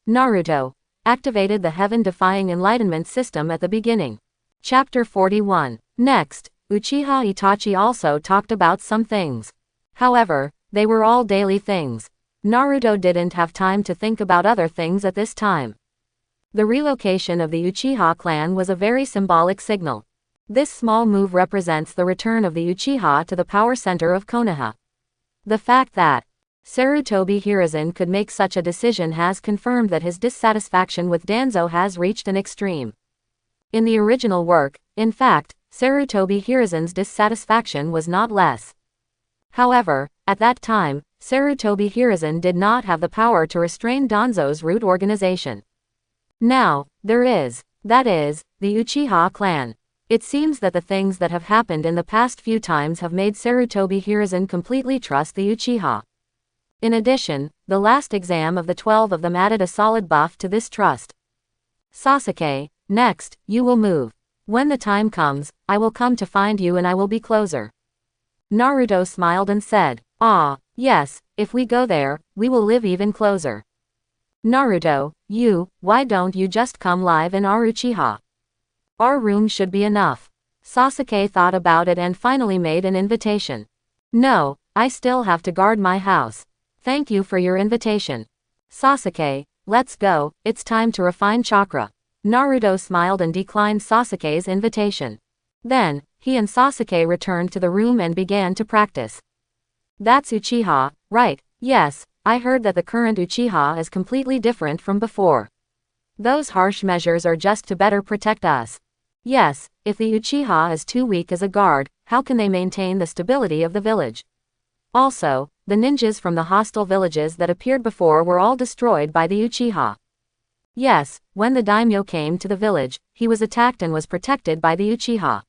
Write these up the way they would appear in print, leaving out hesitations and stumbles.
Naruto activated the heaven-defying enlightenment system at the beginning. Chapter 41. Next, Uchiha Itachi also talked about some things. However, they were all daily things. Naruto didn't have time to think about other things at this time. The relocation of the Uchiha clan was a very symbolic signal. This small move represents the return of the Uchiha to the power center of Konoha. The fact that Sarutobi Hiruzen could make such a decision has confirmed that his dissatisfaction with Danzo has reached an extreme. In the original work, in fact, Sarutobi Hiruzen's dissatisfaction was not less. However, at that time, Sarutobi Hiruzen did not have the power to restrain Danzo's root organization. Now, there is, that is, the Uchiha clan. It seems that the things that have happened in the past few times have made Sarutobi Hiruzen completely trust the Uchiha. In addition, the last exam of the 12 of them added a solid buff to this trust. Sasuke, next, you will move. When the time comes, I will come to find you and I will be closer. Naruto smiled and said, "Ah, yes, if we go there, we will live even closer." Naruto, why don't you just come live in our Uchiha? Our room should be enough. Sasuke thought about it and finally made an invitation. No, I still have to guard my house. Thank you for your invitation. Sasuke, let's go, it's time to refine chakra. Naruto smiled and declined Sasuke's invitation. Then, he and Sasuke returned to the room and began to practice. That's Uchiha, right? Yes, I heard that the current Uchiha is completely different from before. Those harsh measures are just to better protect us. Yes, if the Uchiha is too weak as a guard, how can they maintain the stability of the village? Also, the ninjas from the hostile villages that appeared before were all destroyed by the Uchiha. Yes, when the daimyo came to the village, he was attacked and was protected by the Uchiha.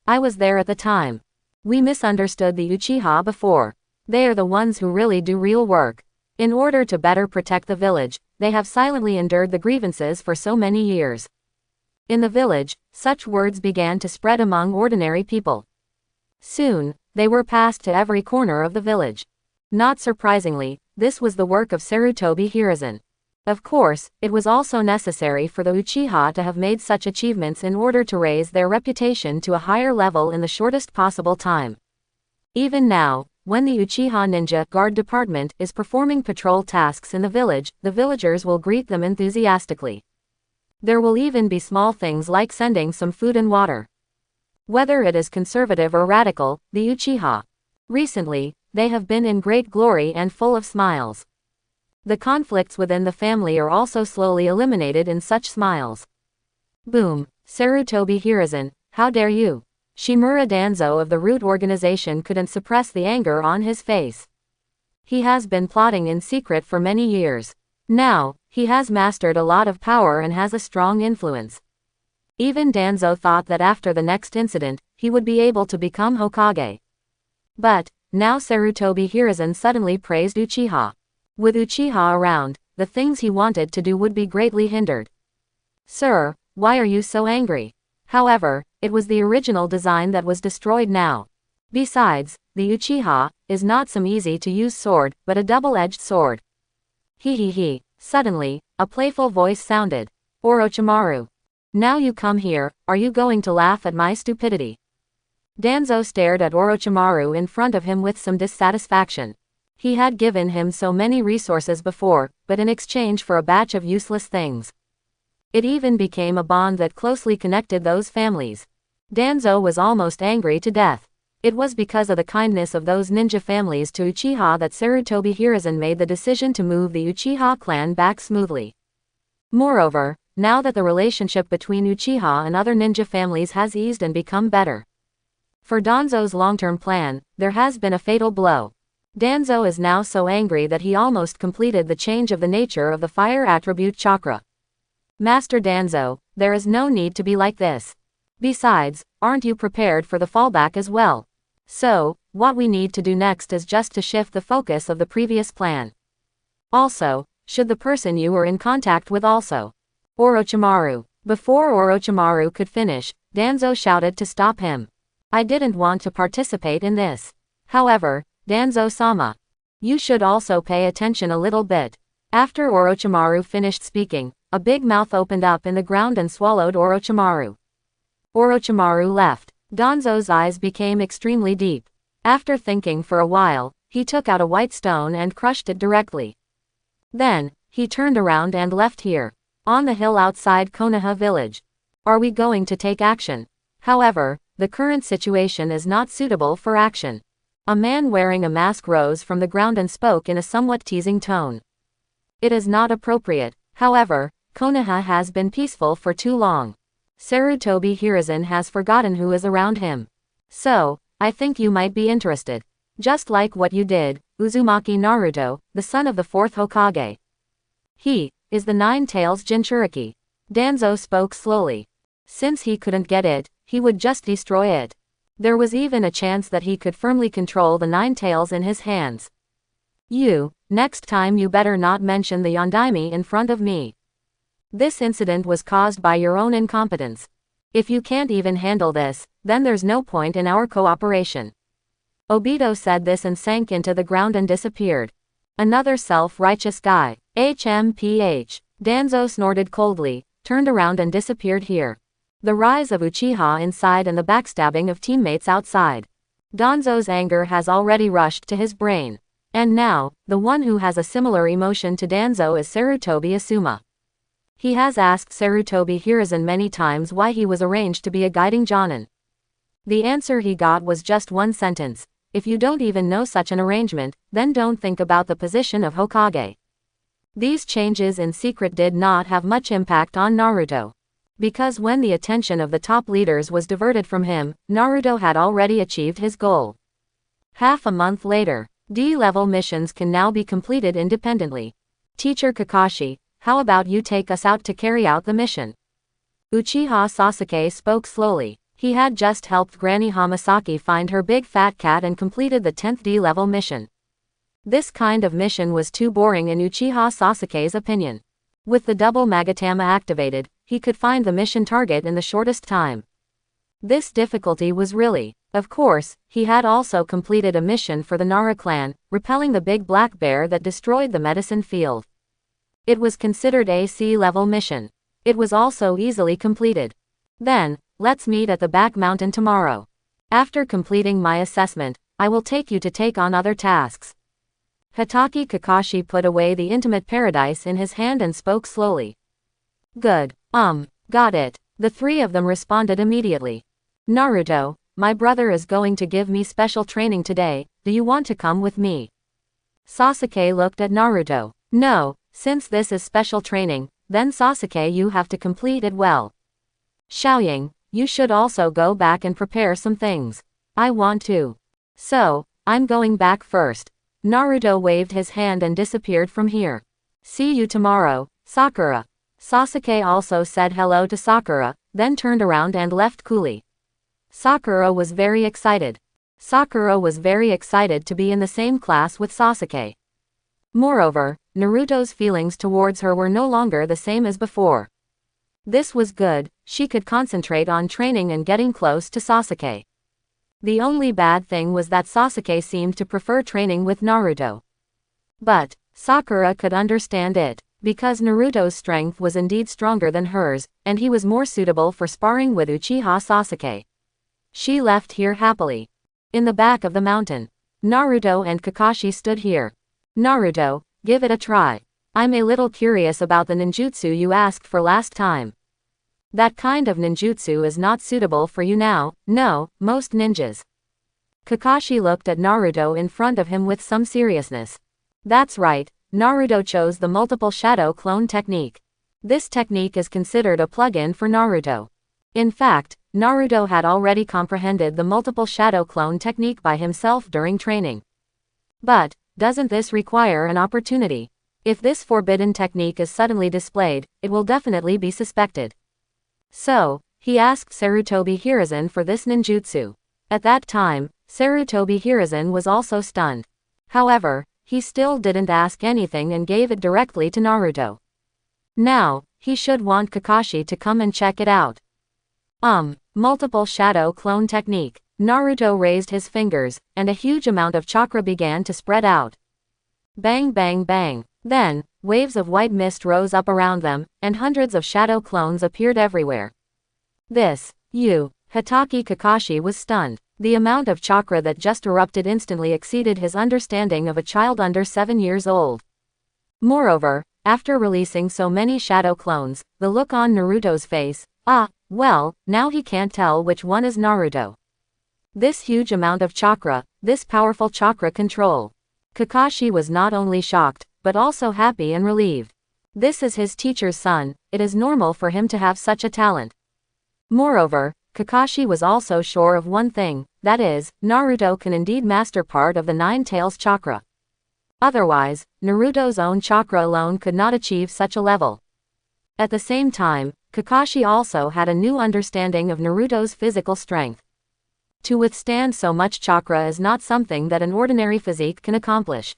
I was there at the time. We misunderstood the Uchiha before. They are the ones who really do real work. In order to better protect the village, they have silently endured the grievances for so many years. In the village, such words began to spread among ordinary people. Soon, they were passed to every corner of the village. Not surprisingly, this was the work of Sarutobi Hiruzen. Of course, it was also necessary for the Uchiha to have made such achievements in order to raise their reputation to a higher level in the shortest possible time. Even now, when the Uchiha Ninja Guard Department is performing patrol tasks in the village, the villagers will greet them enthusiastically. There will even be small things like sending some food and water. Whether it is conservative or radical, the Uchiha. Recently, they have been in great glory and full of smiles. The conflicts within the family are also slowly eliminated in such smiles. Boom, Sarutobi Hiruzen, how dare you? Shimura Danzo of the root organization couldn't suppress the anger on his face. He has been plotting in secret for many years. Now, he has mastered a lot of power and has a strong influence. Even Danzo thought that after the next incident, he would be able to become Hokage. But, now Sarutobi Hiruzen suddenly praised Uchiha. With Uchiha around, the things he wanted to do would be greatly hindered. Sir, why are you so angry? However, it was the original design that was destroyed now. Besides, the Uchiha is not some easy-to-use sword, but a double-edged sword. He. Suddenly, a playful voice sounded. Orochimaru. Now you come here, are you going to laugh at my stupidity? Danzo stared at Orochimaru in front of him with some dissatisfaction. He had given him so many resources before, but in exchange for a batch of useless things. It even became a bond that closely connected those families. Danzo was almost angry to death. It was because of the kindness of those ninja families to Uchiha that Sarutobi Hiruzen made the decision to move the Uchiha clan back smoothly. Moreover, now that the relationship between Uchiha and other ninja families has eased and become better. For Danzo's long-term plan, there has been a fatal blow. Danzo is now so angry that he almost completed the change of the nature of the fire attribute chakra. Master Danzo, there is no need to be like this. Besides, aren't you prepared for the fallback as well? So, what we need to do next is just to shift the focus of the previous plan. Also, should the person you were in contact with also. Orochimaru. Before Orochimaru could finish, Danzo shouted to stop him. I didn't want to participate in this. However, Danzo-sama, you should also pay attention a little bit. After Orochimaru finished speaking, a big mouth opened up in the ground and swallowed Orochimaru. Orochimaru left. Danzo's eyes became extremely deep. After thinking for a while, he took out a white stone and crushed it directly. Then, he turned around and left here. On the hill outside Konoha village. Are we going to take action? However, the current situation is not suitable for action. A man wearing a mask rose from the ground and spoke in a somewhat teasing tone. It is not appropriate. However, Konoha has been peaceful for too long. Sarutobi Hiruzen has forgotten who is around him. So, I think you might be interested. Just like what you did, Uzumaki Naruto, the son of the 4th Hokage. He is the Nine Tails Jinchuriki. Danzo spoke slowly. Since he couldn't get it, he would just destroy it. There was even a chance that he could firmly control the Nine Tails in his hands. Next time you better not mention the Yondaime in front of me. This incident was caused by your own incompetence. If you can't even handle this, then there's no point in our cooperation. Obito said this and sank into the ground and disappeared. Another self-righteous guy. HMPH. Danzo snorted coldly, turned around and disappeared here. The rise of Uchiha inside and the backstabbing of teammates outside. Danzo's anger has already rushed to his brain. And now, the one who has a similar emotion to Danzo is Sarutobi Asuma. He has asked Sarutobi Hiruzen many times why he was arranged to be a guiding Jonin. The answer he got was just one sentence: if you don't even know such an arrangement, then don't think about the position of Hokage. These changes in secret did not have much impact on Naruto. Because when the attention of the top leaders was diverted from him, Naruto had already achieved his goal. Half a month later, D-level missions can now be completed independently. Teacher Kakashi, how about you take us out to carry out the mission? Uchiha Sasuke spoke slowly. He had just helped Granny Hamasaki find her big fat cat and completed the 10th D-level mission. This kind of mission was too boring in Uchiha Sasuke's opinion. With the double Magatama activated, he could find the mission target in the shortest time. This difficulty was really, of course, he had also completed a mission for the Nara clan, repelling the big black bear that destroyed the medicine field. It was considered a C-level mission. It was also easily completed. Then, let's meet at the back mountain tomorrow. After completing my assessment, I will take you to take on other tasks. Hatake Kakashi put away the intimate paradise in his hand and spoke slowly. Good. Got it. The three of them responded immediately. Naruto, my brother is going to give me special training today, do you want to come with me? Sasuke looked at Naruto. No, since this is special training, then Sasuke you have to complete it well. Xiaoying, you should also go back and prepare some things. I want to. So, I'm going back first. Naruto waved his hand and disappeared from here. See you tomorrow, Sakura. Sasuke also said hello to Sakura, then turned around and left coolly. Sakura was very excited. Sakura was very excited to be in the same class with Sasuke. Moreover, Naruto's feelings towards her were no longer the same as before. This was good, she could concentrate on training and getting close to Sasuke. The only bad thing was that Sasuke seemed to prefer training with Naruto. But, Sakura could understand it, because Naruto's strength was indeed stronger than hers, and he was more suitable for sparring with Uchiha Sasuke. She left here happily. In the back of the mountain, Naruto and Kakashi stood here. Naruto, give it a try. I'm a little curious about the ninjutsu you asked for last time. That kind of ninjutsu is not suitable for you now, no, most ninjas. Kakashi looked at Naruto in front of him with some seriousness. That's right, Naruto chose the multiple shadow clone technique. This technique is considered a plug-in for Naruto. In fact, Naruto had already comprehended the multiple shadow clone technique by himself during training. But, doesn't this require an opportunity? If this forbidden technique is suddenly displayed, it will definitely be suspected. So, he asked Sarutobi Hiruzen for this ninjutsu. At that time, Sarutobi Hiruzen was also stunned. However, he still didn't ask anything and gave it directly to Naruto. Now, he should want Kakashi to come and check it out. Multiple shadow clone technique. Naruto raised his fingers, and a huge amount of chakra began to spread out. Bang bang bang. Then, waves of white mist rose up around them, and hundreds of shadow clones appeared everywhere. Hitaki Kakashi was stunned. The amount of chakra that just erupted instantly exceeded his understanding of a child under 7 years old. Moreover, after releasing so many shadow clones, the look on Naruto's face, well, now he can't tell which one is Naruto. This huge amount of chakra, this powerful chakra control. Kakashi was not only shocked, but also happy and relieved. This is his teacher's son, it is normal for him to have such a talent. Moreover, Kakashi was also sure of one thing, that is, Naruto can indeed master part of the Nine Tails chakra. Otherwise, Naruto's own chakra alone could not achieve such a level. At the same time, Kakashi also had a new understanding of Naruto's physical strength. To withstand so much chakra is not something that an ordinary physique can accomplish.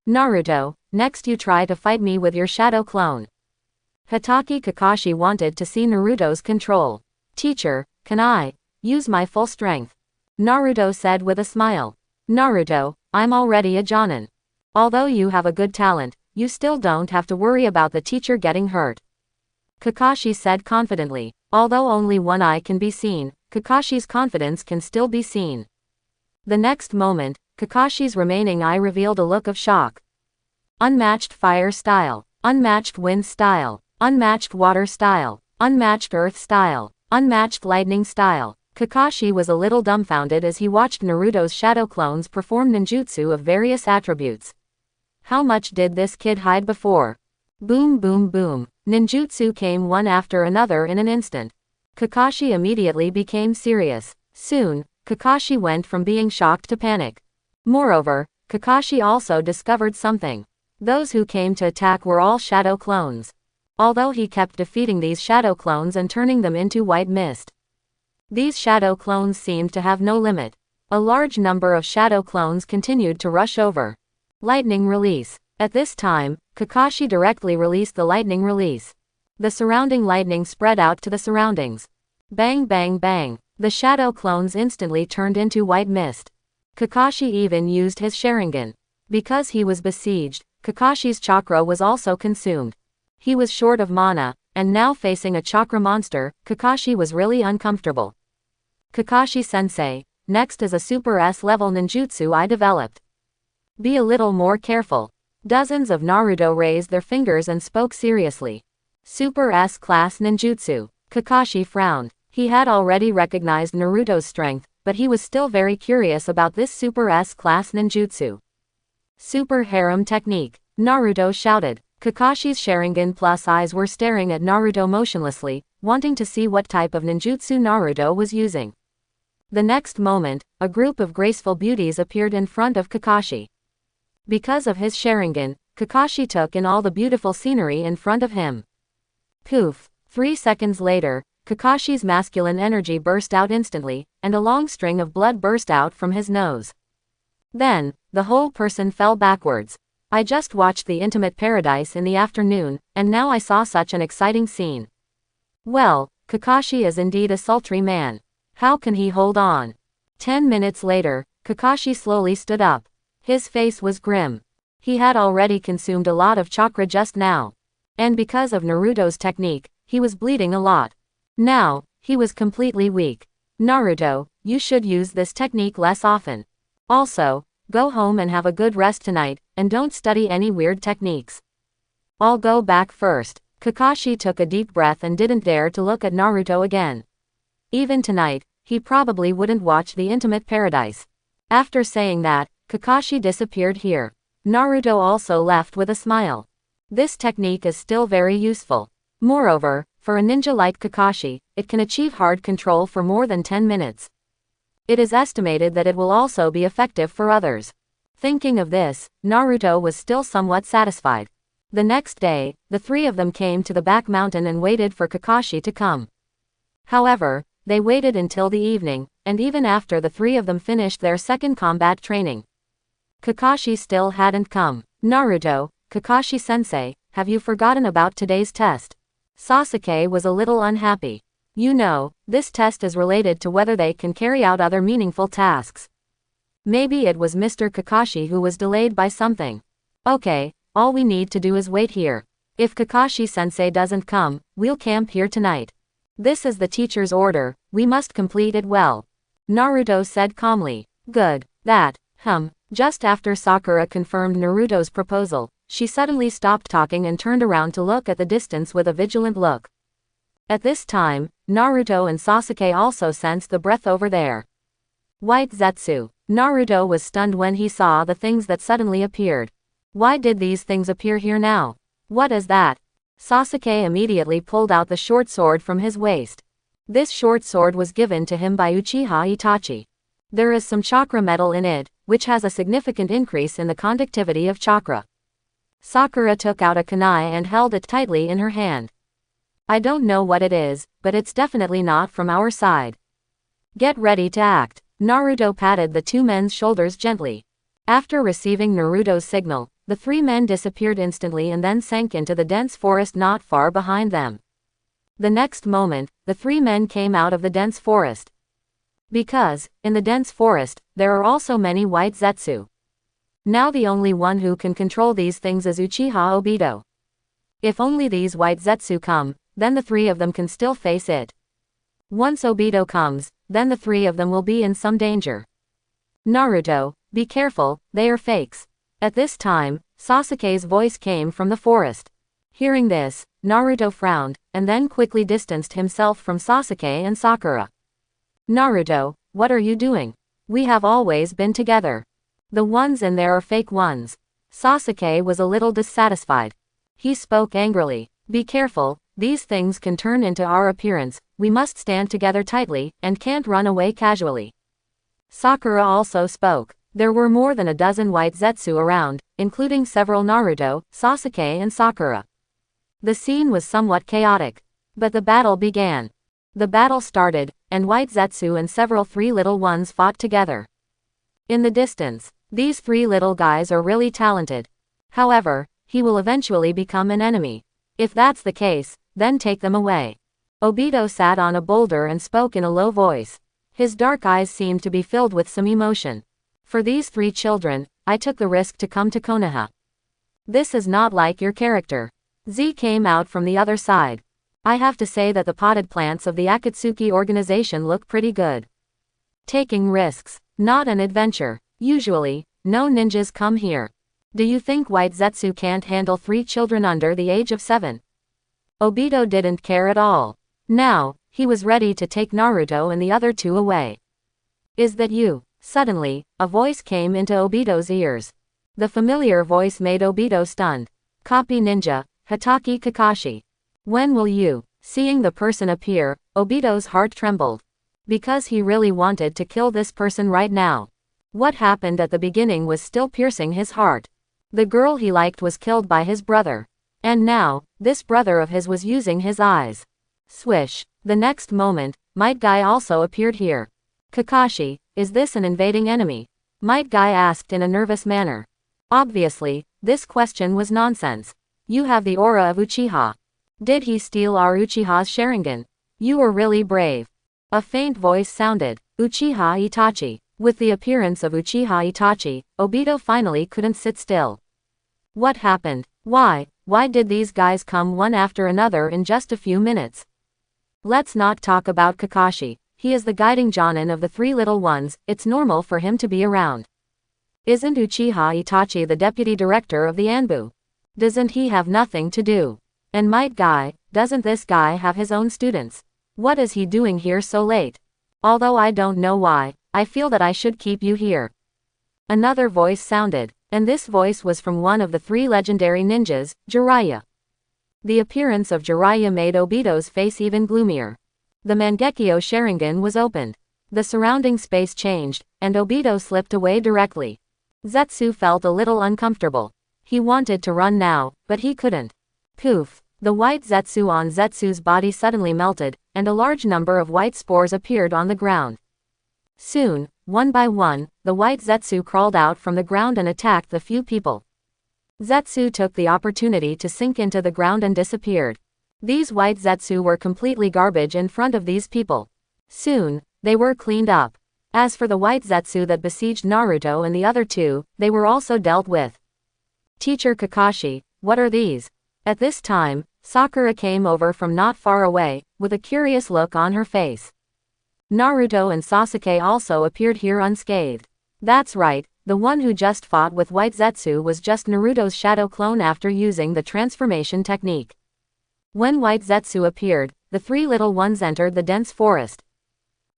Naruto, next you try to fight me with your shadow clone. Hitaki Kakashi wanted to see Naruto's control. Teacher, can I use my full strength? Naruto said with a smile. Naruto, I'm already a Jonin. Although you have a good talent, you still don't have to worry about the teacher getting hurt. Kakashi said confidently. Although only one eye can be seen, Kakashi's confidence can still be seen. The next moment, Kakashi's remaining eye revealed a look of shock. Unmatched fire style, unmatched wind style, unmatched water style, unmatched earth style, unmatched lightning style. Kakashi was a little dumbfounded as he watched Naruto's shadow clones perform ninjutsu of various attributes. How much did this kid hide before? Boom boom boom. Ninjutsu came one after another in an instant. Kakashi immediately became serious. Soon, Kakashi went from being shocked to panic. Moreover, Kakashi also discovered something. Those who came to attack were all shadow clones. Although he kept defeating these shadow clones and turning them into white mist. These shadow clones seemed to have no limit. A large number of shadow clones continued to rush over. Lightning release. At this time, Kakashi directly released the lightning release. The surrounding lightning spread out to the surroundings. Bang bang bang. The shadow clones instantly turned into white mist. Kakashi even used his Sharingan. Because he was besieged, Kakashi's chakra was also consumed. He was short of mana, and now facing a chakra monster, Kakashi was really uncomfortable. Kakashi-sensei, next is a Super S-level ninjutsu I developed. Be a little more careful. Dozens of Naruto raised their fingers and spoke seriously. Super S-class ninjutsu. Kakashi frowned. He had already recognized Naruto's strength, but he was still very curious about this Super S-class ninjutsu. Super harem technique. Naruto shouted. Kakashi's Sharingan plus eyes were staring at Naruto motionlessly, wanting to see what type of ninjutsu Naruto was using. The next moment, a group of graceful beauties appeared in front of Kakashi. Because of his Sharingan, Kakashi took in all the beautiful scenery in front of him. Poof! 3 seconds later, Kakashi's masculine energy burst out instantly, and a long string of blood burst out from his nose. Then, the whole person fell backwards. I just watched the Intimate Paradise in the afternoon, and now I saw such an exciting scene. Well, Kakashi is indeed a sultry man. How can he hold on? 10 minutes later, Kakashi slowly stood up. His face was grim. He had already consumed a lot of chakra just now. And because of Naruto's technique, he was bleeding a lot. Now, he was completely weak. Naruto, you should use this technique less often. Also, go home and have a good rest tonight, and don't study any weird techniques. I'll go back first. Kakashi took a deep breath and didn't dare to look at Naruto again. Even tonight, he probably wouldn't watch the Intimate Paradise. After saying that, Kakashi disappeared here. Naruto also left with a smile. This technique is still very useful. Moreover, for a ninja like Kakashi, it can achieve hard control for more than 10 minutes. It is estimated that it will also be effective for others. Thinking of this, Naruto was still somewhat satisfied. The next day, the three of them came to the back mountain and waited for Kakashi to come. However, they waited until the evening, and even after the three of them finished their second combat training, Kakashi still hadn't come. Naruto, Kakashi-sensei, have you forgotten about today's test? Sasuke was a little unhappy. You know, this test is related to whether they can carry out other meaningful tasks. Maybe it was Mr. Kakashi who was delayed by something. Okay, All we need to do is wait here. If Kakashi-sensei doesn't come, we'll camp here tonight. This is the teacher's order, we must complete it well. Naruto said calmly. Good. That. Just after Sakura confirmed Naruto's proposal, she suddenly stopped talking and turned around to look at the distance with a vigilant look. At this time, Naruto and Sasuke also sensed the breath over there. White Zetsu. Naruto was stunned when he saw the things that suddenly appeared. Why did these things appear here now? What is that? Sasuke immediately pulled out the short sword from his waist. This short sword was given to him by Uchiha Itachi. There is some chakra metal in it, which has a significant increase in the conductivity of chakra. Sakura took out a kunai and held it tightly in her hand. I don't know what it is, but it's definitely not from our side. Get ready to act. Naruto patted the two men's shoulders gently. After receiving Naruto's signal, the three men disappeared instantly and then sank into the dense forest not far behind them. The next moment, the three men came out of the dense forest. Because, in the dense forest, there are also many white Zetsu. Now the only one who can control these things is Uchiha Obito. If only these white Zetsu come, then the three of them can still face it. Once Obito comes, then the three of them will be in some danger. Naruto, be careful, they are fakes. At this time, Sasuke's voice came from the forest. Hearing this, Naruto frowned, and then quickly distanced himself from Sasuke and Sakura. Naruto, what are you doing? We have always been together. The ones in there are fake ones. Sasuke was a little dissatisfied. He spoke angrily. Be careful, these things can turn into our appearance, we must stand together tightly, and can't run away casually. Sakura also spoke. There were more than a dozen white Zetsu around, including several Naruto, Sasuke and Sakura. The scene was somewhat chaotic. But the battle began. The battle started, and white Zetsu and several three little ones fought together. In the distance, these three little guys are really talented. However, he will eventually become an enemy. If that's the case, then take them away. Obito sat on a boulder and spoke in a low voice. His dark eyes seemed to be filled with some emotion. For these three children, I took the risk to come to Konoha. This is not like your character. Z came out from the other side. I have to say that the potted plants of the Akatsuki organization look pretty good. Taking risks, not an adventure. Usually, no ninjas come here. Do you think white Zetsu can't handle three children under the age of 7? Obito didn't care at all. Now, he was ready to take Naruto and the other two away. Is that you? Suddenly, a voice came into Obito's ears. The familiar voice made Obito stunned. Copy ninja, Hatake Kakashi. When will you? Seeing the person appear, Obito's heart trembled. Because he really wanted to kill this person right now. What happened at the beginning was still piercing his heart. The girl he liked was killed by his brother. And now, this brother of his was using his eyes. Swish. The next moment, Might Guy also appeared here. Kakashi, is this an invading enemy? Might Guy asked in a nervous manner. Obviously, this question was nonsense. You have the aura of Uchiha. Did he steal our Uchiha's Sharingan? You were really brave. A faint voice sounded. Uchiha Itachi. With the appearance of Uchiha Itachi, Obito finally couldn't sit still. What happened? Why did these guys come one after another in just a few minutes? Let's not talk about Kakashi. He is the guiding Jonin of the three little ones, it's normal for him to be around. Isn't Uchiha Itachi the deputy director of the Anbu? Doesn't he have nothing to do? And Might Guy, doesn't this guy have his own students? What is he doing here so late? Although I don't know why, I feel that I should keep you here. Another voice sounded, and this voice was from one of the three legendary ninjas, Jiraiya. The appearance of Jiraiya made Obito's face even gloomier. The Mangekyo Sharingan was opened. The surrounding space changed, and Obito slipped away directly. Zetsu felt a little uncomfortable. He wanted to run now, but he couldn't. Poof! The white Zetsu on Zetsu's body suddenly melted, and a large number of white spores appeared on the ground. Soon, one by one, the white Zetsu crawled out from the ground and attacked the few people. Zetsu took the opportunity to sink into the ground and disappeared. These white Zetsu were completely garbage in front of these people. Soon, they were cleaned up. As for the white Zetsu that besieged Naruto and the other two, they were also dealt with. Teacher Kakashi, what are these? At this time, Sakura came over from not far away, with a curious look on her face. Naruto and Sasuke also appeared here unscathed. That's right, the one who just fought with White Zetsu was just Naruto's shadow clone after using the transformation technique. When White Zetsu appeared, the three little ones entered the dense forest.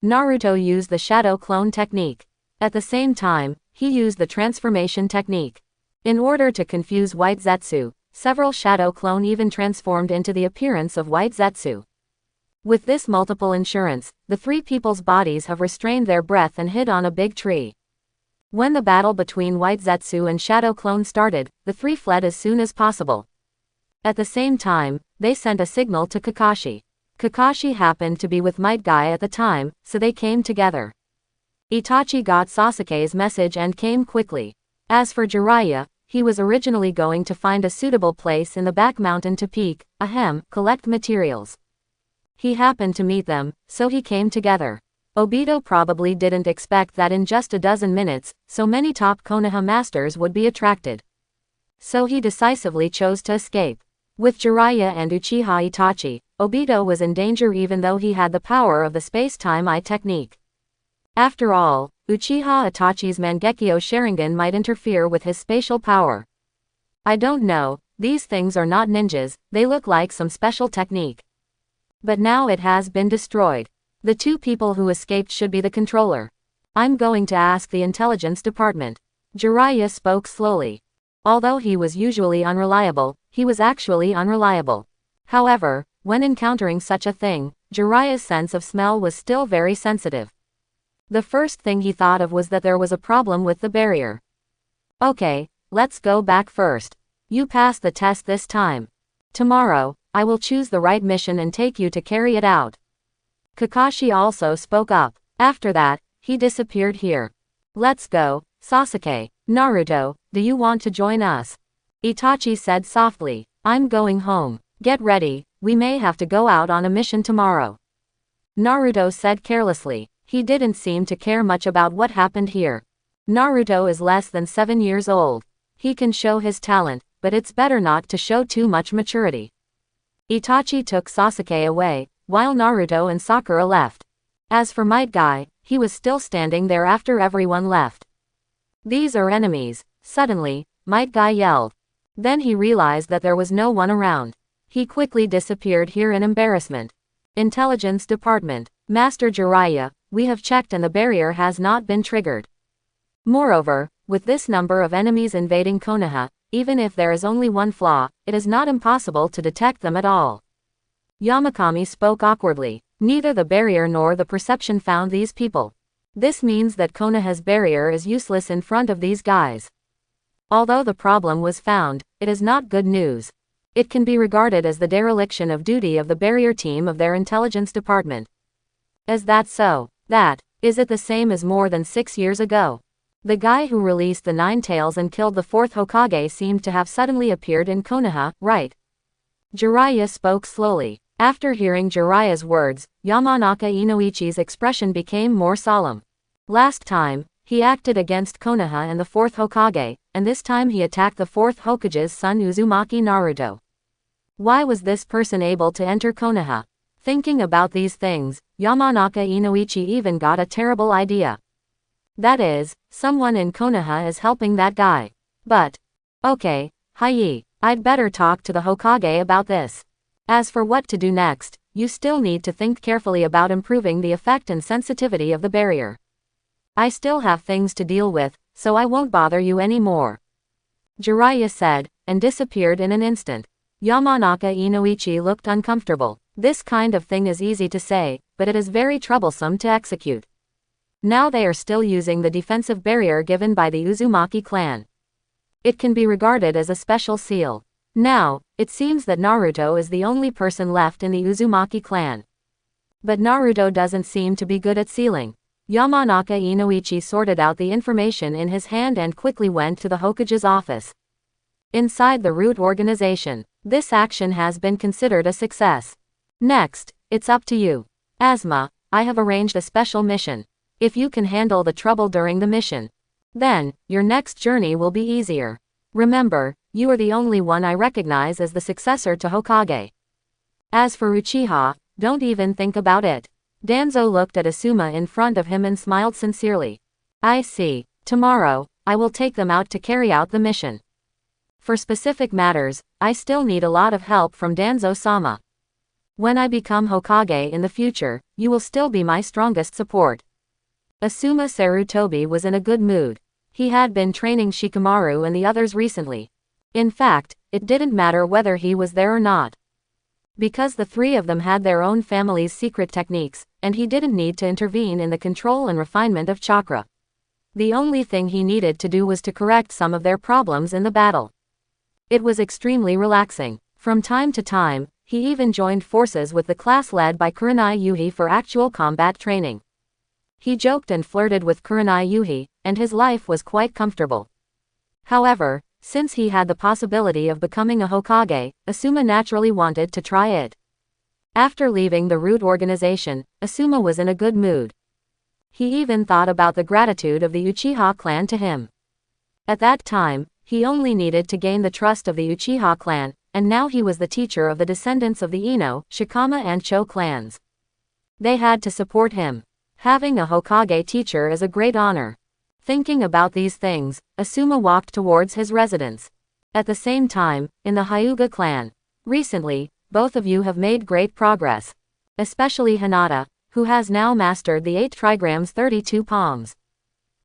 Naruto used the shadow clone technique. At the same time, he used the transformation technique. In order to confuse White Zetsu, several shadow clone even transformed into the appearance of White Zetsu. With this multiple insurance, the three people's bodies have restrained their breath and hid on a big tree. When the battle between White Zetsu and Shadow Clone started, the three fled as soon as possible. At the same time, they sent a signal to Kakashi. Kakashi happened to be with Might Guy at the time, so they came together. Itachi got Sasuke's message and came quickly. As for Jiraiya, he was originally going to find a suitable place in the back mountain to collect materials. He happened to meet them, so he came together. Obito probably didn't expect that in just a dozen minutes, so many top Konoha masters would be attracted. So he decisively chose to escape. With Jiraiya and Uchiha Itachi, Obito was in danger even though he had the power of the space-time eye technique. After all, Uchiha Itachi's Mangekyo Sharingan might interfere with his spatial power. I don't know, these things are not ninjas, they look like some special technique. But now it has been destroyed. The two people who escaped should be the controller. I'm going to ask the intelligence department. Jiraiya spoke slowly. Although he was usually unreliable, he was actually unreliable. However, when encountering such a thing, Jiraiya's sense of smell was still very sensitive. The first thing he thought of was that there was a problem with the barrier. Okay, let's go back first. You passed the test this time. Tomorrow, I will choose the right mission and take you to carry it out. Kakashi also spoke up. After that, he disappeared here. Let's go, Sasuke. Naruto, do you want to join us? Itachi said softly. I'm going home. Get ready, we may have to go out on a mission tomorrow. Naruto said carelessly. He didn't seem to care much about what happened here. Naruto is less than 7 years old. He can show his talent, but it's better not to show too much maturity. Itachi took Sasuke away, while Naruto and Sakura left. As for Might Guy, he was still standing there after everyone left. These are enemies. Suddenly, Might Guy yelled. Then he realized that there was no one around. He quickly disappeared here in embarrassment. Intelligence Department. Master Jiraiya, we have checked and the barrier has not been triggered. Moreover, with this number of enemies invading Konoha, even if there is only one flaw, it is not impossible to detect them at all. Yamakami spoke awkwardly. Neither the barrier nor the perception found these people. This means that Konoha's barrier is useless in front of these guys. Although the problem was found, it is not good news. It can be regarded as the dereliction of duty of the barrier team of their intelligence department. Is that so? Is it the same as more than 6 years ago? The guy who released the 9 tails and killed the 4th Hokage seemed to have suddenly appeared in Konoha, right? Jiraiya spoke slowly. After hearing Jiraiya's words, Yamanaka Inoichi's expression became more solemn. Last time, he acted against Konoha and the 4th Hokage, and this time he attacked the 4th Hokage's son Uzumaki Naruto. Why was this person able to enter Konoha? Thinking about these things, Yamanaka Inoichi even got a terrible idea. That is, someone in Konoha is helping that guy. But, okay, I'd better talk to the Hokage about this. As for what to do next, you still need to think carefully about improving the effect and sensitivity of the barrier. I still have things to deal with, so I won't bother you anymore. Jiraiya said, and disappeared in an instant. Yamanaka Inoichi looked uncomfortable. This kind of thing is easy to say, but it is very troublesome to execute. Now they are still using the defensive barrier given by the Uzumaki clan. It can be regarded as a special seal. Now, it seems that Naruto is the only person left in the Uzumaki clan. But Naruto doesn't seem to be good at sealing. Yamanaka Inoichi sorted out the information in his hand and quickly went to the Hokage's office. Inside the root organization, this action has been considered a success. Next, it's up to you. Asma, I have arranged a special mission. If you can handle the trouble during the mission, then, your next journey will be easier. Remember, you are the only one I recognize as the successor to Hokage. As for Uchiha, don't even think about it. Danzo looked at Asuma in front of him and smiled sincerely. I see. Tomorrow, I will take them out to carry out the mission. For specific matters, I still need a lot of help from Danzo-sama. When I become Hokage in the future, you will still be my strongest support. Asuma Sarutobi was in a good mood. He had been training Shikamaru and the others recently. In fact, it didn't matter whether he was there or not. Because the three of them had their own family's secret techniques, and he didn't need to intervene in the control and refinement of chakra. The only thing he needed to do was to correct some of their problems in the battle. It was extremely relaxing. From time to time, he even joined forces with the class led by Kurenai Yuhi for actual combat training. He joked and flirted with Kurenai Yuhi, and his life was quite comfortable. However, since he had the possibility of becoming a Hokage, Asuma naturally wanted to try it. After leaving the root organization, Asuma was in a good mood. He even thought about the gratitude of the Uchiha clan to him. At that time, he only needed to gain the trust of the Uchiha clan, and now he was the teacher of the descendants of the Ino, Shikama and Cho clans. They had to support him. Having a Hokage teacher is a great honor. Thinking about these things, Asuma walked towards his residence. At the same time, in the Hyuga clan. Recently, both of you have made great progress. Especially Hinata, who has now mastered the 8 trigrams 32 palms.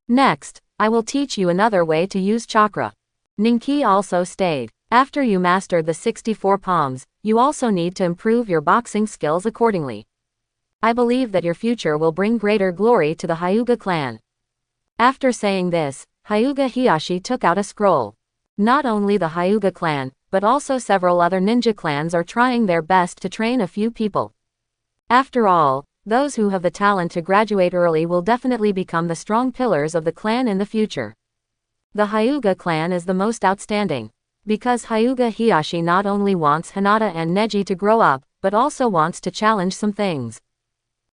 Next, I will teach you another way to use chakra. Ninki also stayed. After you mastered the 64 palms, you also need to improve your boxing skills accordingly. I believe that your future will bring greater glory to the Hyuga clan. After saying this, Hyuga Hiyashi took out a scroll. Not only the Hyuga clan, but also several other ninja clans are trying their best to train a few people. After all, those who have the talent to graduate early will definitely become the strong pillars of the clan in the future. The Hyuga clan is the most outstanding. Because Hyuga Hiyashi not only wants Hinata and Neji to grow up, but also wants to challenge some things.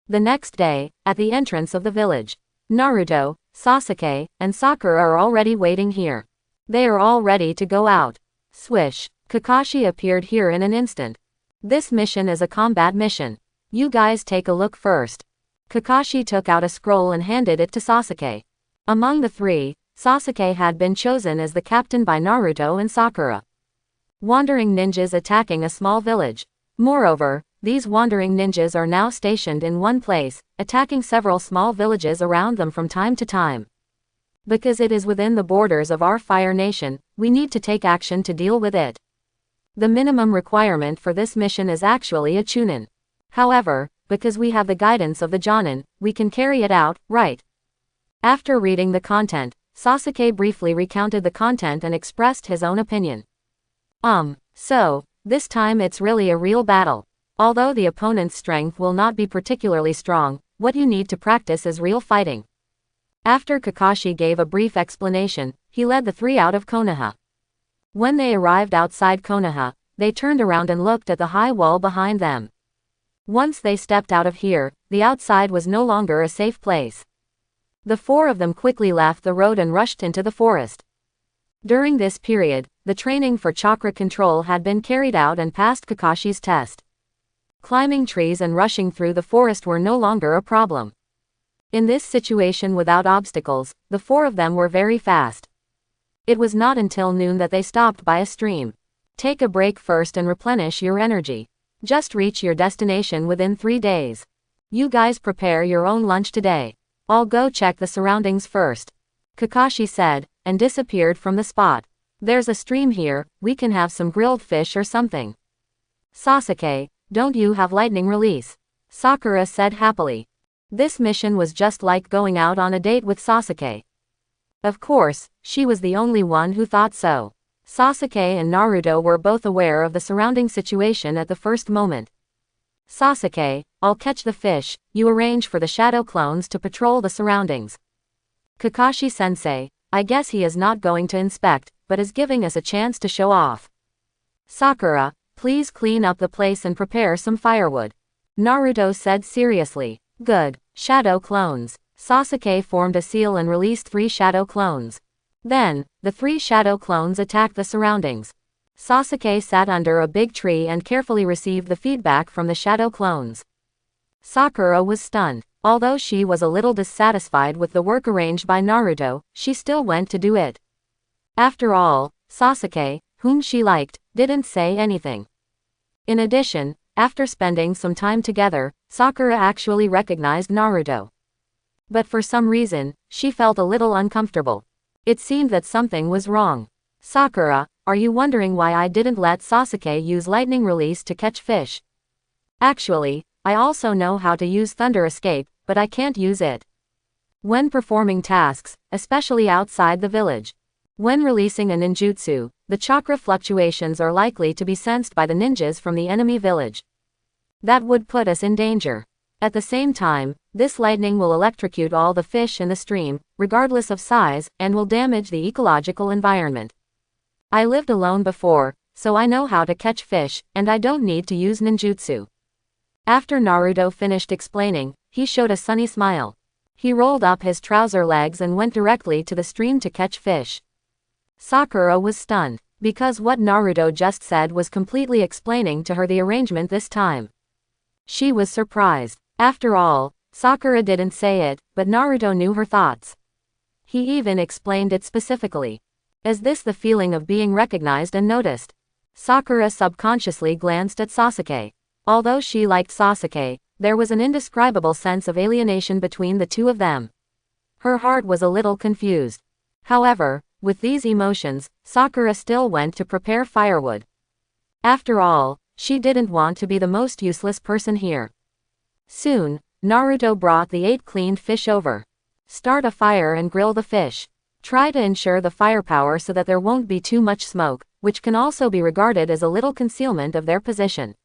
The next day, at the entrance of the village, Naruto, Sasuke, and Sakura are already waiting here. They are all ready to go out. Swish. Kakashi appeared here in an instant. This mission is a combat mission. You guys take a look first. Kakashi took out a scroll and handed it to Sasuke. Among the three, Sasuke had been chosen as the captain by Naruto and Sakura. Wandering ninjas attacking a small village. Moreover, these wandering ninjas are now stationed in one place, attacking several small villages around them from time to time. Because it is within the borders of our Fire Nation, we need to take action to deal with it. The minimum requirement for this mission is actually a chunin. However, because we have the guidance of the Jonin, we can carry it out, right? After reading the content, Sasuke briefly recounted the content and expressed his own opinion. So, this time it's really a real battle. Although the opponent's strength will not be particularly strong, what you need to practice is real fighting. After Kakashi gave a brief explanation, he led the three out of Konoha. When they arrived outside Konoha, they turned around and looked at the high wall behind them. Once they stepped out of here, the outside was no longer a safe place. The four of them quickly left the road and rushed into the forest. During this period, the training for chakra control had been carried out and passed Kakashi's test. Climbing trees and rushing through the forest were no longer a problem. In this situation without obstacles, the four of them were very fast. It was not until noon that they stopped by a stream. Take a break first and replenish your energy. Just reach your destination within 3 days. You guys prepare your own lunch today. I'll go check the surroundings first. Kakashi said, and disappeared from the spot. There's a stream here, we can have some grilled fish or something. Sasuke, don't you have lightning release? Sakura said happily. This mission was just like going out on a date with Sasuke. Of course, she was the only one who thought so. Sasuke and Naruto were both aware of the surrounding situation at the first moment. Sasuke, I'll catch the fish, you arrange for the shadow clones to patrol the surroundings. Kakashi-sensei, I guess he is not going to inspect, but is giving us a chance to show off. Sakura, please clean up the place and prepare some firewood. Naruto said seriously. Good. Shadow clones. Sasuke formed a seal and released 3 shadow clones. Then, the three shadow clones attacked the surroundings. Sasuke sat under a big tree and carefully received the feedback from the shadow clones. Sakura was stunned. Although she was a little dissatisfied with the work arranged by Naruto, she still went to do it. After all, Sasuke, whom she liked, didn't say anything. In addition, after spending some time together, Sakura actually recognized Naruto. But for some reason, she felt a little uncomfortable. It seemed that something was wrong. Sakura, are you wondering why I didn't let Sasuke use lightning release to catch fish? Actually, I also know how to use thunder escape, but I can't use it when performing tasks, especially outside the village. When releasing a ninjutsu, the chakra fluctuations are likely to be sensed by the ninjas from the enemy village. That would put us in danger. At the same time, this lightning will electrocute all the fish in the stream, regardless of size, and will damage the ecological environment. I lived alone before, so I know how to catch fish, and I don't need to use ninjutsu. After Naruto finished explaining, he showed a sunny smile. He rolled up his trouser legs and went directly to the stream to catch fish. Sakura was stunned, because what Naruto just said was completely explaining to her the arrangement this time. She was surprised. After all, Sakura didn't say it, but Naruto knew her thoughts. He even explained it specifically. Is this the feeling of being recognized and noticed? Sakura subconsciously glanced at Sasuke. Although she liked Sasuke, there was an indescribable sense of alienation between the two of them. Her heart was a little confused. However, with these emotions, Sakura still went to prepare firewood. After all, she didn't want to be the most useless person here. Soon, Naruto brought the 8 cleaned fish over. Start a fire and grill the fish. Try to ensure the firepower so that there won't be too much smoke, which can also be regarded as a little concealment of their position.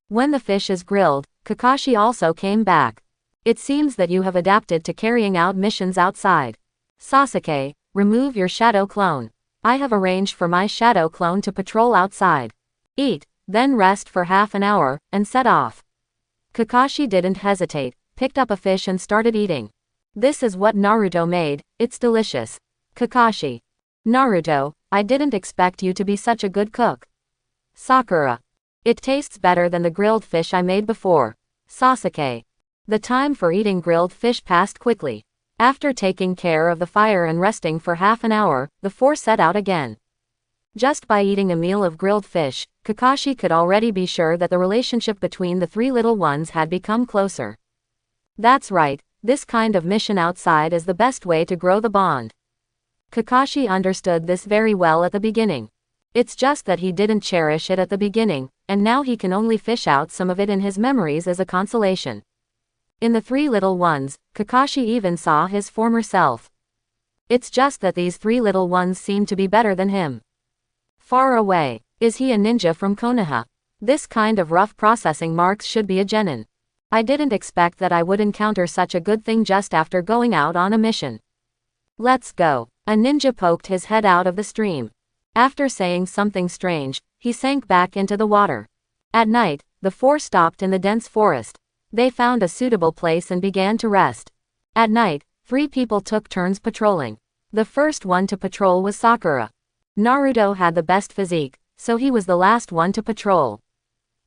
When the fish is grilled, Kakashi also came back. It seems that you have adapted to carrying out missions outside. Sasuke, remove your shadow clone. I have arranged for my shadow clone to patrol outside. Eat, then rest for half an hour, and set off. Kakashi didn't hesitate, picked up a fish and started eating. This is what Naruto made, it's delicious. Kakashi. Naruto, I didn't expect you to be such a good cook. Sakura. It tastes better than the grilled fish I made before. Sasuke. The time for eating grilled fish passed quickly. After taking care of the fire and resting for half an hour, the four set out again. Just by eating a meal of grilled fish, Kakashi could already be sure that the relationship between the three little ones had become closer. That's right, this kind of mission outside is the best way to grow the bond. Kakashi understood this very well at the beginning. It's just that he didn't cherish it at the beginning, and now he can only fish out some of it in his memories as a consolation. In the three little ones, Kakashi even saw his former self. It's just that these three little ones seem to be better than him. Far away. Is he a ninja from Konoha? This kind of rough processing marks should be a genin. I didn't expect that I would encounter such a good thing just after going out on a mission. Let's go. A ninja poked his head out of the stream. After saying something strange, he sank back into the water. At night, the four stopped in the dense forest. They found a suitable place and began to rest. At night, 3 people took turns patrolling. The first one to patrol was Sakura. Naruto had the best physique, so he was the last one to patrol.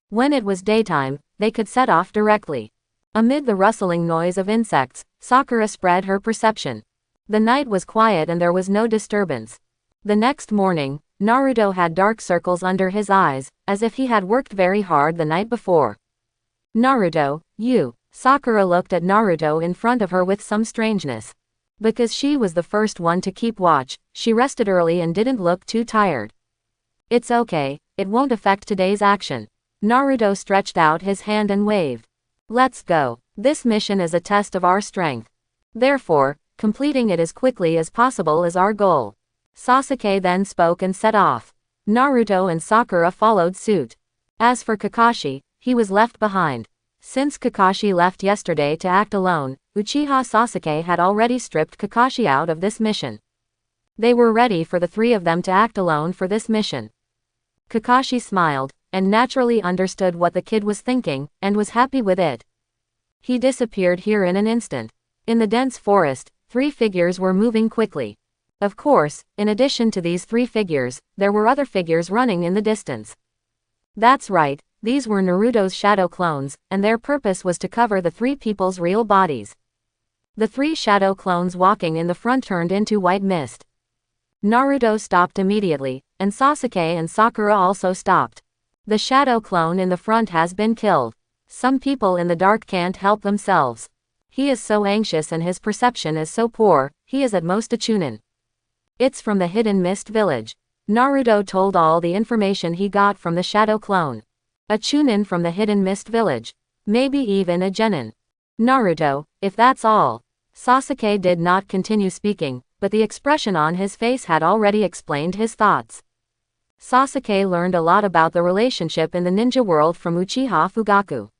When it was daytime, they could set off directly. Amid the rustling noise of insects, Sakura spread her perception. The night was quiet and there was no disturbance. The next morning, Naruto had dark circles under his eyes, as if he had worked very hard the night before. Naruto, you. Sakura looked at Naruto in front of her with some strangeness. Because she was the first one to keep watch, she rested early and didn't look too tired. It's okay, it won't affect today's action. Naruto stretched out his hand and waved. Let's go. This mission is a test of our strength. Therefore, completing it as quickly as possible is our goal. Sasuke then spoke and set off. Naruto and Sakura followed suit. As for Kakashi, he was left behind. Since Kakashi left yesterday to act alone, Uchiha Sasuke had already stripped Kakashi out of this mission. They were ready for the 3 of them to act alone for this mission. Kakashi smiled, and naturally understood what the kid was thinking, and was happy with it. He disappeared here in an instant. In the dense forest, 3 figures were moving quickly. Of course, in addition to these three figures, there were other figures running in the distance. That's right, these were Naruto's shadow clones, and their purpose was to cover the three people's real bodies. The three shadow clones walking in the front turned into white mist. Naruto stopped immediately, and Sasuke and Sakura also stopped. The shadow clone in the front has been killed. Some people in the dark can't help themselves. He is so anxious and his perception is so poor, he is at most a chunin. It's from the Hidden Mist village. Naruto told all the information he got from the shadow clone. A chunin from the Hidden Mist village. Maybe even a genin. Naruto, if that's all. Sasuke did not continue speaking, but the expression on his face had already explained his thoughts. Sasuke learned a lot about the relationship in the ninja world from Uchiha Fugaku.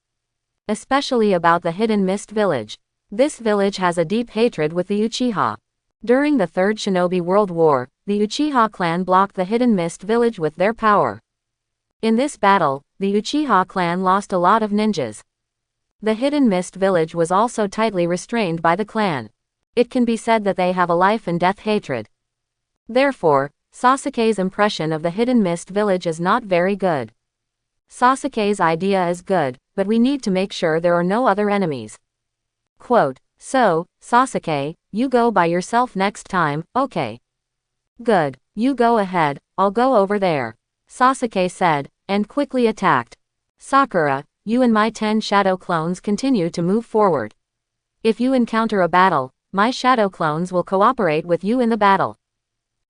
Especially about the Hidden Mist village. This village has a deep hatred with the Uchiha. During the Third Shinobi World War, the Uchiha clan blocked the Hidden Mist village with their power. In this battle, the Uchiha clan lost a lot of ninjas. The Hidden Mist village was also tightly restrained by the clan. It can be said that they have a life and death hatred. Therefore, Sasuke's impression of the Hidden Mist village is not very good. Sasuke's idea is good, but we need to make sure there are no other enemies. Quote, so, Sasuke, you go by yourself next time, okay? Good, you go ahead, I'll go over there. Sasuke said, and quickly attacked. Sakura, you and my 10 shadow clones continue to move forward. If you encounter a battle, my shadow clones will cooperate with you in the battle.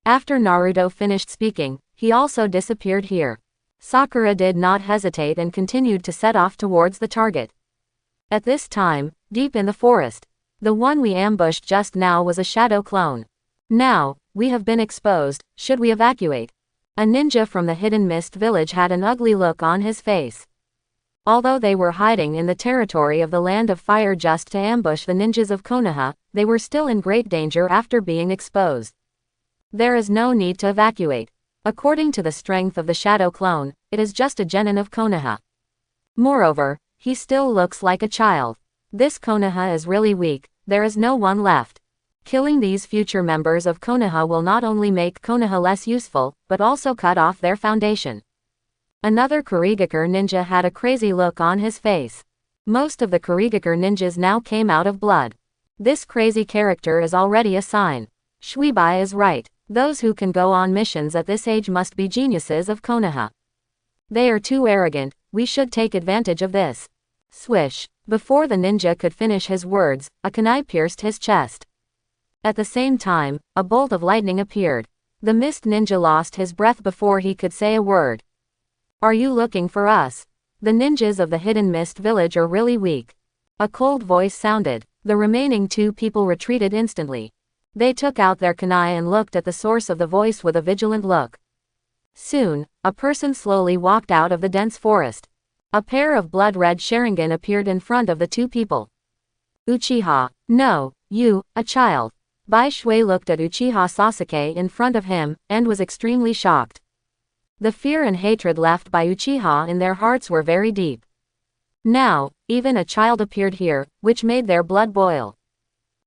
After Naruto finished speaking, he also disappeared here. Sakura did not hesitate and continued to set off towards the target. At this time, deep in the forest, the one we ambushed just now was a shadow clone. Now, we have been exposed, should we evacuate? A ninja from the Hidden Mist village had an ugly look on his face. Although they were hiding in the territory of the Land of Fire just to ambush the ninjas of Konoha, they were still in great danger after being exposed. There is no need to evacuate. According to the strength of the shadow clone, it is just a genin of Konoha. Moreover, he still looks like a child. This Konoha is really weak, there is no one left. Killing these future members of Konoha will not only make Konoha less useful, but also cut off their foundation. Another Kurigakure ninja had a crazy look on his face. Most of the Kurigakure ninjas now came out of blood. This crazy character is already a sign. Shuibai is right. Those who can go on missions at this age must be geniuses of Konoha. They are too arrogant, we should take advantage of this. Swish. Before the ninja could finish his words, a kunai pierced his chest. At the same time, a bolt of lightning appeared. The mist ninja lost his breath before he could say a word. Are you looking for us? The ninjas of the Hidden Mist village are really weak. A cold voice sounded. The remaining two people retreated instantly. They took out their kunai and looked at the source of the voice with a vigilant look. Soon, a person slowly walked out of the dense forest. A pair of blood-red Sharingan appeared in front of the two people. Uchiha, no, you, a child. Bai Shui looked at Uchiha Sasuke in front of him, and was extremely shocked. The fear and hatred left by Uchiha in their hearts were very deep. Now, even a child appeared here, which made their blood boil.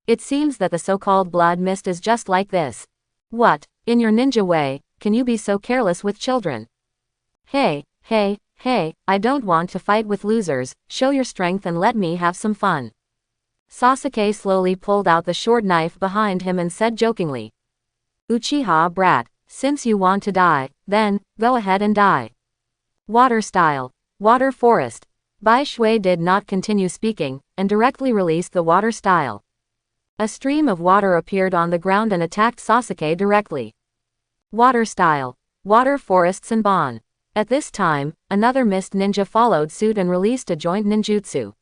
It seems that the so-called blood mist is just like this. What, in your ninja way, can you be so careless with children? Hey, I don't want to fight with losers, show your strength and let me have some fun. Sasuke slowly pulled out the short knife behind him and said jokingly. Uchiha brat, since you want to die, then, go ahead and die. Water style. Water forest. Bai Shui did not continue speaking, and directly released the water style. A stream of water appeared on the ground and attacked Sasuke directly. Water style. Water forests and Bon. At this time, another mist ninja followed suit and released a joint ninjutsu.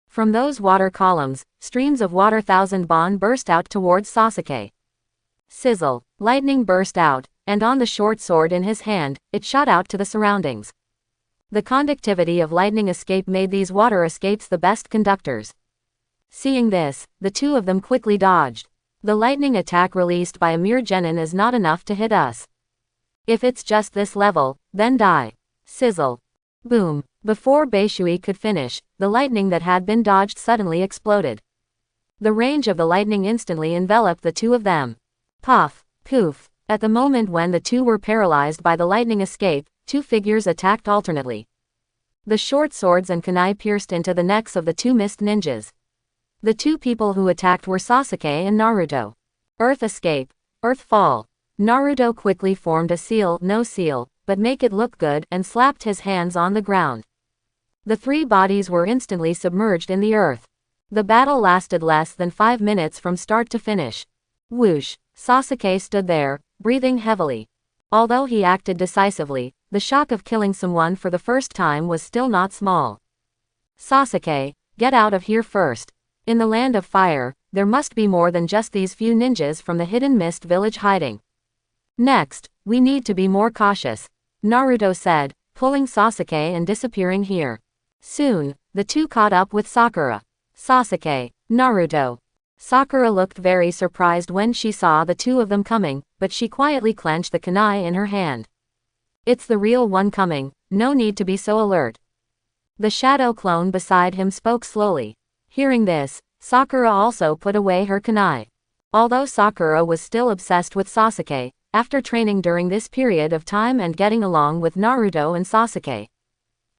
From those water columns, streams of water thousand Bon burst out towards Sasuke. Sizzle. Lightning burst out, and on the short sword in his hand, it shot out to the surroundings. The conductivity of lightning escape made these water escapes the best conductors. Seeing this, the two of them quickly dodged. The lightning attack released by a mere genin is not enough to hit us. If it's just this level, then die. Sizzle. Boom. Before Beishui could finish, the lightning that had been dodged suddenly exploded. The range of the lightning instantly enveloped the two of them. Puff. Poof! At the moment when the two were paralyzed by the lightning escape, two figures attacked alternately. The short swords and kunai pierced into the necks of the two mist ninjas. The two people who attacked were Sasuke and Naruto. Earth escape. Earth fall. Naruto quickly formed a seal, no seal, but make it look good, and slapped his hands on the ground. The three bodies were instantly submerged in the earth. The battle lasted less than 5 minutes from start to finish. Whoosh! Sasuke stood there, breathing heavily. Although he acted decisively, the shock of killing someone for the first time was still not small. Sasuke, get out of here first. In the land of fire, there must be more than just these few ninjas from the hidden mist village hiding. Next, we need to be more cautious, Naruto said, pulling Sasuke and disappearing here. Soon, the two caught up with Sakura. Sasuke, Naruto. Sakura looked very surprised when she saw the two of them coming, but she quietly clenched the kunai in her hand. It's the real one coming, no need to be so alert. The shadow clone beside him spoke slowly. Hearing this, Sakura also put away her kunai. Although Sakura was still obsessed with Sasuke, after training during this period of time and getting along with Naruto and Sasuke,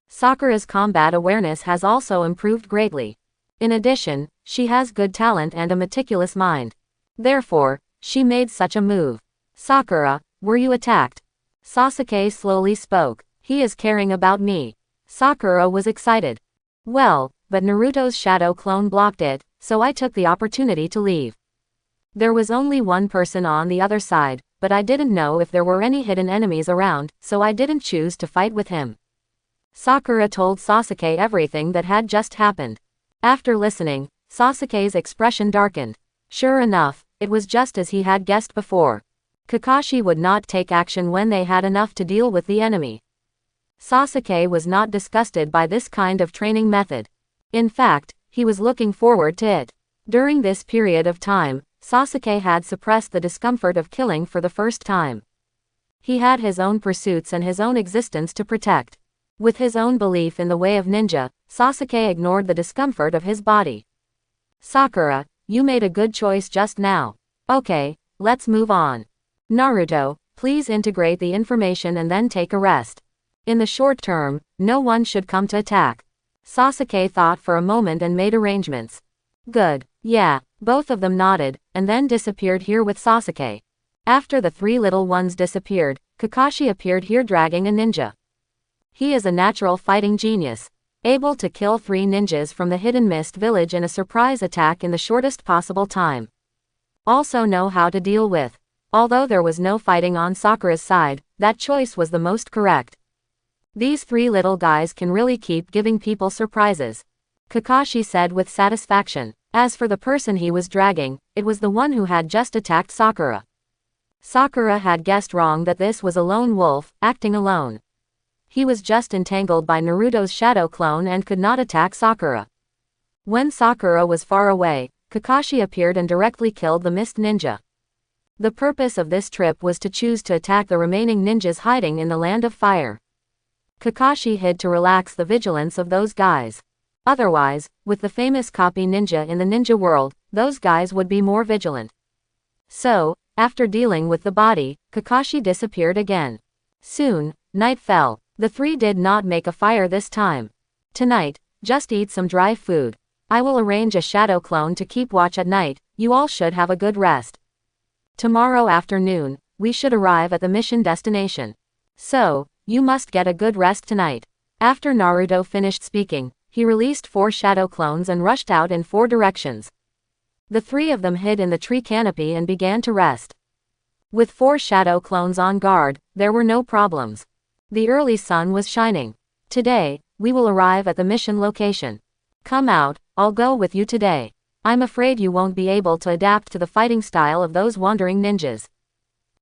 Sakura's combat awareness has also improved greatly. In addition, she has good talent and a meticulous mind. Therefore, she made such a move. Sakura, were you attacked? Sasuke slowly spoke. He is caring about me. Sakura was excited. Well, but Naruto's shadow clone blocked it, so I took the opportunity to leave. There was only one person on the other side, but I didn't know if there were any hidden enemies around, so I didn't choose to fight with him. Sakura told Sasuke everything that had just happened. After listening, Sasuke's expression darkened. Sure enough, it was just as he had guessed before. Kakashi would not take action when they had enough to deal with the enemy. Sasuke was not disgusted by this kind of training method. In fact, he was looking forward to it. During this period of time, Sasuke had suppressed the discomfort of killing for the first time. He had his own pursuits and his own existence to protect. With his own belief in the way of ninja, Sasuke ignored the discomfort of his body. Sakura, you made a good choice just now. Okay, let's move on. Naruto, please integrate the information and then take a rest. In the short term, no one should come to attack. Sasuke thought for a moment and made arrangements. Good, yeah, both of them nodded, and then disappeared here with Sasuke. After the three little ones disappeared, Kakashi appeared here dragging a ninja. He is a natural fighting genius, able to kill 3 ninjas from the hidden mist village in a surprise attack in the shortest possible time. Also know how to deal with. Although there was no fighting on Sakura's side, that choice was the most correct. These 3 little guys can really keep giving people surprises, Kakashi said with satisfaction. As for the person he was dragging, it was the one who had just attacked Sakura. Sakura had guessed wrong that this was a lone wolf, acting alone. He was just entangled by Naruto's shadow clone and could not attack Sakura. When Sakura was far away, Kakashi appeared and directly killed the mist ninja. The purpose of this trip was to choose to attack the remaining ninjas hiding in the land of fire. Kakashi hid to relax the vigilance of those guys. Otherwise, with the famous copy ninja in the ninja world, those guys would be more vigilant. So, after dealing with the body, Kakashi disappeared again. Soon, night fell. The 3 did not make a fire this time. Tonight, just eat some dry food. I will arrange a shadow clone to keep watch at night. You all should have a good rest. Tomorrow afternoon, we should arrive at the mission destination. So, you must get a good rest tonight. After Naruto finished speaking, he released 4 shadow clones and rushed out in 4 directions. The 3 of them hid in the tree canopy and began to rest. With 4 shadow clones on guard, there were no problems. The early sun was shining. Today, we will arrive at the mission location. Come out, I'll go with you today. I'm afraid you won't be able to adapt to the fighting style of those wandering ninjas.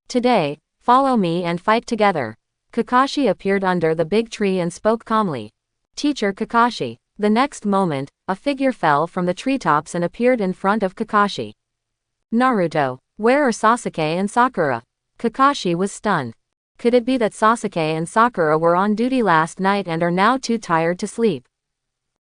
Today, follow me and fight together. Kakashi appeared under the big tree and spoke calmly. Teacher Kakashi. The next moment, a figure fell from the treetops and appeared in front of Kakashi. Naruto, where are Sasuke and Sakura? Kakashi was stunned. Could it be that Sasuke and Sakura were on duty last night and are now too tired to sleep?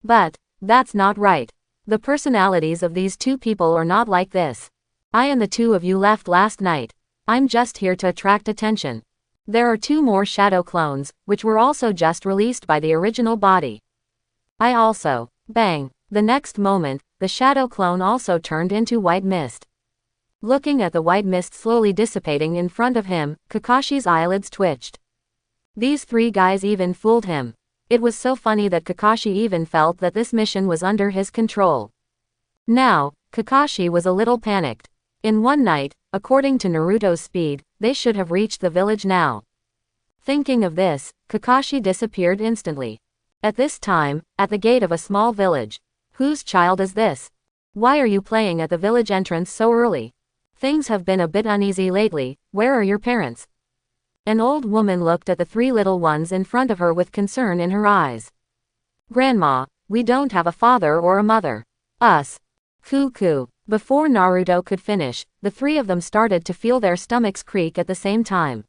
But, that's not right. The personalities of these 2 people are not like this. I and the 2 of you left last night. I'm just here to attract attention. There are 2 more shadow clones, which were also just released by the original body. I also. Bang. The next moment, the shadow clone also turned into white mist. Looking at the white mist slowly dissipating in front of him, Kakashi's eyelids twitched. These 3 guys even fooled him. It was so funny that Kakashi even felt that this mission was under his control. Now, Kakashi was a little panicked. In one night, according to Naruto's speed, they should have reached the village now. Thinking of this, Kakashi disappeared instantly. At this time, at the gate of a small village. Whose child is this? Why are you playing at the village entrance so early? Things have been a bit uneasy lately, where are your parents? An old woman looked at the 3 little ones in front of her with concern in her eyes. Grandma, we don't have a father or a mother. Us. Cuckoo. Before Naruto could finish, the 3 of them started to feel their stomachs creak at the same time.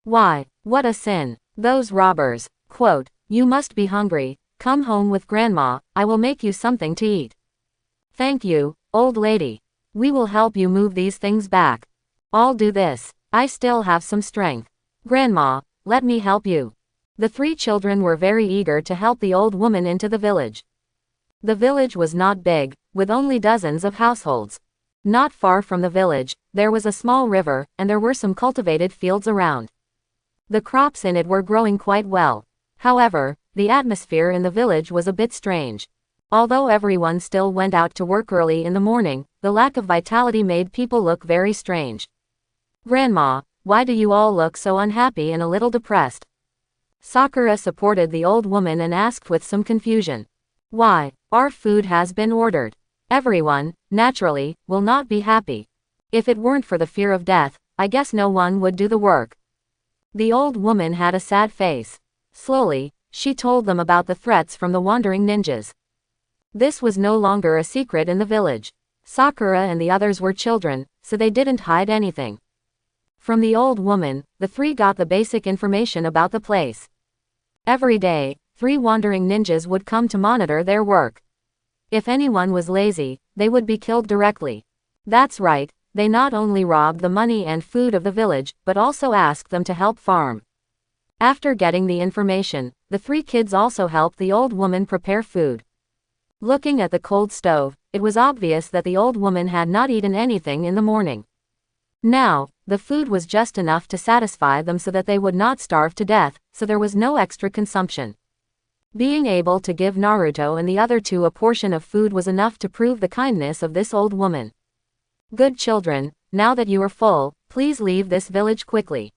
Why, what a sin. Those robbers. Quote, you must be hungry. Come home with grandma, I will make you something to eat. Thank you, old lady. We will help you move these things back. I'll do this. I still have some strength. Grandma, let me help you. The 3 children were very eager to help the old woman into the village. The village was not big, with only dozens of households. Not far from the village, there was a small river, and there were some cultivated fields around. The crops in it were growing quite well. However, the atmosphere in the village was a bit strange. Although everyone still went out to work early in the morning, the lack of vitality made people look very strange. Grandma, why do you all look so unhappy and a little depressed? Sakura supported the old woman and asked with some confusion. Why, our food has been ordered. Everyone, naturally, will not be happy. If it weren't for the fear of death, I guess no one would do the work. The old woman had a sad face. Slowly, she told them about the threats from the wandering ninjas. This was no longer a secret in the village. Sakura and the others were children, so they didn't hide anything. From the old woman, the 3 got the basic information about the place. Every day, 3 wandering ninjas would come to monitor their work. If anyone was lazy, they would be killed directly. That's right, they not only robbed the money and food of the village, but also asked them to help farm. After getting the information, the 3 kids also helped the old woman prepare food. Looking at the cold stove, it was obvious that the old woman had not eaten anything in the morning. Now, the food was just enough to satisfy them so that they would not starve to death, so there was no extra consumption. Being able to give Naruto and the other 2 a portion of food was enough to prove the kindness of this old woman. Good children, now that you are full, please leave this village quickly.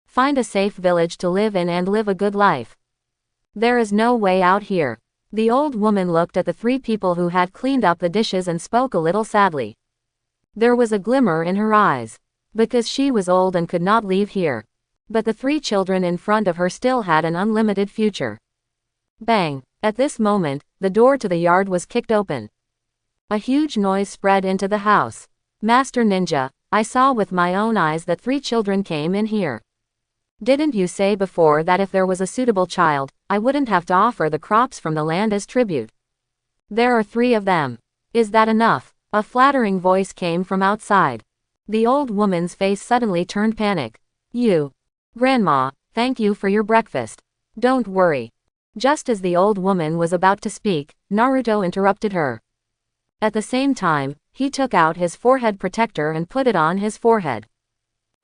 Find a safe village to live in and live a good life. There is no way out here. The old woman looked at the 3 people who had cleaned up the dishes and spoke a little sadly. There was a glimmer in her eyes. Because she was old and could not leave here. But the 3 children in front of her still had an unlimited future. Bang! At this moment, the door to the yard was kicked open. A huge noise spread into the house. Master Ninja, I saw with my own eyes that 3 children came in here. Didn't you say before that if there was a suitable child, I wouldn't have to offer the crops from the land as tribute? There are 3 of them. Is that enough? A flattering voice came from outside. The old woman's face suddenly turned panic. You. Grandma, thank you for your breakfast. Don't worry. Just as the old woman was about to speak, Naruto interrupted her. At the same time, he took out his forehead protector and put it on his forehead.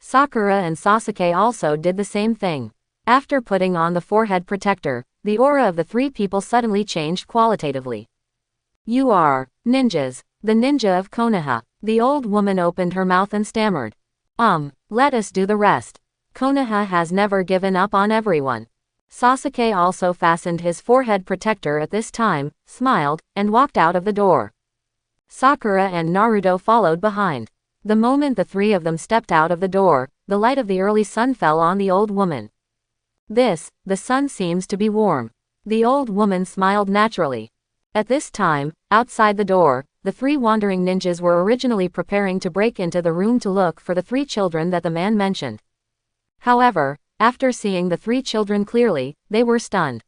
Sakura and Sasuke also did the same thing. After putting on the forehead protector, the aura of the 3 people suddenly changed qualitatively. You are ninjas, the ninja of Konoha. The old woman opened her mouth and stammered. Let us do the rest. Konoha has never given up on everyone. Sasuke also fastened his forehead protector at this time, smiled, and walked out of the door. Sakura and Naruto followed behind. The moment the 3 of them stepped out of the door, the light of the early sun fell on the old woman. The sun seems to be warm. The old woman smiled naturally. At this time, outside the door, the 3 wandering ninjas were originally preparing to break into the room to look for the 3 children that the man mentioned. However, after seeing the 3 children clearly, they were stunned.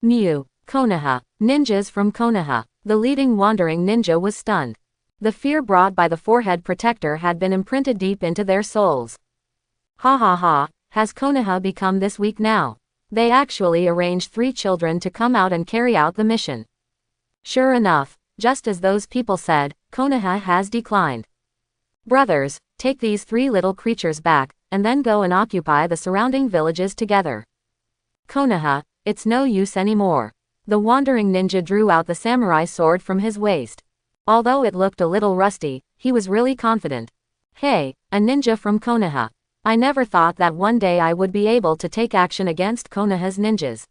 Konoha. Ninjas from Konoha. The leading wandering ninja was stunned. The fear brought by the forehead protector had been imprinted deep into their souls. Ha ha ha, has Konoha become this weak now? They actually arranged 3 children to come out and carry out the mission. Sure enough, just as those people said, Konoha has declined. Brothers, take these 3 little creatures back, and then go and occupy the surrounding villages together. Konoha, it's no use anymore. The wandering ninja drew out the samurai sword from his waist. Although it looked a little rusty, he was really confident. Hey, a ninja from Konoha. I never thought that one day I would be able to take action against Konoha's ninjas.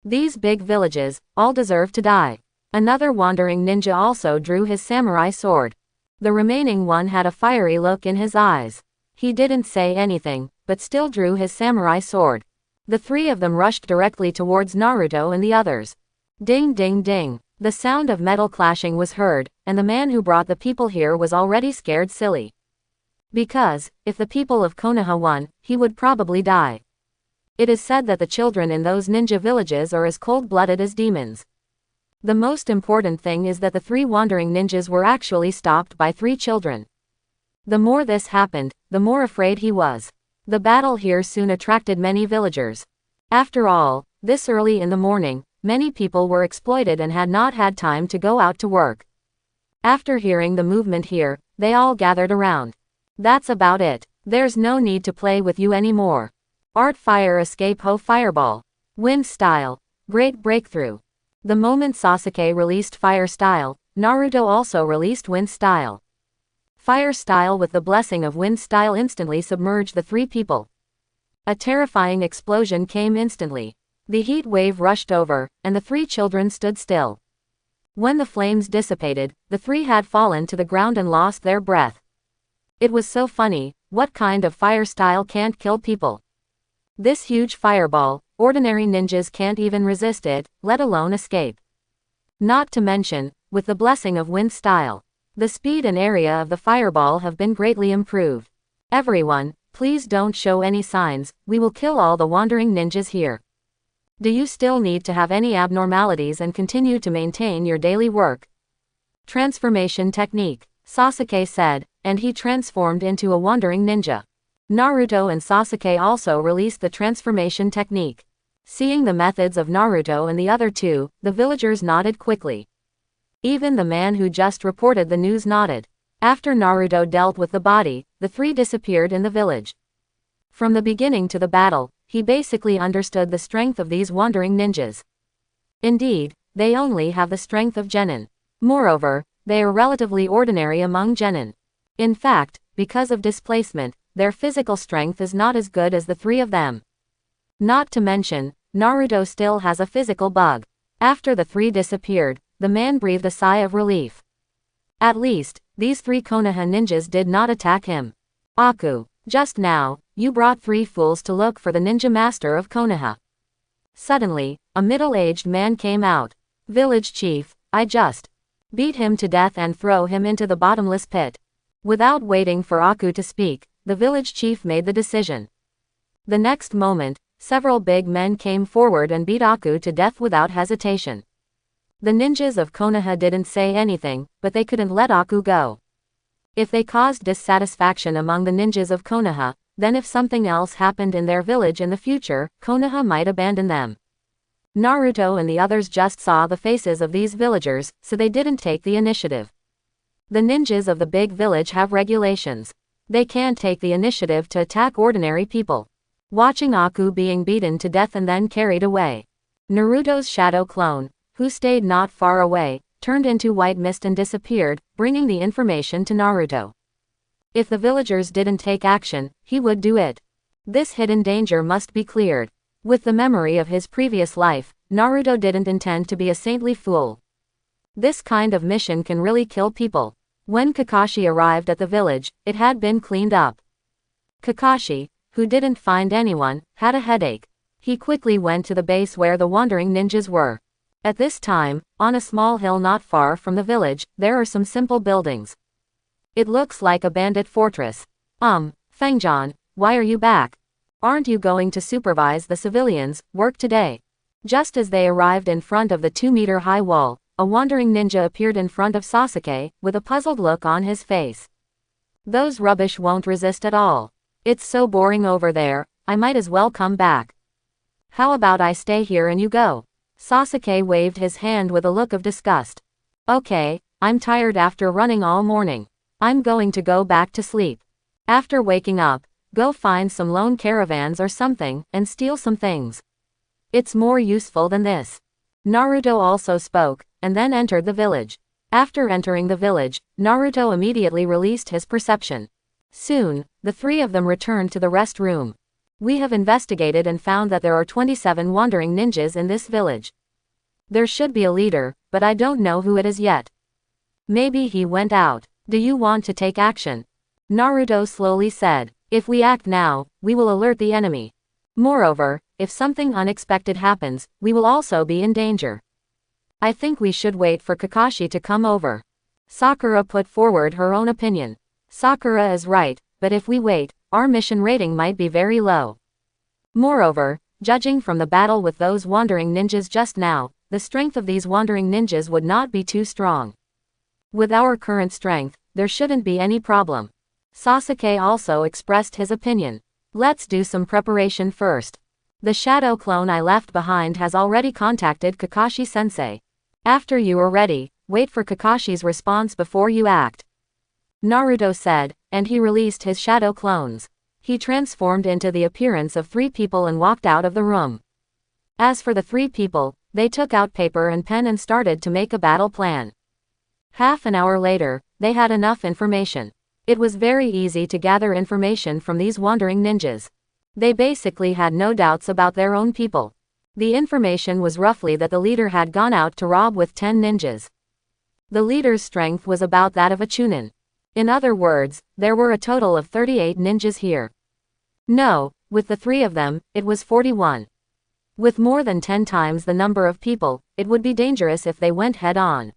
These big villages, all deserve to die. Another wandering ninja also drew his samurai sword. The remaining one had a fiery look in his eyes. He didn't say anything, but still drew his samurai sword. The 3 of them rushed directly towards Naruto and the others. Ding ding ding. The sound of metal clashing was heard, and the man who brought the people here was already scared silly. Because, if the people of Konoha won, he would probably die. It is said that the children in those ninja villages are as cold-blooded as demons. The most important thing is that the 3 wandering ninjas were actually stopped by 3 children. The more this happened, the more afraid he was. The battle here soon attracted many villagers. After all, this early in the morning, many people were exploited and had not had time to go out to work. After hearing the movement here, they all gathered around. That's about it. There's no need to play with you anymore. Art fire escape ho fireball. Wind style. Great breakthrough. The moment Sasuke released fire style, Naruto also released wind style. Fire style with the blessing of wind style instantly submerged the 3 people. A terrifying explosion came instantly. The heat wave rushed over, and the 3 children stood still. When the flames dissipated, the 3 had fallen to the ground and lost their breath. It was so funny, what kind of fire style can't kill people? This huge fireball, ordinary ninjas can't even resist it, let alone escape. Not to mention, with the blessing of wind style, the speed and area of the fireball have been greatly improved. Everyone, please don't show any signs, we will kill all the wandering ninjas here. Do you still need to have any abnormalities and continue to maintain your daily work? Transformation technique, Sasuke said, and he transformed into a wandering ninja. Naruto and Sasuke also released the transformation technique. Seeing the methods of Naruto and the other 2, the villagers nodded quickly. Even the man who just reported the news nodded. After Naruto dealt with the body, the 3 disappeared in the village. From the beginning to the battle, he basically understood the strength of these wandering ninjas. Indeed, they only have the strength of genin. Moreover, they are relatively ordinary among genin. In fact, because of displacement, their physical strength is not as good as the 3 of them. Not to mention, Naruto still has a physical bug. After the 3 disappeared, the man breathed a sigh of relief. At least, these 3 Konoha ninjas did not attack him. Aku, just now, you brought 3 fools to look for the ninja master of Konoha. Suddenly, a middle-aged man came out. Village chief, I just beat him to death and throw him into the bottomless pit. Without waiting for Aku to speak, the village chief made the decision. The next moment, several big men came forward and beat Aku to death without hesitation. The ninjas of Konoha didn't say anything, but they couldn't let Aku go. If they caused dissatisfaction among the ninjas of Konoha, then if something else happened in their village in the future, Konoha might abandon them. Naruto and the others just saw the faces of these villagers, so they didn't take the initiative. The ninjas of the big village have regulations. They can't take the initiative to attack ordinary people. Watching Aku being beaten to death and then carried away, Naruto's shadow clone, who stayed not far away, turned into white mist and disappeared, bringing the information to Naruto. If the villagers didn't take action, he would do it. This hidden danger must be cleared. With the memory of his previous life, Naruto didn't intend to be a saintly fool. This kind of mission can really kill people. When Kakashi arrived at the village, it had been cleaned up. Kakashi, who didn't find anyone, had a headache. He quickly went to the base where the wandering ninjas were. At this time, on a small hill not far from the village, there are some simple buildings. It looks like a bandit fortress. Fengjan, why are you back? Aren't you going to supervise the civilians' work today? Just as they arrived in front of the 2-meter-high wall, a wandering ninja appeared in front of Sasuke, with a puzzled look on his face. Those rubbish won't resist at all. It's so boring over there, I might as well come back. How about I stay here and you go? Sasuke waved his hand with a look of disgust. Okay, I'm tired after running all morning. I'm going to go back to sleep. After waking up, go find some lone caravans or something, and steal some things. It's more useful than this. Naruto also spoke, and then entered the village. After entering the village, Naruto immediately released his perception. Soon, the three of them returned to the rest room. We have investigated and found that there are 27 wandering ninjas in this village. There should be a leader, but I don't know who it is yet. Maybe he went out. Do you want to take action? Naruto slowly said. If we act now, we will alert the enemy. Moreover, if something unexpected happens, we will also be in danger. I think we should wait for Kakashi to come over. Sakura put forward her own opinion. Sakura is right, but if we wait, our mission rating might be very low. Moreover, judging from the battle with those wandering ninjas just now, the strength of these wandering ninjas would not be too strong. With our current strength, there shouldn't be any problem. Sasuke also expressed his opinion. Let's do some preparation first. The shadow clone I left behind has already contacted Kakashi-sensei. After you are ready, wait for Kakashi's response before you act. Naruto said, and he released his shadow clones. He transformed into the appearance of three people and walked out of the room. As for the three people, they took out paper and pen and started to make a battle plan. Half an hour later, they had enough information. It was very easy to gather information from these wandering ninjas. They basically had no doubts about their own people. The information was roughly that the leader had gone out to rob with 10 ninjas. The leader's strength was about that of a chunin. In other words, there were a total of 38 ninjas here. No, with the three of them, it was 41. With more than 10 times the number of people, it would be dangerous if they went head-on.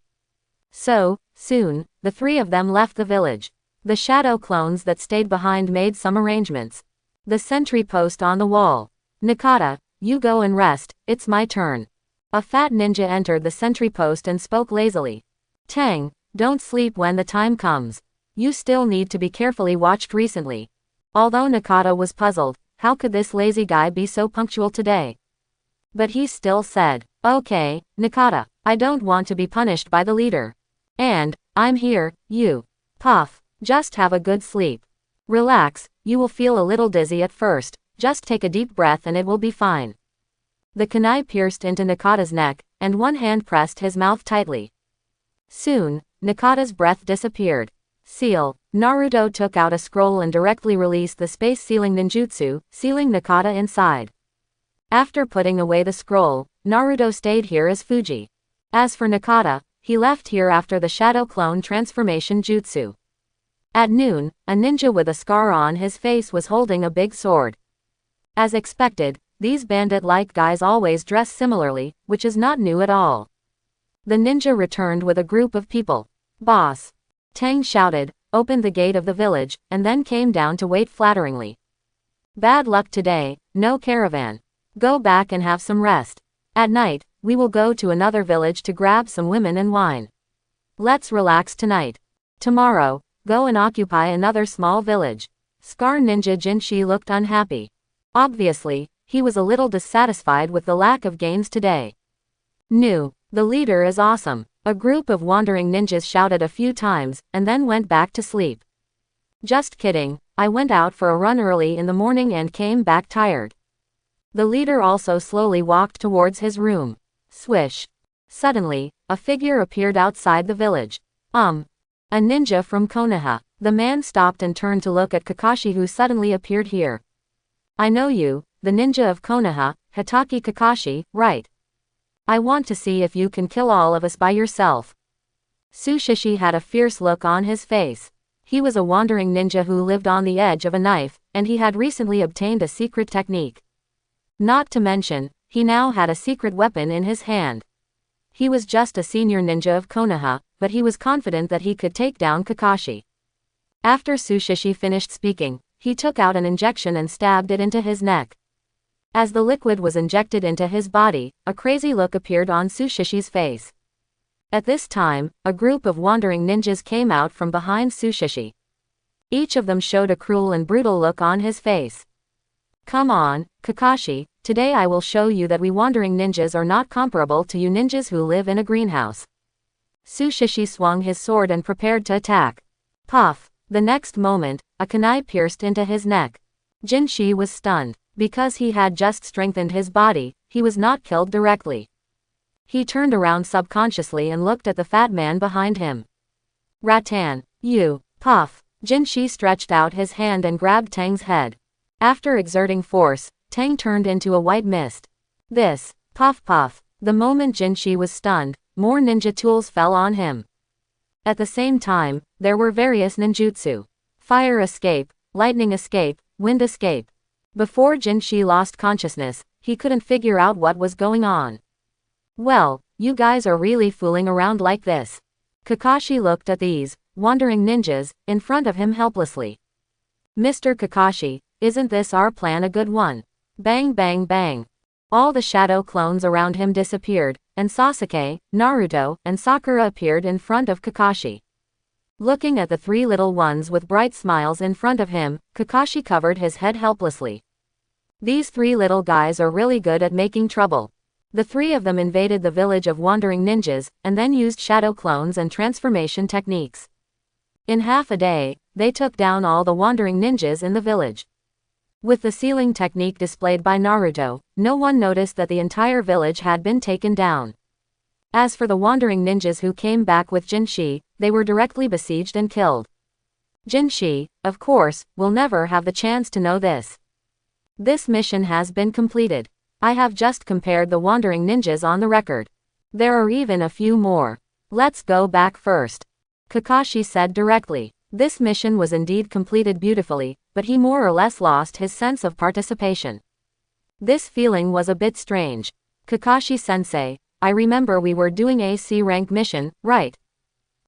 So, soon, the three of them left the village. The shadow clones that stayed behind made some arrangements. The sentry post on the wall. Nakata, you go and rest, it's my turn. A fat ninja entered the sentry post and spoke lazily. Tang, don't sleep when the time comes. You still need to be carefully watched recently. Although Nakata was puzzled, how could this lazy guy be so punctual today? But he still said, okay, Nakata, I don't want to be punished by the leader. And, I'm here, you. Puff, just have a good sleep. Relax, you will feel a little dizzy at first, just take a deep breath and it will be fine. The kunai pierced into Nakata's neck, and one hand pressed his mouth tightly. Soon, Nakata's breath disappeared. Seal, Naruto took out a scroll and directly released the space sealing ninjutsu, sealing Nakata inside. After putting away the scroll, Naruto stayed here as Fuji. As for Nakata, he left here after the shadow clone transformation jutsu. At noon, a ninja with a scar on his face was holding a big sword. As expected, these bandit-like guys always dress similarly, which is not new at all. The ninja returned with a group of people. Boss! Tang shouted, opened the gate of the village, and then came down to wait flatteringly. Bad luck today, no caravan. Go back and have some rest. At night, we will go to another village to grab some women and wine. Let's relax tonight. Tomorrow, go and occupy another small village. Scar Ninja Jinshi looked unhappy. Obviously, he was a little dissatisfied with the lack of gains today. New, the leader is awesome. A group of wandering ninjas shouted a few times, and then went back to sleep. Just kidding, I went out for a run early in the morning and came back tired. The leader also slowly walked towards his room. Swish. Suddenly, a figure appeared outside the village. A ninja from Konoha. The man stopped and turned to look at Kakashi, who suddenly appeared here. I know you, the ninja of Konoha, Hitaki Kakashi, right? I want to see if you can kill all of us by yourself. Sushishi had a fierce look on his face. He was a wandering ninja who lived on the edge of a knife, and he had recently obtained a secret technique. Not to mention, he now had a secret weapon in his hand. He was just a senior ninja of Konoha, but he was confident that he could take down Kakashi. After Sushishi finished speaking, he took out an injection and stabbed it into his neck. As the liquid was injected into his body, a crazy look appeared on Sushishi's face. At this time, a group of wandering ninjas came out from behind Sushishi. Each of them showed a cruel and brutal look on his face. Come on, Kakashi, today I will show you that we wandering ninjas are not comparable to you ninjas who live in a greenhouse. Sushishi swung his sword and prepared to attack. Puff! The next moment, a kunai pierced into his neck. Jinshi was stunned. Because he had just strengthened his body, he was not killed directly. He turned around subconsciously and looked at the fat man behind him. Rattan, you, Puff! Jinshi stretched out his hand and grabbed Tang's head. After exerting force, Tang turned into a white mist. This, puff puff. The moment Jinshi was stunned, more ninja tools fell on him. At the same time, there were various ninjutsu. Fire escape, lightning escape, wind escape. Before Jinshi lost consciousness, he couldn't figure out what was going on. Well, you guys are really fooling around like this. Kakashi looked at these wandering ninjas in front of him helplessly. Mr. Kakashi, isn't this our plan a good one? Bang bang bang. All the shadow clones around him disappeared, and Sasuke, Naruto, and Sakura appeared in front of Kakashi. Looking at the three little ones with bright smiles in front of him, Kakashi covered his head helplessly. These three little guys are really good at making trouble. The three of them invaded the village of wandering ninjas, and then used shadow clones and transformation techniques. In half a day, they took down all the wandering ninjas in the village. With the sealing technique displayed by Naruto, no one noticed that the entire village had been taken down. As for the wandering ninjas who came back with Jinshi, they were directly besieged and killed. Jinshi, of course, will never have the chance to know this. This mission has been completed. I have just compared the wandering ninjas on the record. There are even a few more. Let's go back first. Kakashi said directly. This mission was indeed completed beautifully, but he more or less lost his sense of participation. This feeling was a bit strange. Kakashi-sensei, I remember we were doing a C rank mission, right?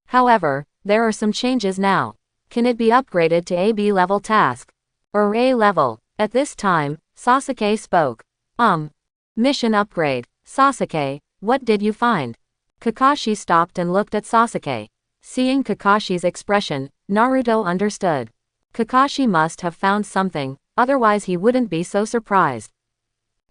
However, there are some changes now. Can it be upgraded to a B level task? Or A level? At this time, Sasuke spoke. Mission upgrade. Sasuke, what did you find? Kakashi stopped and looked at Sasuke. Seeing Kakashi's expression, Naruto understood. Kakashi must have found something, otherwise he wouldn't be so surprised.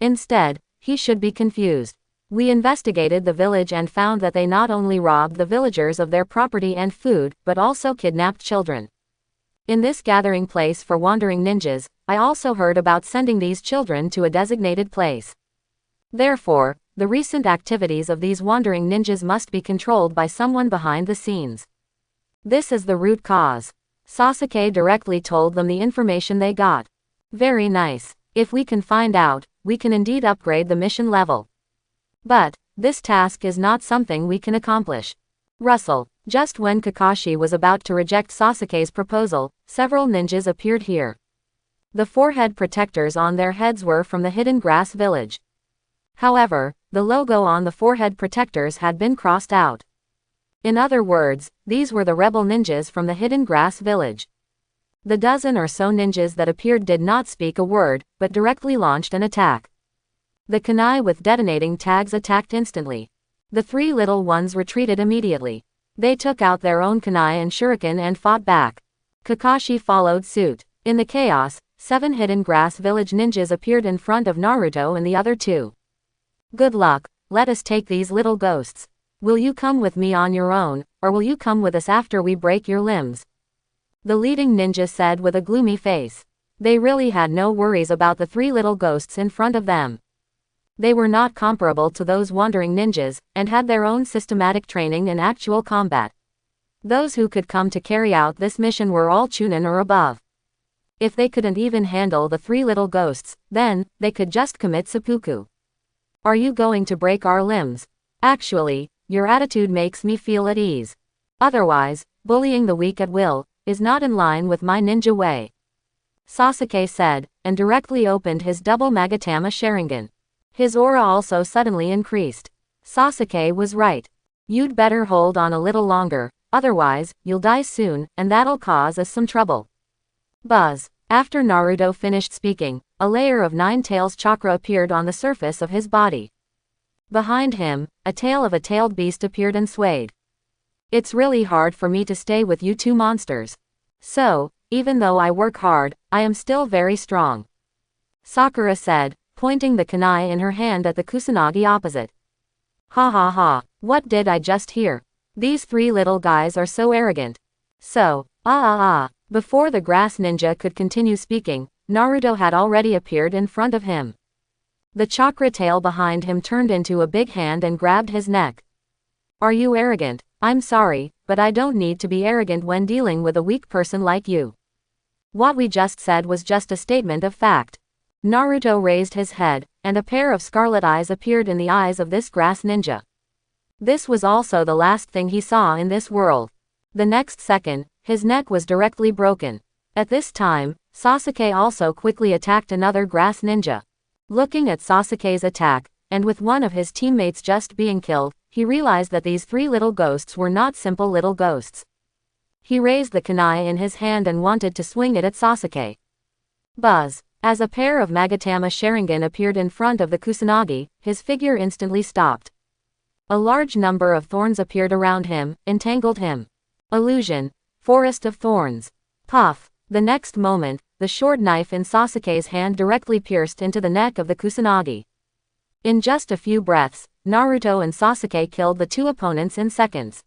Instead, he should be confused. We investigated the village and found that they not only robbed the villagers of their property and food, but also kidnapped children. In this gathering place for wandering ninjas, I also heard about sending these children to a designated place. Therefore, the recent activities of these wandering ninjas must be controlled by someone behind the scenes. This is the root cause. Sasuke directly told them the information they got. Very nice. If we can find out, we can indeed upgrade the mission level. But, this task is not something we can accomplish. Russell, just when Kakashi was about to reject Sasuke's proposal, several ninjas appeared here. The forehead protectors on their heads were from the Hidden Grass Village. However, the logo on the forehead protectors had been crossed out. In other words, these were the rebel ninjas from the Hidden Grass Village. The dozen or so ninjas that appeared did not speak a word, but directly launched an attack. The kunai with detonating tags attacked instantly. The three little ones retreated immediately. They took out their own kunai and shuriken and fought back. Kakashi followed suit. In the chaos, 7 Hidden Grass Village ninjas appeared in front of Naruto and the other two. Good luck, let us take these little ghosts. Will you come with me on your own, or will you come with us after we break your limbs? The leading ninja said with a gloomy face. They really had no worries about the 3 little ghosts in front of them. They were not comparable to those wandering ninjas, and had their own systematic training in actual combat. Those who could come to carry out this mission were all Chunin or above. If they couldn't even handle the 3 little ghosts, then, they could just commit seppuku. Are you going to break our limbs? Actually, your attitude makes me feel at ease. Otherwise, bullying the weak at will, is not in line with my ninja way. Sasuke said, and directly opened his double Magatama Sharingan. His aura also suddenly increased. Sasuke was right. You'd better hold on a little longer, otherwise, you'll die soon, and that'll cause us some trouble. Buzz. After Naruto finished speaking, a layer of 9 tails chakra appeared on the surface of his body. Behind him, a tail of a tailed beast appeared and swayed. It's really hard for me to stay with you two monsters. So, even though I work hard, I am still very strong. Sakura said, pointing the kunai in her hand at the Kusanagi opposite. Ha ha ha, what did I just hear? These three little guys are so arrogant. So, Before the grass ninja could continue speaking, Naruto had already appeared in front of him. The chakra tail behind him turned into a big hand and grabbed his neck. Are you arrogant? I'm sorry, but I don't need to be arrogant when dealing with a weak person like you. What we just said was just a statement of fact. Naruto raised his head, and a pair of scarlet eyes appeared in the eyes of this grass ninja. This was also the last thing he saw in this world. The next second, his neck was directly broken. At this time, Sasuke also quickly attacked another grass ninja. Looking at Sasuke's attack, and with one of his teammates just being killed, he realized that these three little ghosts were not simple little ghosts. He raised the kunai in his hand and wanted to swing it at Sasuke. Buzz! As a pair of Magatama Sharingan appeared in front of the Kusanagi, his figure instantly stopped. A large number of thorns appeared around him, entangled him. Illusion. Forest of thorns. Puff. The next moment, the short knife in Sasuke's hand directly pierced into the neck of the Kusanagi. In just a few breaths, Naruto and Sasuke killed the two opponents in seconds.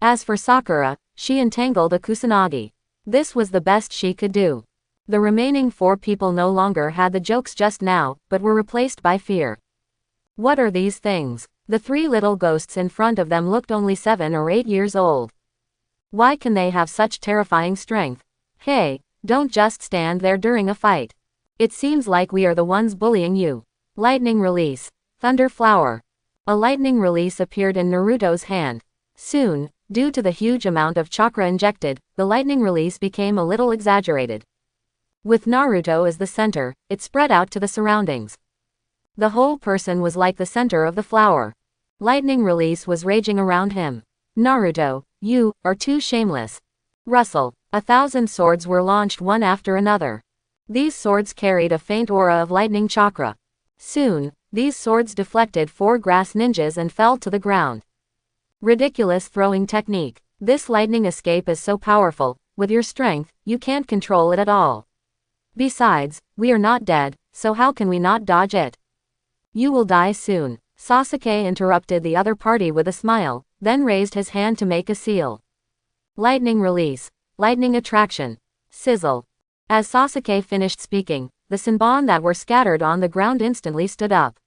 As for Sakura, she entangled a Kusanagi. This was the best she could do. The remaining four people no longer had the jokes just now, but were replaced by fear. What are these things? The three little ghosts in front of them looked only 7 or 8 years old. Why can they have such terrifying strength? Hey, don't just stand there during a fight. It seems like we are the ones bullying you. Lightning release. Thunder flower. A lightning release appeared in Naruto's hand. Soon, due to the huge amount of chakra injected, the lightning release became a little exaggerated. With Naruto as the center, it spread out to the surroundings. The whole person was like the center of the flower. Lightning release was raging around him. Naruto, you are too shameless. Rustle. 1,000 swords were launched one after another. These swords carried a faint aura of lightning chakra. Soon, these swords deflected 4 grass ninjas and fell to the ground. Ridiculous throwing technique. This lightning escape is so powerful, with your strength, you can't control it at all. Besides, we are not dead, so how can we not dodge it? You will die soon. Sasuke interrupted the other party with a smile, then raised his hand to make a seal. Lightning release. Lightning attraction. Sizzle. As Sasuke finished speaking, the Senbon that were scattered on the ground instantly stood up.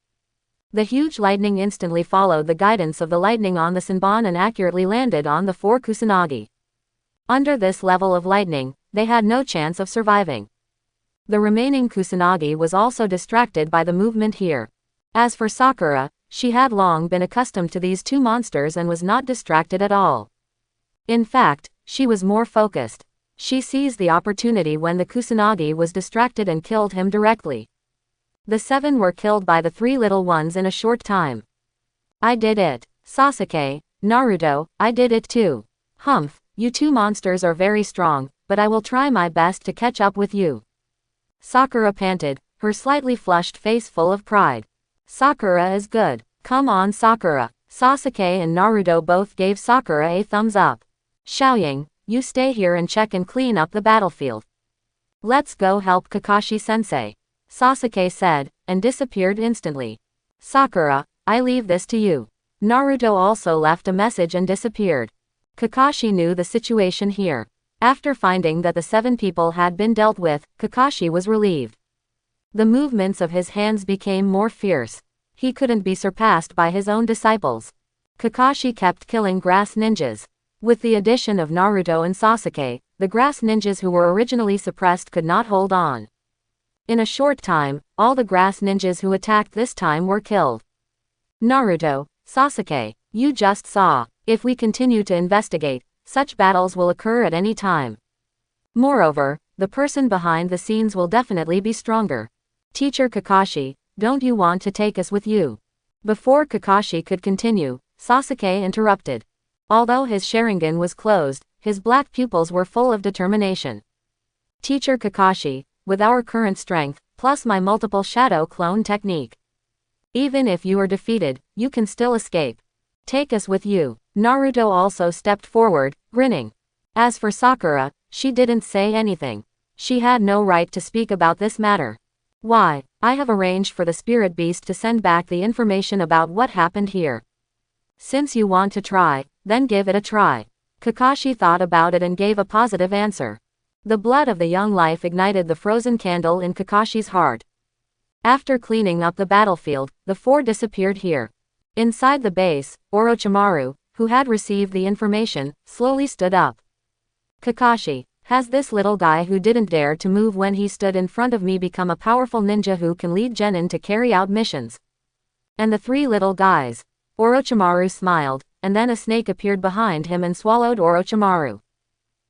The huge lightning instantly followed the guidance of the lightning on the Senbon and accurately landed on the 4 Kusanagi. Under this level of lightning, they had no chance of surviving. The remaining Kusanagi was also distracted by the movement here. As for Sakura, she had long been accustomed to these two monsters and was not distracted at all. In fact, she was more focused. She seized the opportunity when the Kusanagi was distracted and killed him directly. The 7 were killed by the 3 little ones in a short time. I did it. Sasuke, Naruto, I did it too. Humph, you two monsters are very strong, but I will try my best to catch up with you. Sakura panted, her slightly flushed face full of pride. Sakura is good. Come on Sakura. Sasuke and Naruto both gave Sakura a thumbs up. Xiaoying, you stay here and check and clean up the battlefield. Let's go help Kakashi-sensei. Sasuke said, and disappeared instantly. Sakura, I leave this to you. Naruto also left a message and disappeared. Kakashi knew the situation here. After finding that the 7 people had been dealt with, Kakashi was relieved. The movements of his hands became more fierce. He couldn't be surpassed by his own disciples. Kakashi kept killing grass ninjas. With the addition of Naruto and Sasuke, the grass ninjas who were originally suppressed could not hold on. In a short time, all the grass ninjas who attacked this time were killed. Naruto, Sasuke, you just saw. If we continue to investigate, such battles will occur at any time. Moreover, the person behind the scenes will definitely be stronger. Teacher Kakashi, don't you want to take us with you? Before Kakashi could continue, Sasuke interrupted. Although his Sharingan was closed, his black pupils were full of determination. Teacher Kakashi, with our current strength, plus my multiple shadow clone technique. Even if you are defeated, you can still escape. Take us with you. Naruto also stepped forward, grinning. As for Sakura, she didn't say anything. She had no right to speak about this matter. Why? I have arranged for the spirit beast to send back the information about what happened here. Since you want to try, then give it a try. Kakashi thought about it and gave a positive answer. The blood of the young life ignited the frozen candle in Kakashi's heart. After cleaning up the battlefield, the four disappeared here. Inside the base, Orochimaru, who had received the information, slowly stood up. Kakashi, has this little guy who didn't dare to move when he stood in front of me become a powerful ninja who can lead genin to carry out missions? And the three little guys. Orochimaru smiled, and then a snake appeared behind him and swallowed Orochimaru.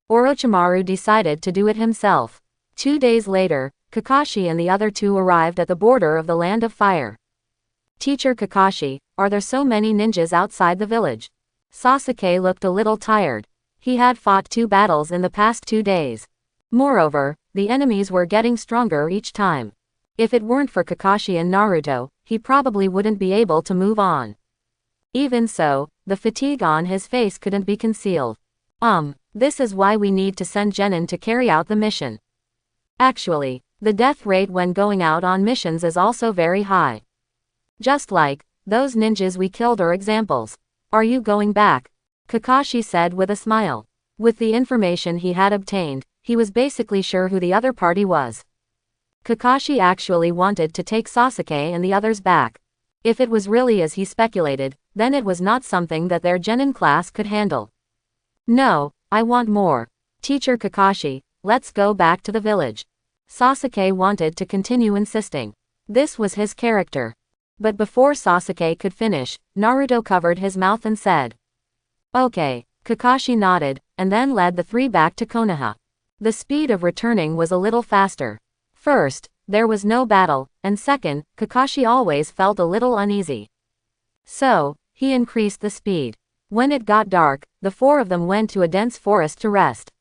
Orochimaru decided to do it himself. 2 days later, Kakashi and the other two arrived at the border of the Land of Fire. Teacher Kakashi, are there so many ninjas outside the village? Sasuke looked a little tired. He had fought 2 battles in the past 2 days. Moreover, the enemies were getting stronger each time. If it weren't for Kakashi and Naruto, he probably wouldn't be able to move on. Even so, the fatigue on his face couldn't be concealed. This is why we need to send genin to carry out the mission. Actually, the death rate when going out on missions is also very high. Just like those ninjas we killed are examples. Are you going back? Kakashi said with a smile. With the information he had obtained, he was basically sure who the other party was. Kakashi actually wanted to take Sasuke and the others back. If it was really as he speculated, then it was not something that their genin class could handle. No, I want more. Teacher Kakashi, let's go back to the village. Sasuke wanted to continue insisting. This was his character. But before Sasuke could finish, Naruto covered his mouth and said, "Okay." Kakashi nodded, and then led the 3 back to Konoha. The speed of returning was a little faster. First, there was no battle, and second, Kakashi always felt a little uneasy. So, he increased the speed. When it got dark, the 4 of them went to a dense forest to rest.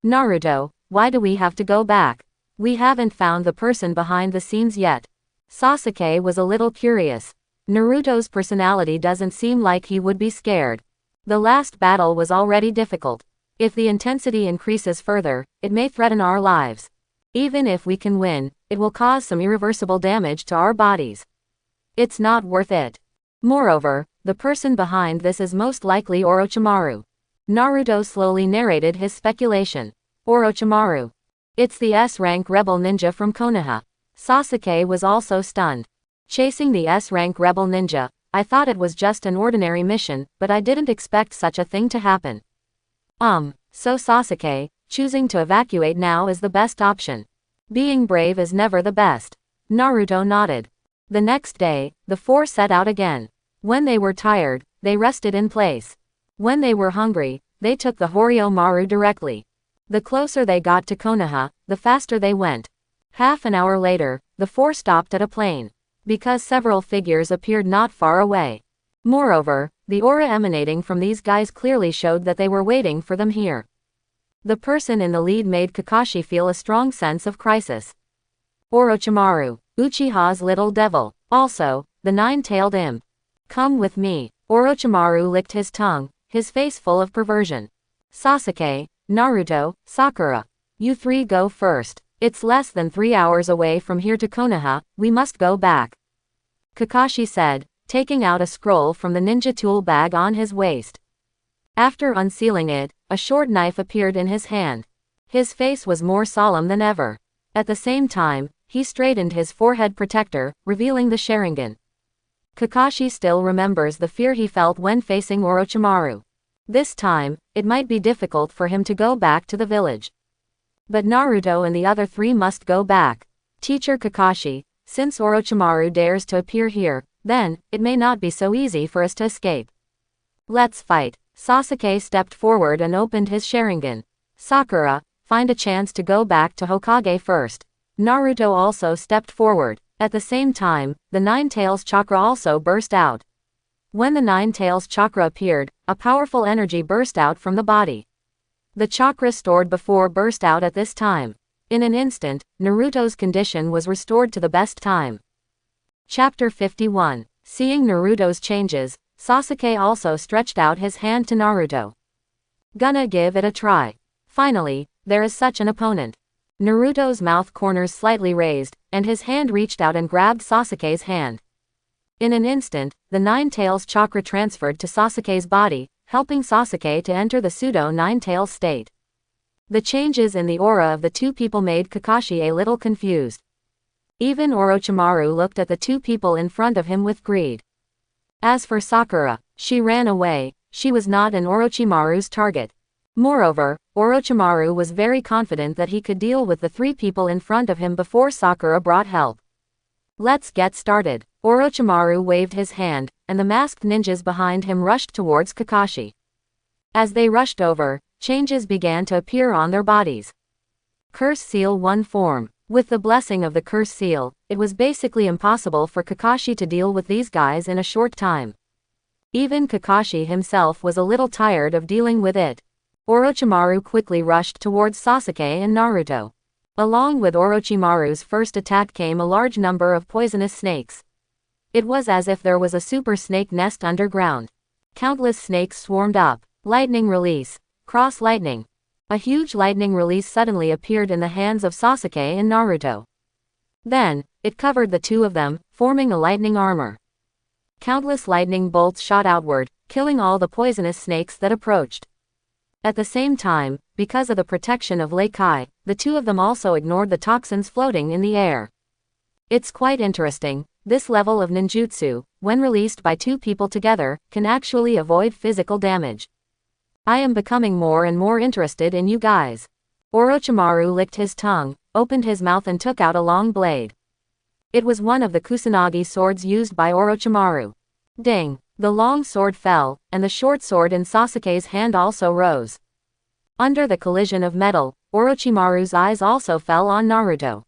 Naruto, why do we have to go back? We haven't found the person behind the scenes yet. Sasuke was a little curious. Naruto's personality doesn't seem like he would be scared. The last battle was already difficult. If the intensity increases further, it may threaten our lives. Even if we can win, it will cause some irreversible damage to our bodies. It's not worth it. Moreover, the person behind this is most likely Orochimaru. Naruto slowly narrated his speculation. Orochimaru. It's the S-rank rebel ninja from Konoha. Sasuke was also stunned. Chasing the S-rank rebel ninja, I thought it was just an ordinary mission, but I didn't expect such a thing to happen. So Sasuke, choosing to evacuate now is the best option. Being brave is never the best. Naruto nodded. The next day, the 4 set out again. When they were tired, they rested in place. When they were hungry, they took the Horomaru directly. The closer they got to Konoha, the faster they went. Half an hour later, the 4 stopped at a plain. Because several figures appeared not far away. Moreover, the aura emanating from these guys clearly showed that they were waiting for them here. The person in the lead made Kakashi feel a strong sense of crisis. Orochimaru, Uchiha's little devil, also, the 9-tailed imp. Come with me. Orochimaru licked his tongue, his face full of perversion. Sasuke, Naruto, Sakura. You 3 go first. It's less than 3 hours away from here to Konoha, we must go back. Kakashi said, taking out a scroll from the ninja tool bag on his waist. After unsealing it, a short knife appeared in his hand. His face was more solemn than ever. At the same time, he straightened his forehead protector, revealing the Sharingan. Kakashi still remembers the fear he felt when facing Orochimaru. This time, it might be difficult for him to go back to the village. But Naruto and the other 3 must go back. Teacher Kakashi, since Orochimaru dares to appear here, then, it may not be so easy for us to escape. Let's fight. Sasuke stepped forward and opened his Sharingan. Sakura, find a chance to go back to Hokage first. Naruto also stepped forward. At the same time, the 9-tails chakra also burst out. When the 9-tails chakra appeared, a powerful energy burst out from the body. The chakra stored before burst out at this time. In an instant, Naruto's condition was restored to the best time. Chapter 51. Seeing Naruto's changes, Sasuke also stretched out his hand to Naruto. Gonna give it a try. Finally, there is such an opponent. Naruto's mouth corners slightly raised, and his hand reached out and grabbed Sasuke's hand. In an instant, the Nine Tails chakra transferred to Sasuke's body, helping Sasuke to enter the pseudo Nine Tails state. The changes in the aura of the two people made Kakashi a little confused. Even Orochimaru looked at the two people in front of him with greed. As for Sakura, she ran away. She was not an Orochimaru's target. Moreover, Orochimaru was very confident that he could deal with the three people in front of him before Sakura brought help. Let's get started. Orochimaru waved his hand, and the masked ninjas behind him rushed towards Kakashi. As they rushed over, changes began to appear on their bodies. Curse Seal 1 form. With the blessing of the Curse Seal, it was basically impossible for Kakashi to deal with these guys in a short time. Even Kakashi himself was a little tired of dealing with it. Orochimaru quickly rushed towards Sasuke and Naruto. Along with Orochimaru's first attack came a large number of poisonous snakes. It was as if there was a super snake nest underground. Countless snakes swarmed up. Lightning release. Cross lightning. A huge lightning release suddenly appeared in the hands of Sasuke and Naruto. Then, it covered the two of them, forming a lightning armor. Countless lightning bolts shot outward, killing all the poisonous snakes that approached. At the same time, because of the protection of Lei Kai, the two of them also ignored the toxins floating in the air. It's quite interesting, this level of ninjutsu, when released by two people together, can actually avoid physical damage. I am becoming more and more interested in you guys. Orochimaru licked his tongue, opened his mouth and took out a long blade. It was one of the Kusanagi swords used by Orochimaru. Ding! The long sword fell, and the short sword in Sasuke's hand also rose. Under the collision of metal, Orochimaru's eyes also fell on Naruto.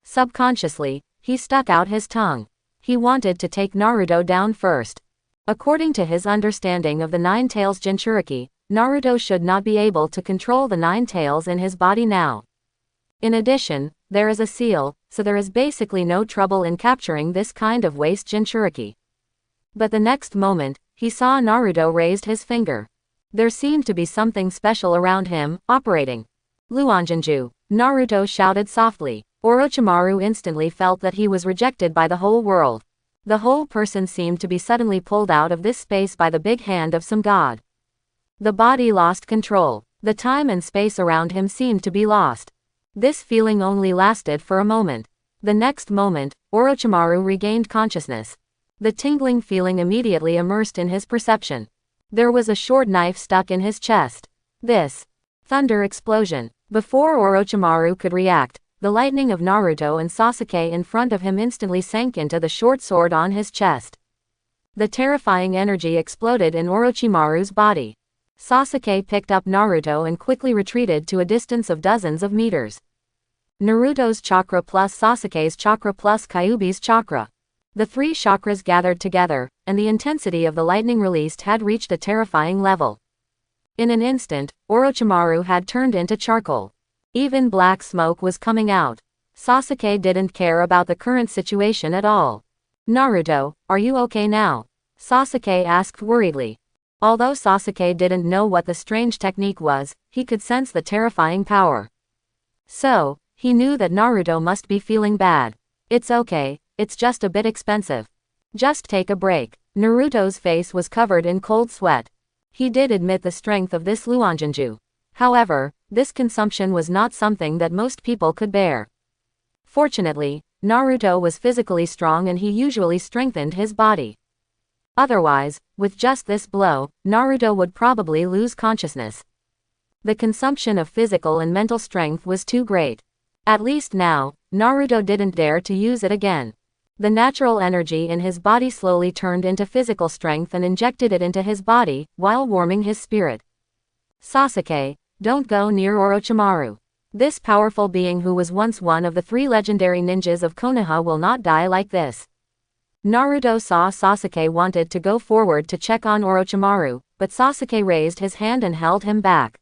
Subconsciously, he stuck out his tongue. He wanted to take Naruto down first. According to his understanding of the Nine Tails Jinchuriki, Naruto should not be able to control the Nine Tails in his body now. In addition, there is a seal, so there is basically no trouble in capturing this kind of waste Jinchuriki. But the next moment, he saw Naruto raised his finger. There seemed to be something special around him, operating. Luanjinju, Naruto shouted softly. Orochimaru instantly felt that he was rejected by the whole world. The whole person seemed to be suddenly pulled out of this space by the big hand of some god. The body lost control. The time and space around him seemed to be lost. This feeling only lasted for a moment. The next moment, Orochimaru regained consciousness. The tingling feeling immediately immersed in his perception. There was a short knife stuck in his chest. This thunder explosion. Before Orochimaru could react, the lightning of Naruto and Sasuke in front of him instantly sank into the short sword on his chest. The terrifying energy exploded in Orochimaru's body. Sasuke picked up Naruto and quickly retreated to a distance of dozens of meters. Naruto's chakra plus Sasuke's chakra plus Kyuubi's chakra. The three chakras gathered together, and the intensity of the lightning released had reached a terrifying level. In an instant, Orochimaru had turned into charcoal. Even black smoke was coming out. Sasuke didn't care about the current situation at all. Naruto, are you okay now? Sasuke asked worriedly. Although Sasuke didn't know what the strange technique was, he could sense the terrifying power. So, he knew that Naruto must be feeling bad. It's okay, it's just a bit expensive. Just take a break. Naruto's face was covered in cold sweat. He did admit the strength of this Luanjinju. However, this consumption was not something that most people could bear. Fortunately, Naruto was physically strong and he usually strengthened his body. Otherwise, with just this blow, Naruto would probably lose consciousness. The consumption of physical and mental strength was too great. At least now, Naruto didn't dare to use it again. The natural energy in his body slowly turned into physical strength and injected it into his body, while warming his spirit. Sasuke, don't go near Orochimaru. This powerful being who was once one of the three legendary ninjas of Konoha will not die like this. Naruto saw Sasuke wanted to go forward to check on Orochimaru, but Sasuke raised his hand and held him back.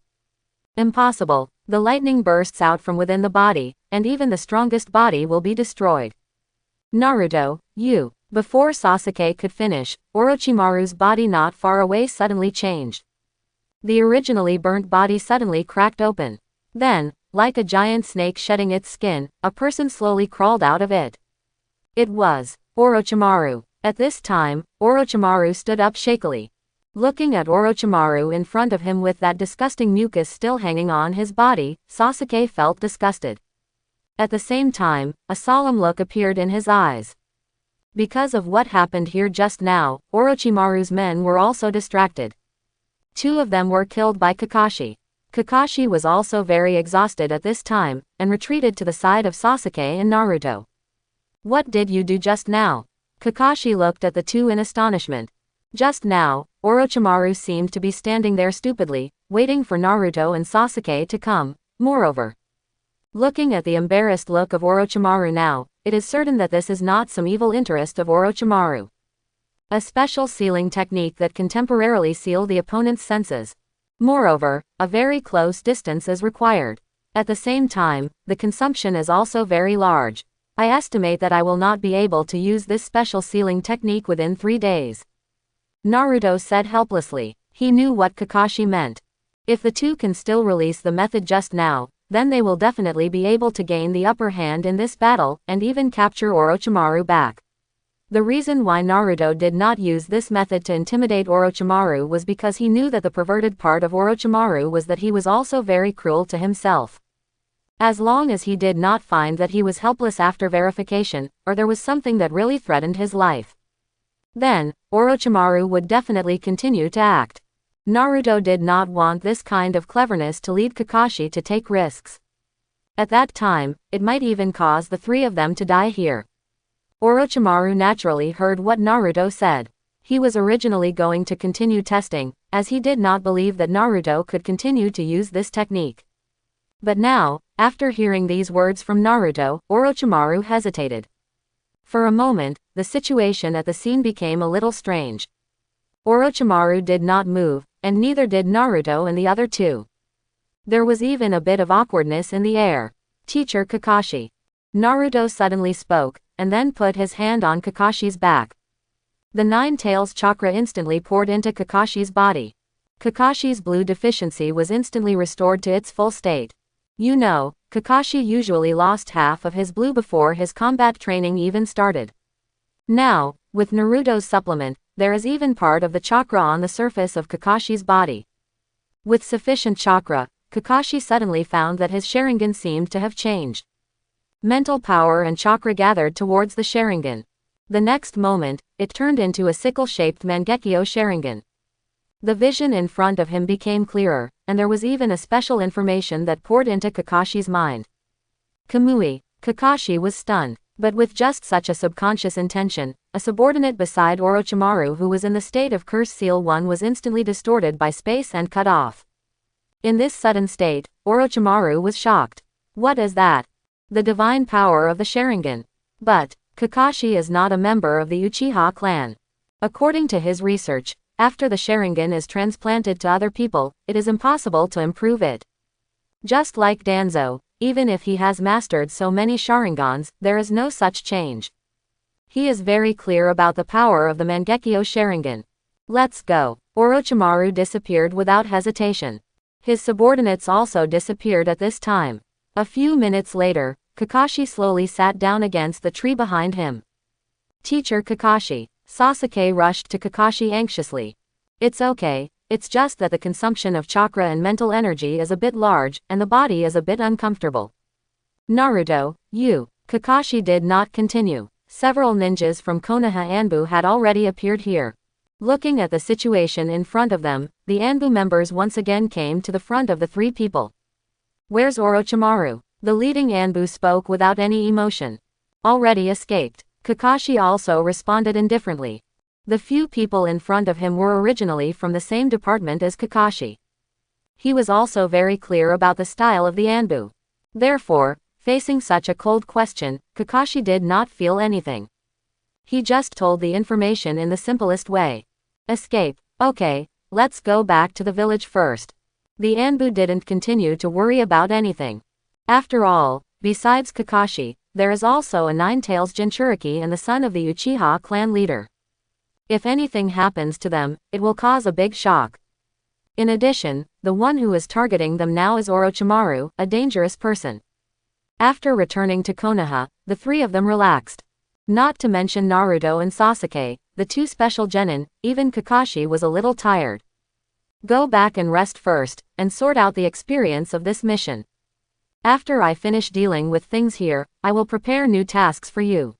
Impossible. The lightning bursts out from within the body, and even the strongest body will be destroyed. Naruto, you. Before Sasuke could finish, Orochimaru's body not far away suddenly changed. The originally burnt body suddenly cracked open. Then, like a giant snake shedding its skin, a person slowly crawled out of it. It was Orochimaru. At this time, Orochimaru stood up shakily. Looking at Orochimaru in front of him with that disgusting mucus still hanging on his body, Sasuke felt disgusted. At the same time, a solemn look appeared in his eyes. Because of what happened here just now, Orochimaru's men were also distracted. 2 of them were killed by Kakashi. Kakashi was also very exhausted at this time, and retreated to the side of Sasuke and Naruto. What did you do just now? Kakashi looked at the 2 in astonishment. Just now, Orochimaru seemed to be standing there stupidly, waiting for Naruto and Sasuke to come. Moreover, looking at the embarrassed look of Orochimaru now, it is certain that this is not some evil interest of Orochimaru. A special sealing technique that can temporarily seal the opponent's senses. Moreover, a very close distance is required. At the same time, the consumption is also very large. I estimate that I will not be able to use this special sealing technique within 3 days. Naruto said helplessly. He knew what Kakashi meant. If the 2 can still release the method just now, then they will definitely be able to gain the upper hand in this battle, and even capture Orochimaru back. The reason why Naruto did not use this method to intimidate Orochimaru was because he knew that the perverted part of Orochimaru was that he was also very cruel to himself. As long as he did not find that he was helpless after verification, or there was something that really threatened his life, then, Orochimaru would definitely continue to act. Naruto did not want this kind of cleverness to lead Kakashi to take risks. At that time, it might even cause the 3 of them to die here. Orochimaru naturally heard what Naruto said. He was originally going to continue testing, as he did not believe that Naruto could continue to use this technique. But now, after hearing these words from Naruto, Orochimaru hesitated. For a moment, the situation at the scene became a little strange. Orochimaru did not move, and neither did Naruto and the other 2. There was even a bit of awkwardness in the air. Teacher Kakashi. Naruto suddenly spoke, and then put his hand on Kakashi's back. The 9 tails chakra instantly poured into Kakashi's body. Kakashi's blue deficiency was instantly restored to its full state. You know, Kakashi usually lost half of his blue before his combat training even started. Now, with Naruto's supplement, there is even part of the chakra on the surface of Kakashi's body. With sufficient chakra, Kakashi suddenly found that his Sharingan seemed to have changed. Mental power and chakra gathered towards the Sharingan. The next moment, it turned into a sickle-shaped Mangekyo Sharingan. The vision in front of him became clearer, and there was even a special information that poured into Kakashi's mind. Kamui. Kakashi was stunned, but with just such a subconscious intention, a subordinate beside Orochimaru who was in the state of Curse Seal 1 was instantly distorted by space and cut off. In this sudden state, Orochimaru was shocked. What is that? The divine power of the Sharingan. But, Kakashi is not a member of the Uchiha clan. According to his research, after the Sharingan is transplanted to other people, it is impossible to improve it. Just like Danzo, even if he has mastered so many Sharingans, there is no such change. He is very clear about the power of the Mangekyo Sharingan. Let's go. Orochimaru disappeared without hesitation. His subordinates also disappeared at this time. A few minutes later, Kakashi slowly sat down against the tree behind him. Teacher Kakashi. Sasuke rushed to Kakashi anxiously. It's okay, it's just that the consumption of chakra and mental energy is a bit large, and the body is a bit uncomfortable. Naruto, you. Kakashi did not continue. Several ninjas from Konoha Anbu had already appeared here. Looking at the situation in front of them, the Anbu members once again came to the front of the 3 people. Where's Orochimaru? The leading Anbu spoke without any emotion. Already escaped. Kakashi also responded indifferently. The few people in front of him were originally from the same department as Kakashi. He was also very clear about the style of the Anbu. Therefore, facing such a cold question, Kakashi did not feel anything. He just told the information in the simplest way. Escape. Okay, let's go back to the village first. The Anbu didn't continue to worry about anything. After all, besides Kakashi, there is also a Nine-Tails Jinchuriki and the son of the Uchiha clan leader. If anything happens to them, it will cause a big shock. In addition, the one who is targeting them now is Orochimaru, a dangerous person. After returning to Konoha, the three of them relaxed. Not to mention Naruto and Sasuke, the two special genin, even Kakashi was a little tired. Go back and rest first, and sort out the experience of this mission. After I finish dealing with things here, I will prepare new tasks for you.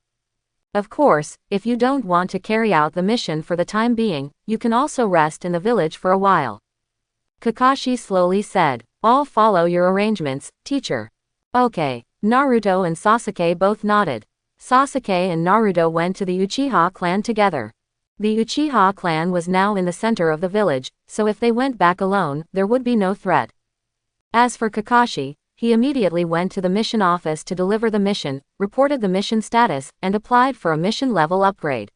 Of course, if you don't want to carry out the mission for the time being, you can also rest in the village for a while. Kakashi slowly said, I'll follow your arrangements, teacher. Okay. Naruto and Sasuke both nodded. Sasuke and Naruto went to the Uchiha clan together. The Uchiha clan was now in the center of the village, so if they went back alone, there would be no threat. As for Kakashi, he immediately went to the mission office to deliver the mission, reported the mission status, and applied for a mission level upgrade.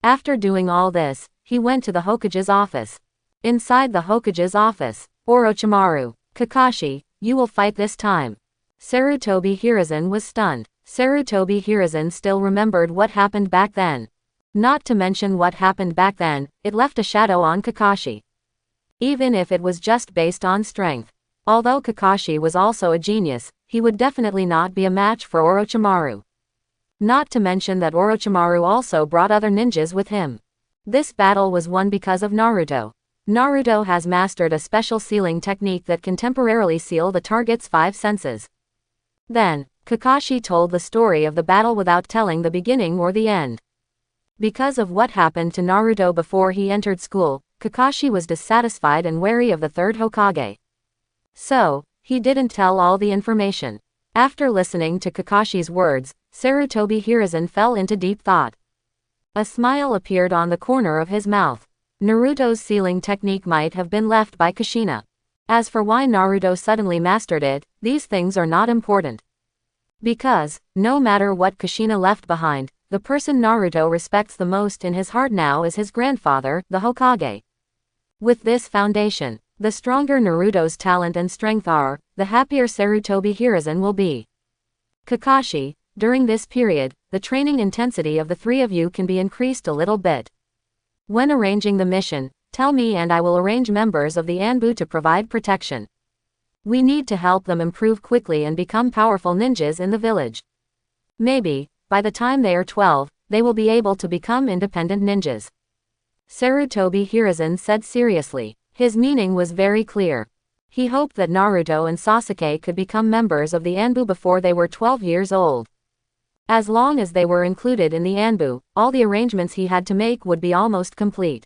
After doing all this, he went to the Hokage's office. Inside the Hokage's office, Orochimaru, Kakashi, you will fight this time. Sarutobi Hiruzen was stunned. Sarutobi Hiruzen still remembered what happened back then. Not to mention what happened back then, it left a shadow on Kakashi. Even if it was just based on strength. Although Kakashi was also a genius, he would definitely not be a match for Orochimaru. Not to mention that Orochimaru also brought other ninjas with him. This battle was won because of Naruto. Naruto has mastered a special sealing technique that can temporarily seal the target's 5 senses. Then, Kakashi told the story of the battle without telling the beginning or the end. Because of what happened to Naruto before he entered school, Kakashi was dissatisfied and wary of the third Hokage. So, he didn't tell all the information. After listening to Kakashi's words, Sarutobi Hiruzen fell into deep thought. A smile appeared on the corner of his mouth. Naruto's sealing technique might have been left by Kushina. As for why Naruto suddenly mastered it, these things are not important. Because, no matter what Kushina left behind, the person Naruto respects the most in his heart now is his grandfather, the Hokage. With this foundation, the stronger Naruto's talent and strength are, the happier Sarutobi Hiruzen will be. Kakashi, during this period, the training intensity of the three of you can be increased a little bit. When arranging the mission, tell me and I will arrange members of the Anbu to provide protection. We need to help them improve quickly and become powerful ninjas in the village. Maybe, by the time they are 12, they will be able to become independent ninjas. Sarutobi Hiruzen said seriously. His meaning was very clear. He hoped that Naruto and Sasuke could become members of the Anbu before they were 12 years old. As long as they were included in the Anbu, all the arrangements he had to make would be almost complete.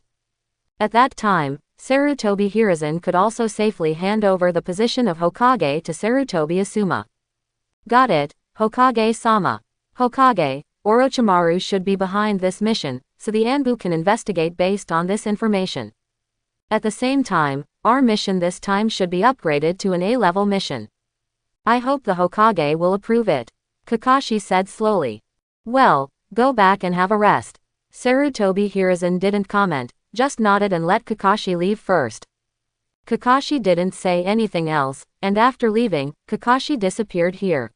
At that time, Sarutobi Hiruzen could also safely hand over the position of Hokage to Sarutobi Asuma. Got it, Hokage-sama. Hokage, Orochimaru should be behind this mission, so the Anbu can investigate based on this information. At the same time, our mission this time should be upgraded to an A-level mission. I hope the Hokage will approve it. Kakashi said slowly. Well, go back and have a rest. Sarutobi Hiruzen didn't comment, just nodded and let Kakashi leave first. Kakashi didn't say anything else, and after leaving, Kakashi disappeared here.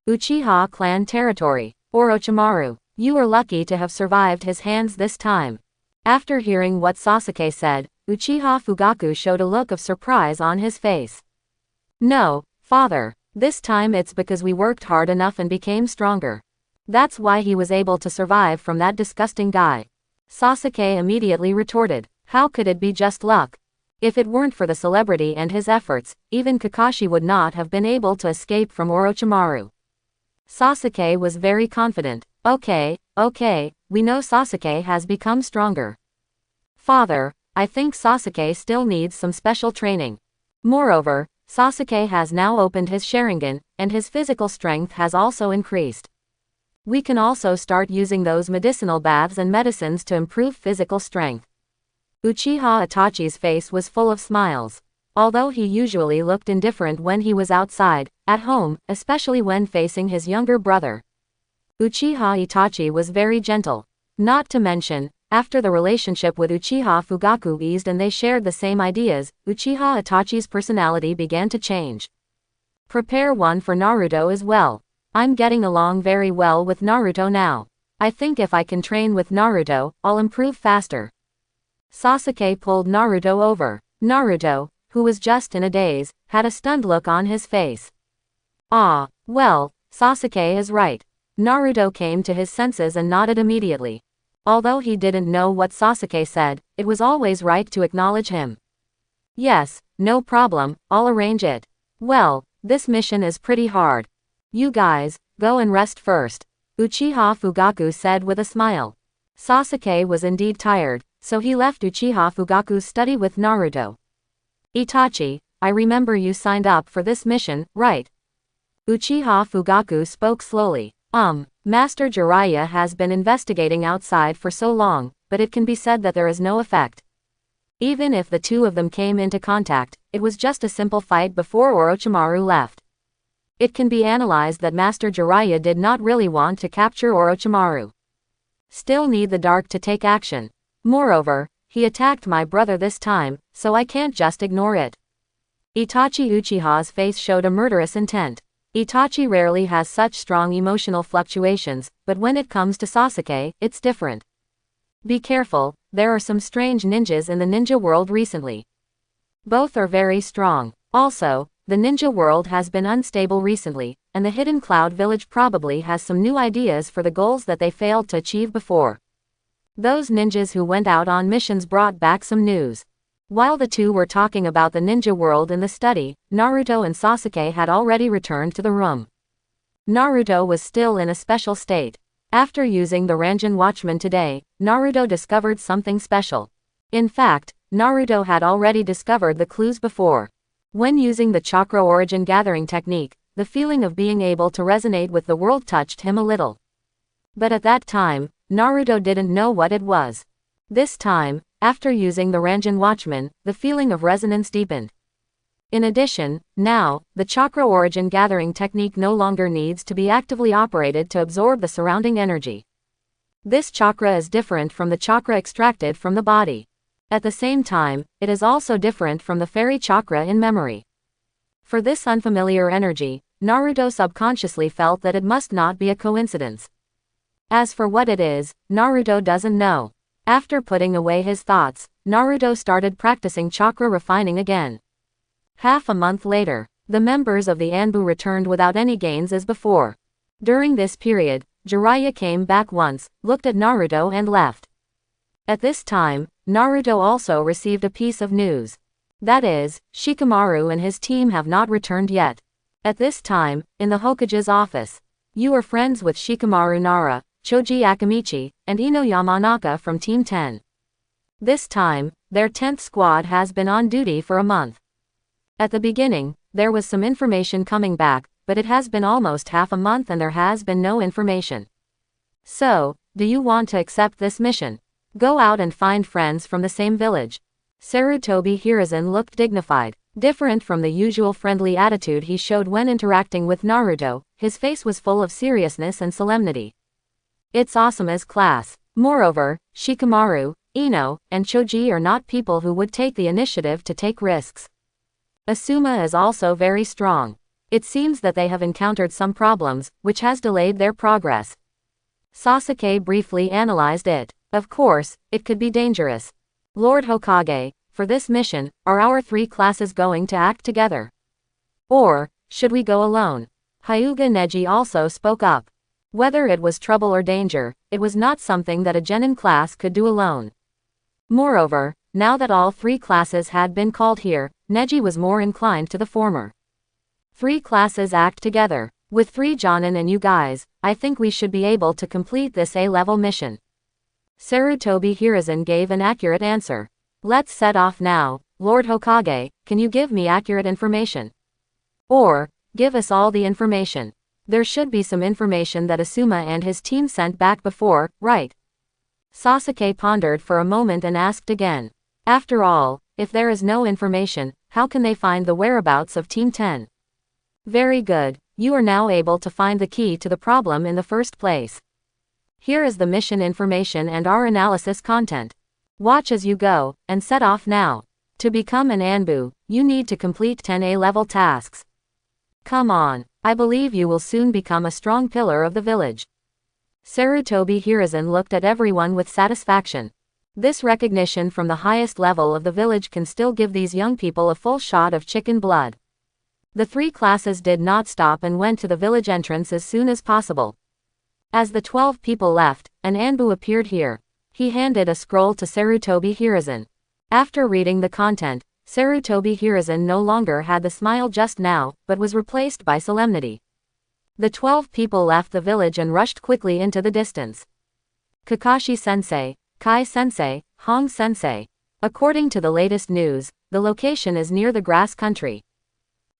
Uchiha clan territory. Orochimaru, you are lucky to have survived his hands this time. After hearing what Sasuke said, Uchiha Fugaku showed a look of surprise on his face. No, father, this time it's because we worked hard enough and became stronger. That's why he was able to survive from that disgusting guy. Sasuke immediately retorted, how could it be just luck? If it weren't for the celebrity and his efforts, even Kakashi would not have been able to escape from Orochimaru. Sasuke was very confident. Okay, we know Sasuke has become stronger. Father, I think Sasuke still needs some special training. Moreover, Sasuke has now opened his Sharingan, and his physical strength has also increased. We can also start using those medicinal baths and medicines to improve physical strength. Uchiha Itachi's face was full of smiles. Although he usually looked indifferent when he was outside, at home, especially when facing his younger brother. Uchiha Itachi was very gentle. Not to mention, after the relationship with Uchiha Fugaku eased and they shared the same ideas, Uchiha Itachi's personality began to change. Prepare one for Naruto as well. I'm getting along very well with Naruto now. I think if I can train with Naruto, I'll improve faster. Sasuke pulled Naruto over. Naruto, who was just in a daze, had a stunned look on his face. Ah, well, Sasuke is right. Naruto came to his senses and nodded immediately. Although he didn't know what Sasuke said, it was always right to acknowledge him. Yes, no problem, I'll arrange it. Well, this mission is pretty hard. You guys, go and rest first, Uchiha Fugaku said with a smile. Sasuke was indeed tired, so he left Uchiha Fugaku's study with Naruto. Itachi, I remember you signed up for this mission, right? Uchiha Fugaku spoke slowly. Master Jiraiya has been investigating outside for so long, but it can be said that there is no effect. Even if the two of them came into contact, it was just a simple fight before Orochimaru left. It can be analyzed that Master Jiraiya did not really want to capture Orochimaru. Still need the dark to take action. Moreover, he attacked my brother this time, so I can't just ignore it. Itachi Uchiha's face showed a murderous intent. Itachi rarely has such strong emotional fluctuations, but when it comes to Sasuke, it's different. Be careful, there are some strange ninjas in the ninja world recently. Both are very strong. Also, the ninja world has been unstable recently, and the Hidden Cloud Village probably has some new ideas for the goals that they failed to achieve before. Those ninjas who went out on missions brought back some news. While the two were talking about the ninja world in the study, Naruto and Sasuke had already returned to the room. Naruto was still in a special state. After using the Ranjin Watchman today, Naruto discovered something special. In fact, Naruto had already discovered the clues before. When using the chakra origin gathering technique, the feeling of being able to resonate with the world touched him a little. But at that time, Naruto didn't know what it was. This time, after using the Ranjin Watchman, the feeling of resonance deepened. In addition, now, the chakra origin gathering technique no longer needs to be actively operated to absorb the surrounding energy. This chakra is different from the chakra extracted from the body. At the same time, it is also different from the fairy chakra in memory. For this unfamiliar energy, Naruto subconsciously felt that it must not be a coincidence. As for what it is, Naruto doesn't know. After putting away his thoughts, Naruto started practicing chakra refining again. Half a month later, the members of the Anbu returned without any gains as before. During this period, Jiraiya came back once, looked at Naruto and left. At this time, Naruto also received a piece of news. That is, Shikamaru and his team have not returned yet. At this time, in the Hokage's office, you are friends with Shikamaru Nara, Choji Akamichi, and Ino Yamanaka from Team 10. This time, their 10th squad has been on duty for a month. At the beginning, there was some information coming back, but it has been almost half a month and there has been no information. So, do you want to accept this mission? Go out and find friends from the same village. Sarutobi Hiruzen looked dignified. Different from the usual friendly attitude he showed when interacting with Naruto, his face was full of seriousness and solemnity. It's awesome as class. Moreover, Shikamaru, Ino, and Choji are not people who would take the initiative to take risks. Asuma is also very strong. It seems that they have encountered some problems, which has delayed their progress. Sasuke briefly analyzed it. Of course, it could be dangerous. Lord Hokage, for this mission, are our 3 classes going to act together? Or, should we go alone? Hyuga Neji also spoke up. Whether it was trouble or danger, it was not something that a genin class could do alone. Moreover, now that all 3 classes had been called here, Neji was more inclined to the former. 3 classes act together. With 3 jonin and you guys, I think we should be able to complete this A-level mission. Sarutobi Hiruzen gave an accurate answer. Let's set off now. Lord Hokage, can you give me accurate information? Or, give us all the information. There should be some information that Asuma and his team sent back before, right? Sasuke pondered for a moment and asked again. After all, if there is no information, how can they find the whereabouts of Team 10? Very good, you are now able to find the key to the problem in the first place. Here is the mission information and our analysis content. Watch as you go, and set off now. To become an Anbu, you need to complete 10 A-level tasks. Come on, I believe you will soon become a strong pillar of the village. Sarutobi Hiruzen looked at everyone with satisfaction. This recognition from the highest level of the village can still give these young people a full shot of chicken blood. The three classes did not stop and went to the village entrance as soon as possible. As the 12 people left, an Anbu appeared here. He handed a scroll to Sarutobi Hiruzen. After reading the content, Sarutobi Hiruzen no longer had the smile just now, but was replaced by solemnity. The 12 people left the village and rushed quickly into the distance. Kakashi-sensei, Kai-sensei, Hong-sensei. According to the latest news, the location is near the grass country.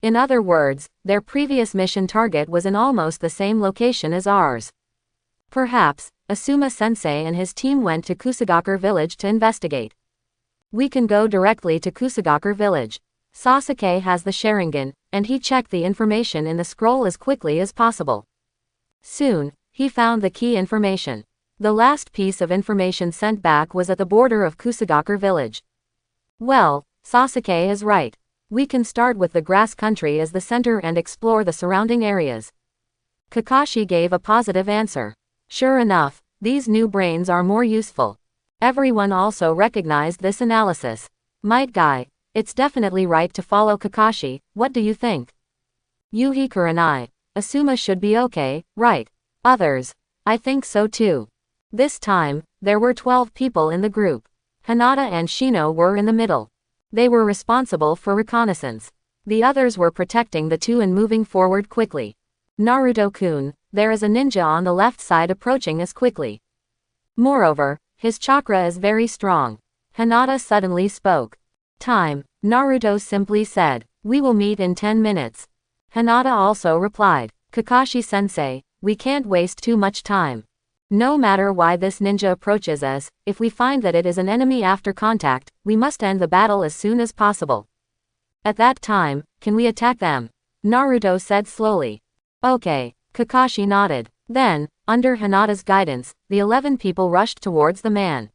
In other words, their previous mission target was in almost the same location as ours. Perhaps, Asuma-sensei and his team went to Kusagakur village to investigate. We can go directly to Kusagakur village. Sasuke has the Sharingan, and he checked the information in the scroll as quickly as possible. Soon, he found the key information. The last piece of information sent back was at the border of Kusagakur village. Well, Sasuke is right. We can start with the grass country as the center and explore the surrounding areas. Kakashi gave a positive answer. Sure enough, these new brains are more useful. Everyone also recognized this analysis. Might Guy, it's definitely right to follow Kakashi, what do you think? Yuhi Kurenai, Asuma should be okay, right? Others, I think so too. This time, there were 12 people in the group. Hinata and Shino were in the middle. They were responsible for reconnaissance. The others were protecting the two and moving forward quickly. Naruto-kun, there is a ninja on the left side approaching us quickly. Moreover, his chakra is very strong. Hinata suddenly spoke. Time, Naruto simply said. We will meet in 10 minutes. Hinata also replied. Kakashi-sensei, we can't waste too much time. No matter why this ninja approaches us, if we find that it is an enemy after contact, we must end the battle as soon as possible. At that time, can we attack them? Naruto said slowly. Okay, Kakashi nodded. Then, under Hinata's guidance, the 11 people rushed towards the man.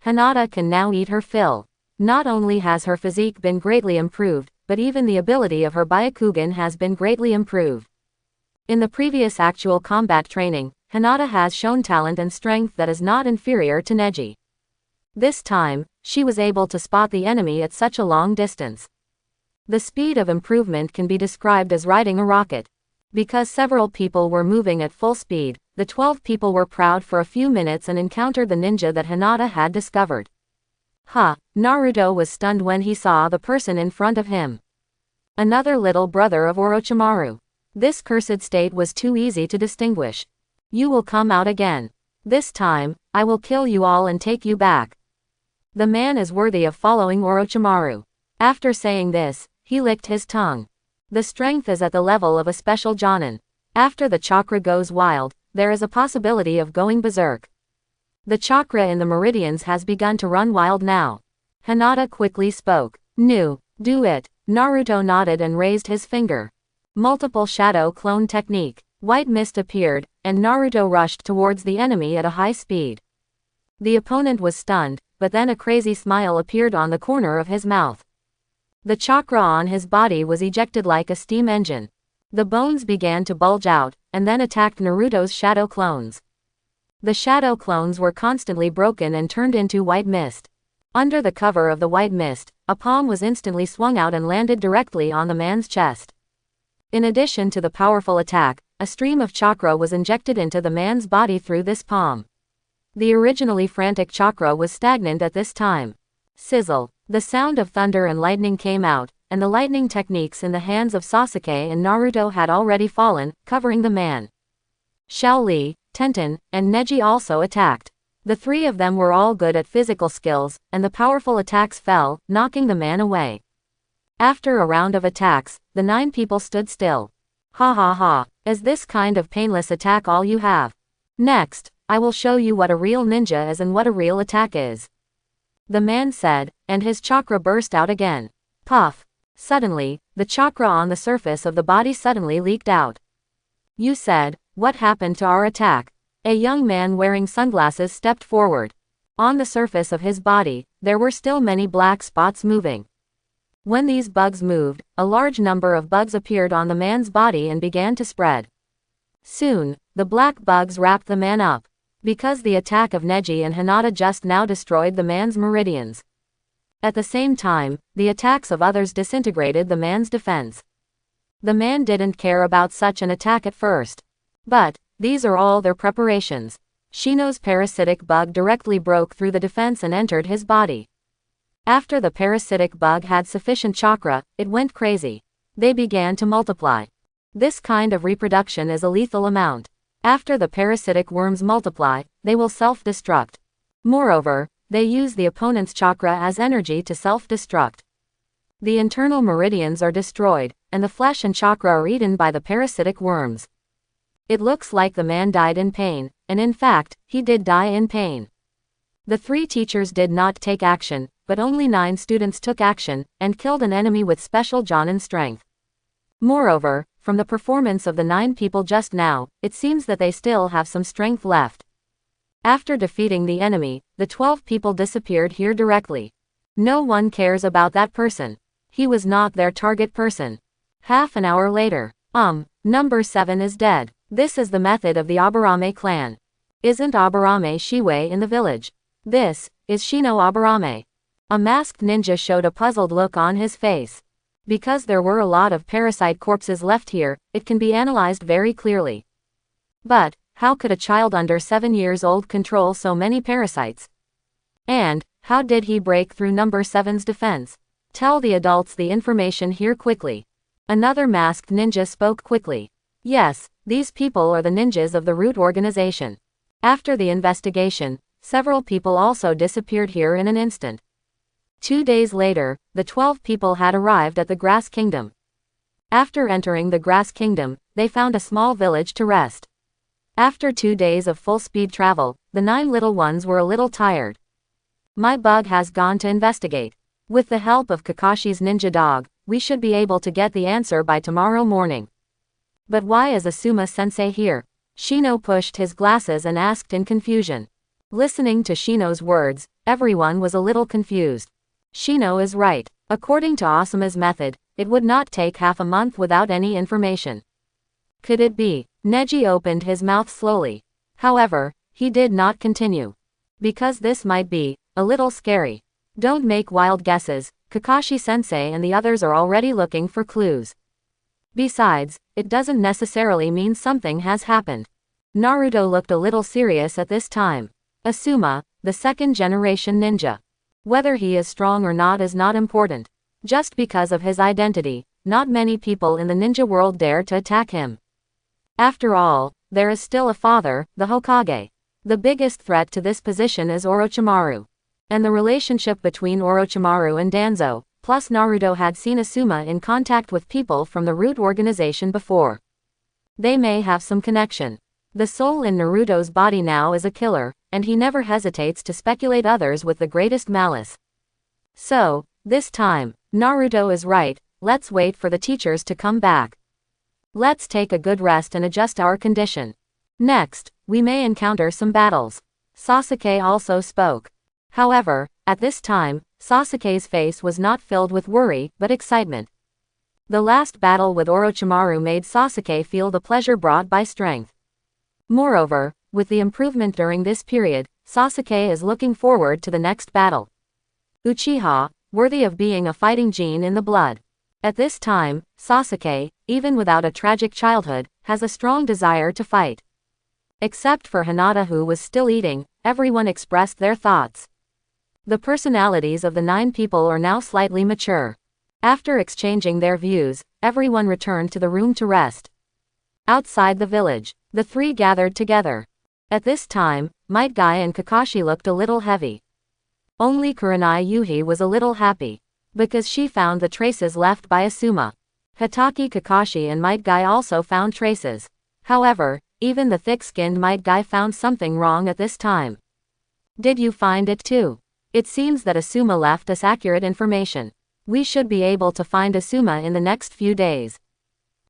Hinata can now eat her fill. Not only has her physique been greatly improved, but even the ability of her Byakugan has been greatly improved. In the previous actual combat training, Hinata has shown talent and strength that is not inferior to Neji. This time, she was able to spot the enemy at such a long distance. The speed of improvement can be described as riding a rocket. Because several people were moving at full speed, the 12 people were proud for a few minutes and encountered the ninja that Hinata had discovered. Naruto was stunned when he saw the person in front of him. Another little brother of Orochimaru. This cursed state was too easy to distinguish. You will come out again. This time, I will kill you all and take you back. The man is worthy of following Orochimaru. After saying this, he licked his tongue. The strength is at the level of a special Jonin. After the chakra goes wild, there is a possibility of going berserk. The chakra in the meridians has begun to run wild now. Hinata quickly spoke. Nu, do it. Naruto nodded and raised his finger. Multiple shadow clone technique. White mist appeared, and Naruto rushed towards the enemy at a high speed. The opponent was stunned, but then a crazy smile appeared on the corner of his mouth. The chakra on his body was ejected like a steam engine. The bones began to bulge out, and then attacked Naruto's shadow clones. The shadow clones were constantly broken and turned into white mist. Under the cover of the white mist, a palm was instantly swung out and landed directly on the man's chest. In addition to the powerful attack, a stream of chakra was injected into the man's body through this palm. The originally frantic chakra was stagnant at this time. Sizzle. The sound of thunder and lightning came out, and the lightning techniques in the hands of Sasuke and Naruto had already fallen, covering the man. Xiao Li, Tenten, and Neji also attacked. The three of them were all good at physical skills, and the powerful attacks fell, knocking the man away. After a round of attacks, the 9 people stood still. Ha ha ha, is this kind of painless attack all you have? Next, I will show you what a real ninja is and what a real attack is. The man said, and his chakra burst out again. Puff. Suddenly, the chakra on the surface of the body suddenly leaked out. You said, what happened to our attack? A young man wearing sunglasses stepped forward. On the surface of his body, there were still many black spots moving. When these bugs moved, a large number of bugs appeared on the man's body and began to spread. Soon, the black bugs wrapped the man up. Because the attack of Neji and Hinata just now destroyed the man's meridians. At the same time, the attacks of others disintegrated the man's defense. The man didn't care about such an attack at first. But, these are all their preparations. Shino's parasitic bug directly broke through the defense and entered his body. After the parasitic bug had sufficient chakra, it went crazy. They began to multiply. This kind of reproduction is a lethal amount. After the parasitic worms multiply, they will self-destruct. Moreover, they use the opponent's chakra as energy to self-destruct. The internal meridians are destroyed, and the flesh and chakra are eaten by the parasitic worms. It looks like the man died in pain, and in fact, he did die in pain. The 3 teachers did not take action, but only 9 students took action, and killed an enemy with special Jonin strength. Moreover, from the performance of the 9 people just now, it seems that they still have some strength left. After defeating the enemy, the 12 people disappeared here directly. No one cares about that person. He was not their target person. Half an hour later, number 7 is dead. This is the method of the Aburame clan. Isn't Aburame Shiwei in the village? This is Shino Aburame. A masked ninja showed a puzzled look on his face. Because there were a lot of parasite corpses left here, it can be analyzed very clearly. But, how could a child under 7 years old control so many parasites? And, how did he break through number 7's defense? Tell the adults the information here quickly. Another masked ninja spoke quickly. Yes, these people are the ninjas of the root organization. After the investigation, several people also disappeared here in an instant. 2 days later, the 12 people had arrived at the Grass Kingdom. After entering the Grass Kingdom, they found a small village to rest. After 2 days of full-speed travel, the 9 little ones were a little tired. My bug has gone to investigate. With the help of Kakashi's ninja dog, we should be able to get the answer by tomorrow morning. But why is Asuma-sensei here? Shino pushed his glasses and asked in confusion. Listening to Shino's words, everyone was a little confused. Shino is right. According to Asuma's method, it would not take half a month without any information. Could it be? Neji opened his mouth slowly. However, he did not continue. Because this might be a little scary. Don't make wild guesses. Kakashi-sensei and the others are already looking for clues. Besides, it doesn't necessarily mean something has happened. Naruto looked a little serious at this time. Asuma, the 2nd-generation ninja. Whether he is strong or not is not important. Just because of his identity, not many people in the ninja world dare to attack him. After all, there is still a father, the Hokage. The biggest threat to this position is Orochimaru. And the relationship between Orochimaru and Danzo, plus Naruto had seen Asuma in contact with people from the root organization before. They may have some connection. The soul in Naruto's body now is a killer, and he never hesitates to speculate others with the greatest malice. So, this time, Naruto is right, let's wait for the teachers to come back. Let's take a good rest and adjust our condition. Next, we may encounter some battles. Sasuke also spoke. However, at this time, Sasuke's face was not filled with worry, but excitement. The last battle with Orochimaru made Sasuke feel the pleasure brought by strength. Moreover, with the improvement during this period, Sasuke is looking forward to the next battle. Uchiha, worthy of being a fighting gene in the blood. At this time, Sasuke, even without a tragic childhood, has a strong desire to fight. Except for Hinata, who was still eating, everyone expressed their thoughts. The personalities of the 9 people are now slightly mature. After exchanging their views, everyone returned to the room to rest. Outside the village, the 3 gathered together. At this time, Might Guy and Kakashi looked a little heavy. Only Kurenai Yuhi was a little happy. Because she found the traces left by Asuma. Hatake Kakashi and Might Guy also found traces. However, even the thick-skinned Might Guy found something wrong at this time. Did you find it too? It seems that Asuma left us accurate information. We should be able to find Asuma in the next few days.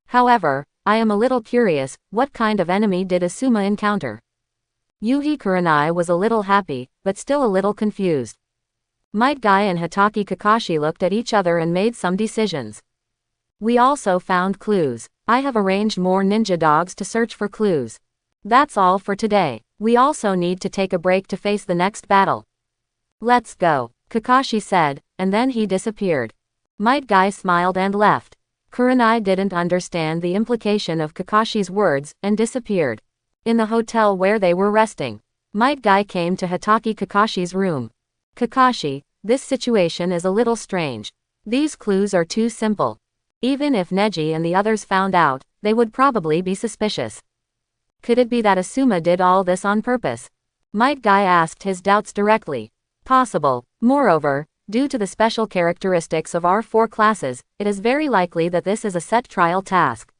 However, I am a little curious, what kind of enemy did Asuma encounter? Yuhi Kurenai was a little happy, but still a little confused. Might Guy and Hitaki Kakashi looked at each other and made some decisions. We also found clues. I have arranged more ninja dogs to search for clues. That's all for today. We also need to take a break to face the next battle. Let's go, Kakashi said, and then he disappeared. Might Guy smiled and left. Kurenai didn't understand the implication of Kakashi's words and disappeared. In the hotel where they were resting, Might Guy came to Hitaki Kakashi's room. Kakashi, this situation is a little strange. These clues are too simple. Even if Neji and the others found out, they would probably be suspicious. Could it be that Asuma did all this on purpose? Might Guy asked his doubts directly. Possible. Moreover, due to the special characteristics of our 4 classes, it is very likely that this is a set trial task.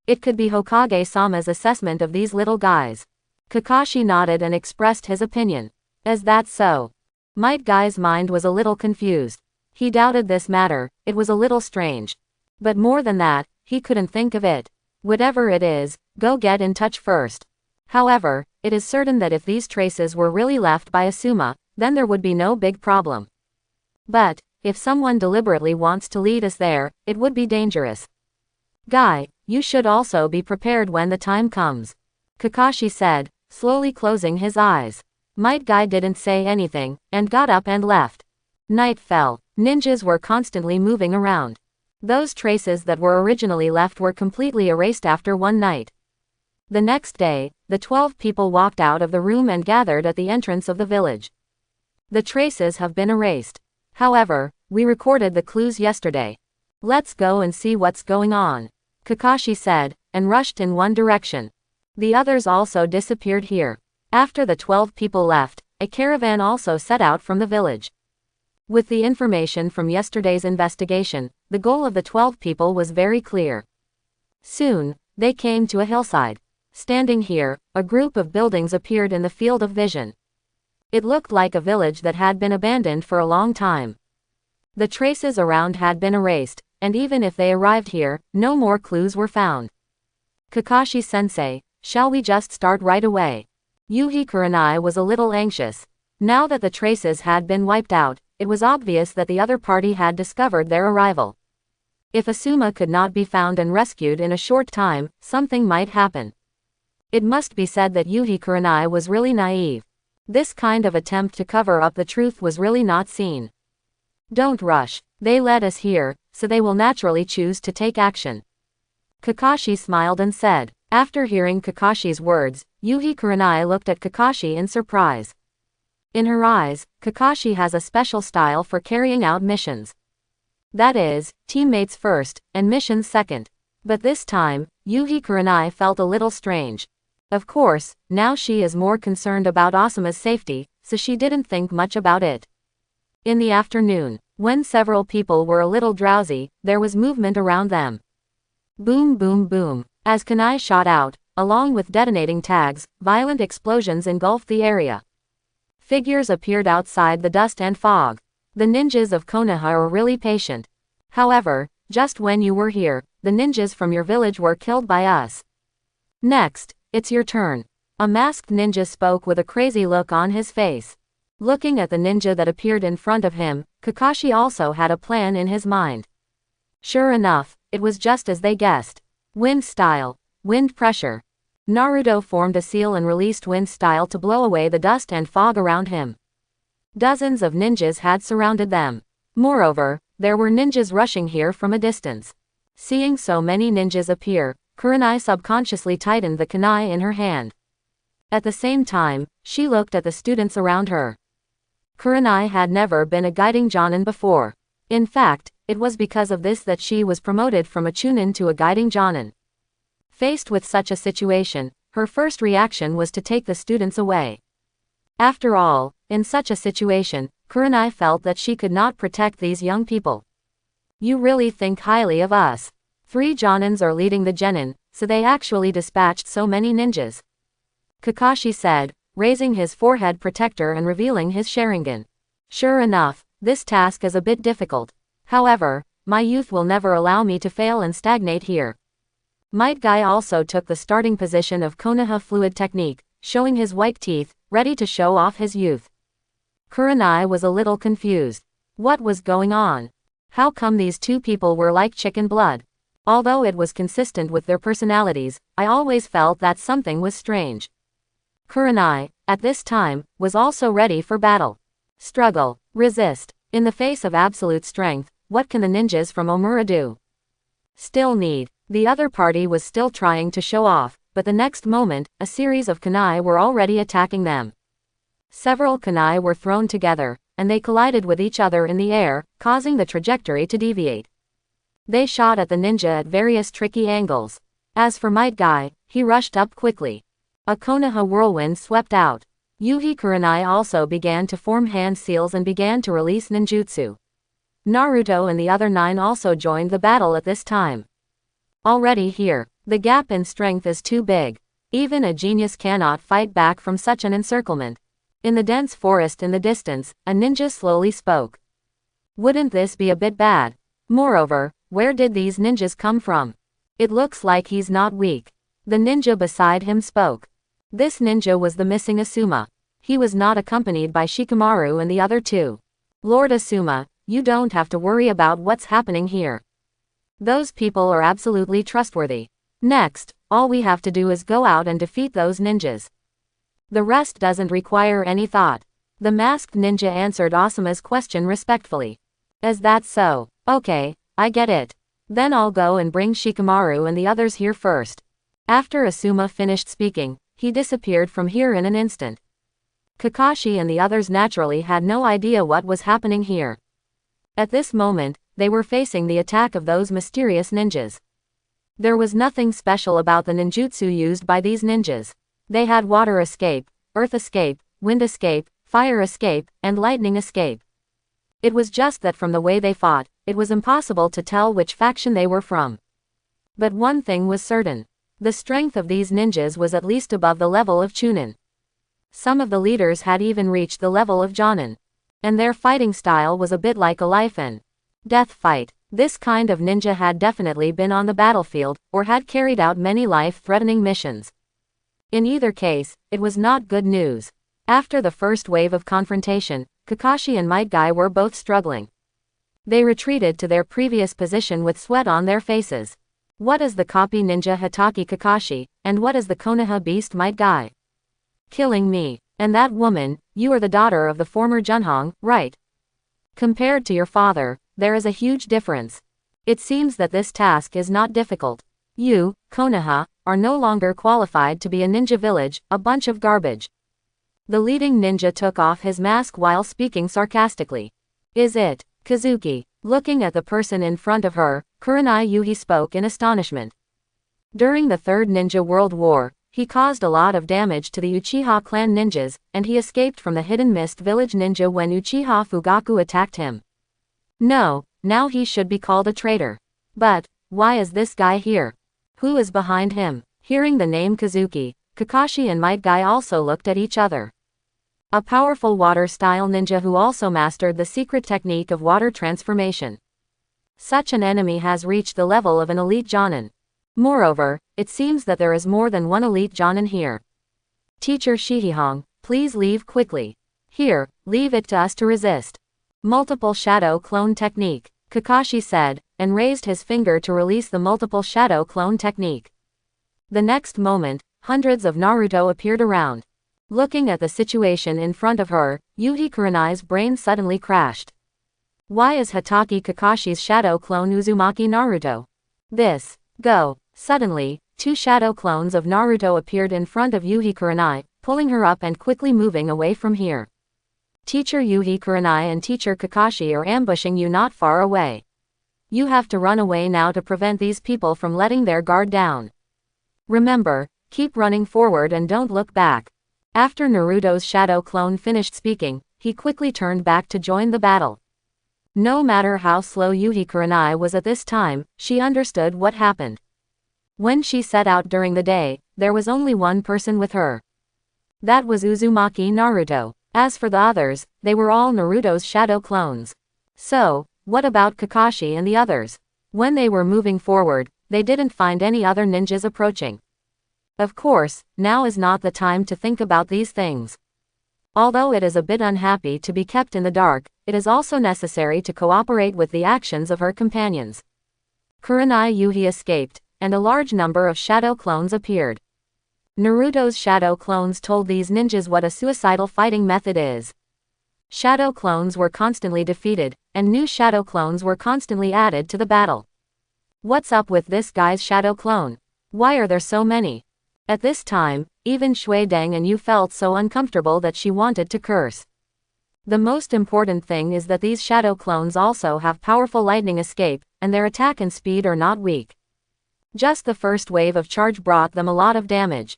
It could be Hokage-sama's assessment of these little guys. Kakashi nodded and expressed his opinion. Is that so? Might Guy's mind was a little confused. He doubted this matter, it was a little strange. But more than that, he couldn't think of it. Whatever it is, go get in touch first. However, it is certain that if these traces were really left by Asuma, then there would be no big problem. But, if someone deliberately wants to lead us there, it would be dangerous. Guy, you should also be prepared when the time comes. Kakashi said, slowly closing his eyes. Might Guy didn't say anything, and got up and left. Night fell. Ninjas were constantly moving around. Those traces that were originally left were completely erased after one night. The next day, the 12 people walked out of the room and gathered at the entrance of the village. The traces have been erased. However, we recorded the clues yesterday. Let's go and see what's going on, Kakashi said, and rushed in one direction. The others also disappeared here. After the 12 people left, a caravan also set out from the village. With the information from yesterday's investigation, the goal of the 12 people was very clear. Soon, they came to a hillside. Standing here, a group of buildings appeared in the field of vision. It looked like a village that had been abandoned for a long time. The traces around had been erased, and even if they arrived here, no more clues were found. Kakashi-sensei, shall we just start right away? Yuhi Kurenai was a little anxious. Now that the traces had been wiped out, it was obvious that the other party had discovered their arrival. If Asuma could not be found and rescued in a short time, something might happen. It must be said that Yuhi Kurenai was really naive. This kind of attempt to cover up the truth was really not seen. Don't rush. They led us here, so they will naturally choose to take action. Kakashi smiled and said. After hearing Kakashi's words, Yuhi Kurenai looked at Kakashi in surprise. In her eyes, Kakashi has a special style for carrying out missions. That is, teammates first, and missions second. But this time, Yuhi Kurenai felt a little strange. Of course, now she is more concerned about Asuma's safety, so she didn't think much about it. In the afternoon, when several people were a little drowsy, there was movement around them. Boom boom boom. As kunai shot out, along with detonating tags, violent explosions engulfed the area. Figures appeared outside the dust and fog. The ninjas of Konoha are really patient. However, just when you were here, the ninjas from your village were killed by us. Next, it's your turn. A masked ninja spoke with a crazy look on his face. Looking at the ninja that appeared in front of him, Kakashi also had a plan in his mind. Sure enough, it was just as they guessed. Wind style. Wind pressure. Naruto formed a seal and released wind style to blow away the dust and fog around him. Dozens of ninjas had surrounded them. Moreover, there were ninjas rushing here from a distance. Seeing so many ninjas appear, Kurenai subconsciously tightened the kunai in her hand. At the same time, she looked at the students around her. Kurenai had never been a guiding jonin before. In fact, it was because of this that she was promoted from a chunin to a guiding jonin. Faced with such a situation, her first reaction was to take the students away. After all, in such a situation, Kurenai felt that she could not protect these young people. You really think highly of us. 3 jonins are leading the genin, so they actually dispatched so many ninjas. Kakashi said, raising his forehead protector and revealing his Sharingan. Sure enough, this task is a bit difficult. However, my youth will never allow me to fail and stagnate here. Might Guy also took the starting position of Konoha fluid technique, showing his white teeth, ready to show off his youth. Kurenai was a little confused. What was going on? How come these two people were like chicken blood? Although it was consistent with their personalities, I always felt that something was strange. Kurenai, at this time, was also ready for battle. Struggle, resist. In the face of absolute strength, what can the ninjas from Omura do? Still need. The other party was still trying to show off, but the next moment, a series of kunai were already attacking them. Several kunai were thrown together, and they collided with each other in the air, causing the trajectory to deviate. They shot at the ninja at various tricky angles. As for Might Guy, he rushed up quickly. A Konoha whirlwind swept out. Yuhi Kurenai also began to form hand seals and began to release ninjutsu. Naruto and the other 9 also joined the battle at this time. Already here, the gap in strength is too big. Even a genius cannot fight back from such an encirclement. In the dense forest in the distance, a ninja slowly spoke. Wouldn't this be a bit bad? Moreover, where did these ninjas come from? It looks like he's not weak. The ninja beside him spoke. This ninja was the missing Asuma. He was not accompanied by Shikamaru and the other 2. Lord Asuma, you don't have to worry about what's happening here. Those people are absolutely trustworthy. Next, all we have to do is go out and defeat those ninjas. The rest doesn't require any thought. The masked ninja answered Asuma's question respectfully. Is that so? Okay, I get it. Then I'll go and bring Shikamaru and the others here first. After Asuma finished speaking, he disappeared from here in an instant. Kakashi and the others naturally had no idea what was happening here. At this moment, they were facing the attack of those mysterious ninjas. There was nothing special about the ninjutsu used by these ninjas. They had water escape, earth escape, wind escape, fire escape, and lightning escape. It was just that from the way they fought, it was impossible to tell which faction they were from. But one thing was certain. The strength of these ninjas was at least above the level of Chunin. Some of the leaders had even reached the level of Jonin. And their fighting style was a bit like a life and death fight. This kind of ninja had definitely been on the battlefield, or had carried out many life-threatening missions. In either case, it was not good news. After the first wave of confrontation, Kakashi and Might Guy were both struggling. They retreated to their previous position with sweat on their faces. What is the copy ninja Hitaki Kakashi, and what is the Konoha beast Might Guy? Killing me. And that woman, you are the daughter of the former Junhong, right? Compared to your father, there is a huge difference. It seems that this task is not difficult. You, Konoha, are no longer qualified to be a ninja village, a bunch of garbage. The leading ninja took off his mask while speaking sarcastically. Is it, Kazuki? Looking at the person in front of her, Kurenai Yuhi spoke in astonishment. During the Third Ninja World War, he caused a lot of damage to the Uchiha clan ninjas, and he escaped from the Hidden Mist village ninja when Uchiha Fugaku attacked him. No, now he should be called a traitor. But, why is this guy here? Who is behind him? Hearing the name Kazuki, Kakashi and Might Guy also looked at each other. A powerful water-style ninja who also mastered the secret technique of water transformation. Such an enemy has reached the level of an elite Jonin. Moreover, it seems that there is more than one elite Jonin here. Teacher Shihihong, please leave quickly. Here, leave it to us to resist. Multiple shadow clone technique, Kakashi said, and raised his finger to release the multiple shadow clone technique. The next moment, hundreds of Naruto appeared around. Looking at the situation in front of her, Yuhi Kurenai's brain suddenly crashed. Why is Hitaki Kakashi's shadow clone Uzumaki Naruto? This. Go. Suddenly, 2 shadow clones of Naruto appeared in front of Yuhi Kurenai, pulling her up and quickly moving away from here. Teacher Yuhi Kurenai and Teacher Kakashi are ambushing you not far away. You have to run away now to prevent these people from letting their guard down. Remember, keep running forward and don't look back. After Naruto's shadow clone finished speaking, he quickly turned back to join the battle. No matter how slow Yuhi Kurenai was at this time, she understood what happened. When she set out during the day, there was only one person with her. That was Uzumaki Naruto. As for the others, they were all Naruto's shadow clones. So, what about Kakashi and the others? When they were moving forward, they didn't find any other ninjas approaching. Of course, now is not the time to think about these things. Although it is a bit unhappy to be kept in the dark, it is also necessary to cooperate with the actions of her companions. Kurenai Yuhi escaped, and a large number of shadow clones appeared. Naruto's shadow clones told these ninjas what a suicidal fighting method is. Shadow clones were constantly defeated, and new shadow clones were constantly added to the battle. What's up with this guy's shadow clone? Why are there so many? At this time, even Shui Deng and Yu felt so uncomfortable that she wanted to curse. The most important thing is that these shadow clones also have powerful lightning escape, and their attack and speed are not weak. Just the first wave of charge brought them a lot of damage.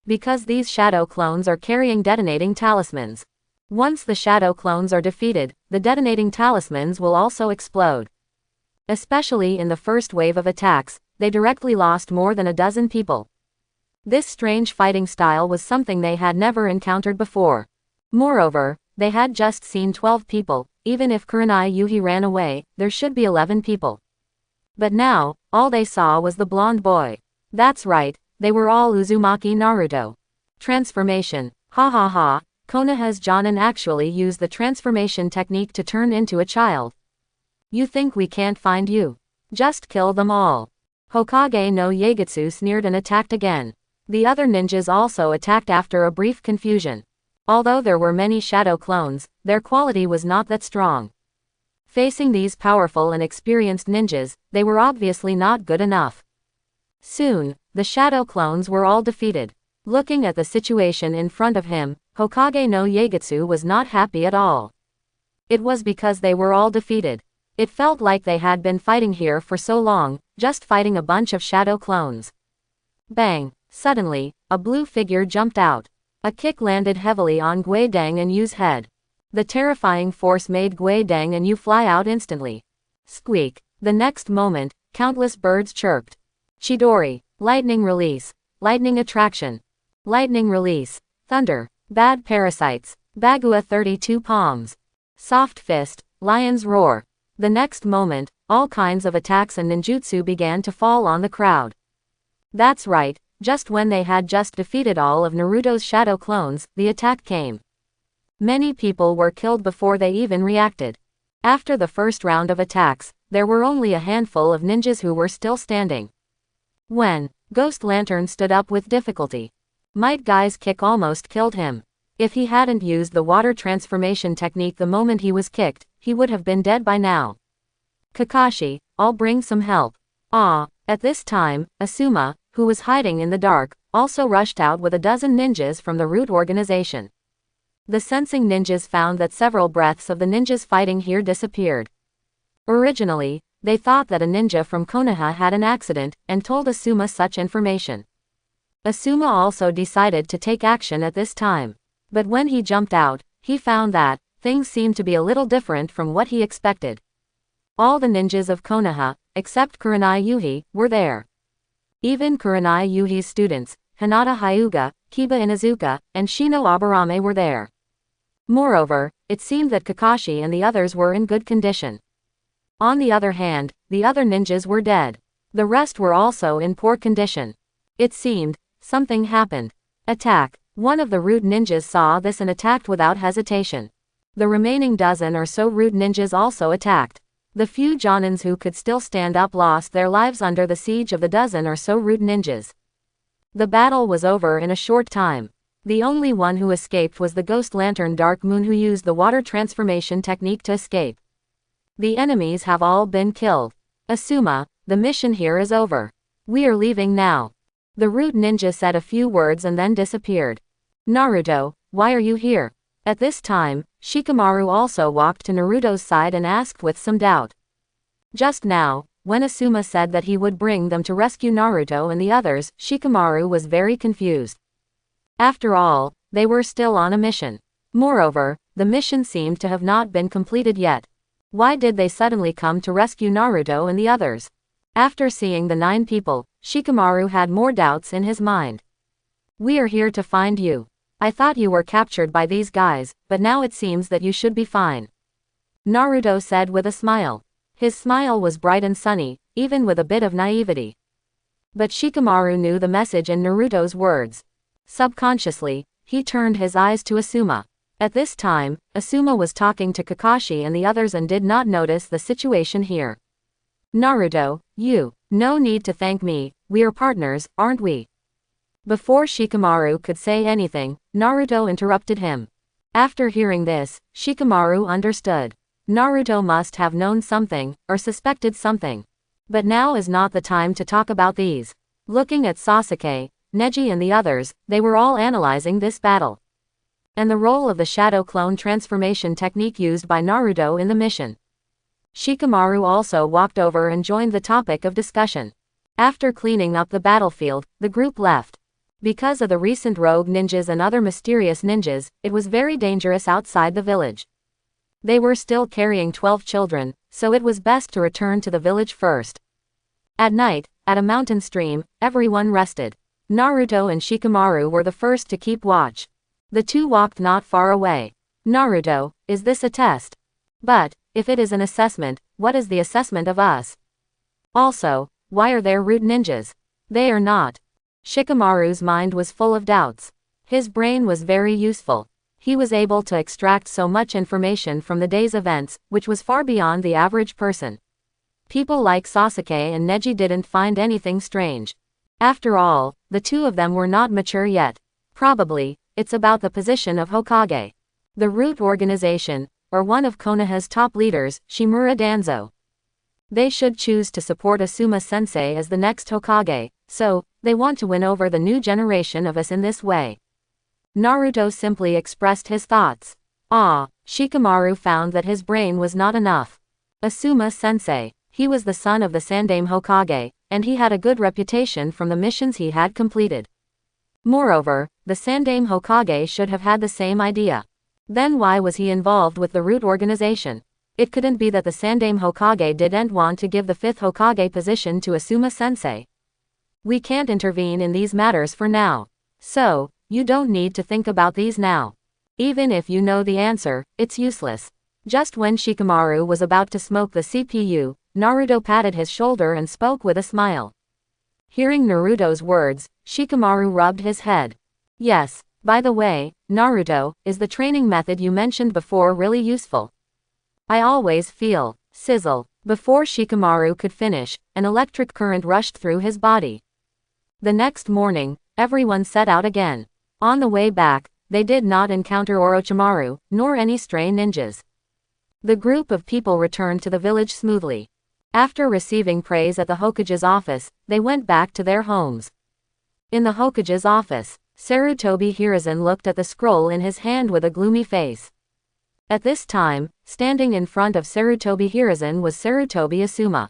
Because these shadow clones are carrying detonating talismans. Once the shadow clones are defeated, the detonating talismans will also explode. Especially in the first wave of attacks, they directly lost more than a dozen people. This strange fighting style was something they had never encountered before. Moreover, they had just seen 12 people. Even if Kurenai Yuhi ran away, there should be 11 people. But now, all they saw was the blonde boy. That's right, they were all Uzumaki Naruto. Transformation. Ha ha ha, Konoha's Jonin actually used the transformation technique to turn into a child. You think we can't find you? Just kill them all. Hokage no Yagetsu sneered and attacked again. The other ninjas also attacked after a brief confusion. Although there were many shadow clones, their quality was not that strong. Facing these powerful and experienced ninjas, they were obviously not good enough. Soon, the shadow clones were all defeated. Looking at the situation in front of him, Hokage no Yagetsu was not happy at all. It was because they were all defeated. It felt like they had been fighting here for so long, just fighting a bunch of shadow clones. Bang! Suddenly, a blue figure jumped out. A kick landed heavily on Gui Deng and Yu's head. The terrifying force made Gui Deng and Yu fly out instantly. Squeak! The next moment, countless birds chirped. Chidori! Lightning release! Lightning attraction! Lightning release! Thunder! Bad parasites! Bagua 32 palms! Soft fist! Lion's roar! The next moment, all kinds of attacks and ninjutsu began to fall on the crowd. That's right, just when they had just defeated all of Naruto's shadow clones, the attack came. Many people were killed before they even reacted. After the first round of attacks, there were only a handful of ninjas who were still standing. When Ghost Lantern stood up with difficulty. Might Guy's kick almost killed him. If he hadn't used the water transformation technique the moment he was kicked, he would have been dead by now. Kakashi, I'll bring some help. Ah, at this time, Asuma, who was hiding in the dark, also rushed out with a dozen ninjas from the Root organization. The sensing ninjas found that several breaths of the ninjas fighting here disappeared. Originally, they thought that a ninja from Konoha had an accident, and told Asuma such information. Asuma also decided to take action at this time. But when he jumped out, he found that things seemed to be a little different from what he expected. All the ninjas of Konoha, except Kurenai Yuhi, were there. Even Kurenai Yuhi's students, Hinata Hyuga, Kiba Inuzuka, and Shino Aburame were there. Moreover, it seemed that Kakashi and the others were in good condition. On the other hand, the other ninjas were dead. The rest were also in poor condition. It seemed, something happened. Attack! One of the Root ninjas saw this and attacked without hesitation. The remaining dozen or so Root ninjas also attacked. The few Jonins who could still stand up lost their lives under the siege of the dozen or so Root ninjas. The battle was over in a short time. The only one who escaped was the Ghost Lantern Dark Moon, who used the water transformation technique to escape. The enemies have all been killed. Asuma, the mission here is over. We are leaving now. The Root ninja said a few words and then disappeared. Naruto, why are you here? At this time, Shikamaru also walked to Naruto's side and asked with some doubt. Just now, when Asuma said that he would bring them to rescue Naruto and the others, Shikamaru was very confused. After all, they were still on a mission. Moreover, the mission seemed to have not been completed yet. Why did they suddenly come to rescue Naruto and the others? After seeing the 9 people, Shikamaru had more doubts in his mind. We are here to find you. I thought you were captured by these guys, but now it seems that you should be fine. Naruto said with a smile. His smile was bright and sunny, even with a bit of naivety. But Shikamaru knew the message in Naruto's words. Subconsciously, he turned his eyes to Asuma. At this time, Asuma was talking to Kakashi and the others and did not notice the situation here. Naruto, no need to thank me, we are partners, aren't we? Before Shikamaru could say anything, Naruto interrupted him. After hearing this, Shikamaru understood. Naruto must have known something, or suspected something. But now is not the time to talk about these. Looking at Sasuke, Neji and the others, they were all analyzing this battle. And the role of the shadow clone transformation technique used by Naruto in the mission. Shikamaru also walked over and joined the topic of discussion. After cleaning up the battlefield, the group left. Because of the recent rogue ninjas and other mysterious ninjas, it was very dangerous outside the village. They were still carrying 12 children, so it was best to return to the village first. At night, at a mountain stream, everyone rested. Naruto and Shikamaru were the first to keep watch. The two walked not far away. Naruto, is this a test? But, if it is an assessment, what is the assessment of us? Also, why are there root ninjas? They are not. Shikamaru's mind was full of doubts. His brain was very useful. He was able to extract so much information from the day's events, which was far beyond the average person. People like Sasuke and Neji didn't find anything strange. After all, the two of them were not mature yet. Probably, it's about the position of Hokage. The root organization, or one of Konoha's top leaders, Shimura Danzo. They should choose to support Asuma-sensei as the next Hokage, so, they want to win over the new generation of us in this way. Naruto simply expressed his thoughts. Shikamaru found that his brain was not enough. Asuma-sensei, he was the son of the Sandaime Hokage, and he had a good reputation from the missions he had completed. Moreover, the Sandaime Hokage should have had the same idea. Then why was he involved with the root organization? It couldn't be that the Sandaime Hokage didn't want to give the 5th Hokage position to Asuma-sensei. We can't intervene in these matters for now. So, you don't need to think about these now. Even if you know the answer, it's useless. Just when Shikamaru was about to smoke the CPU, Naruto patted his shoulder and spoke with a smile. Hearing Naruto's words, Shikamaru rubbed his head. Yes, by the way, Naruto, is the training method you mentioned before really useful? I always feel sizzle. Before Shikamaru could finish, an electric current rushed through his body. The next morning, everyone set out again. On the way back, they did not encounter Orochimaru, nor any stray ninjas. The group of people returned to the village smoothly. After receiving praise at the Hokage's office, they went back to their homes. In the Hokage's office, Sarutobi Hiruzen looked at the scroll in his hand with a gloomy face. At this time, standing in front of Sarutobi Hiruzen was Sarutobi Asuma.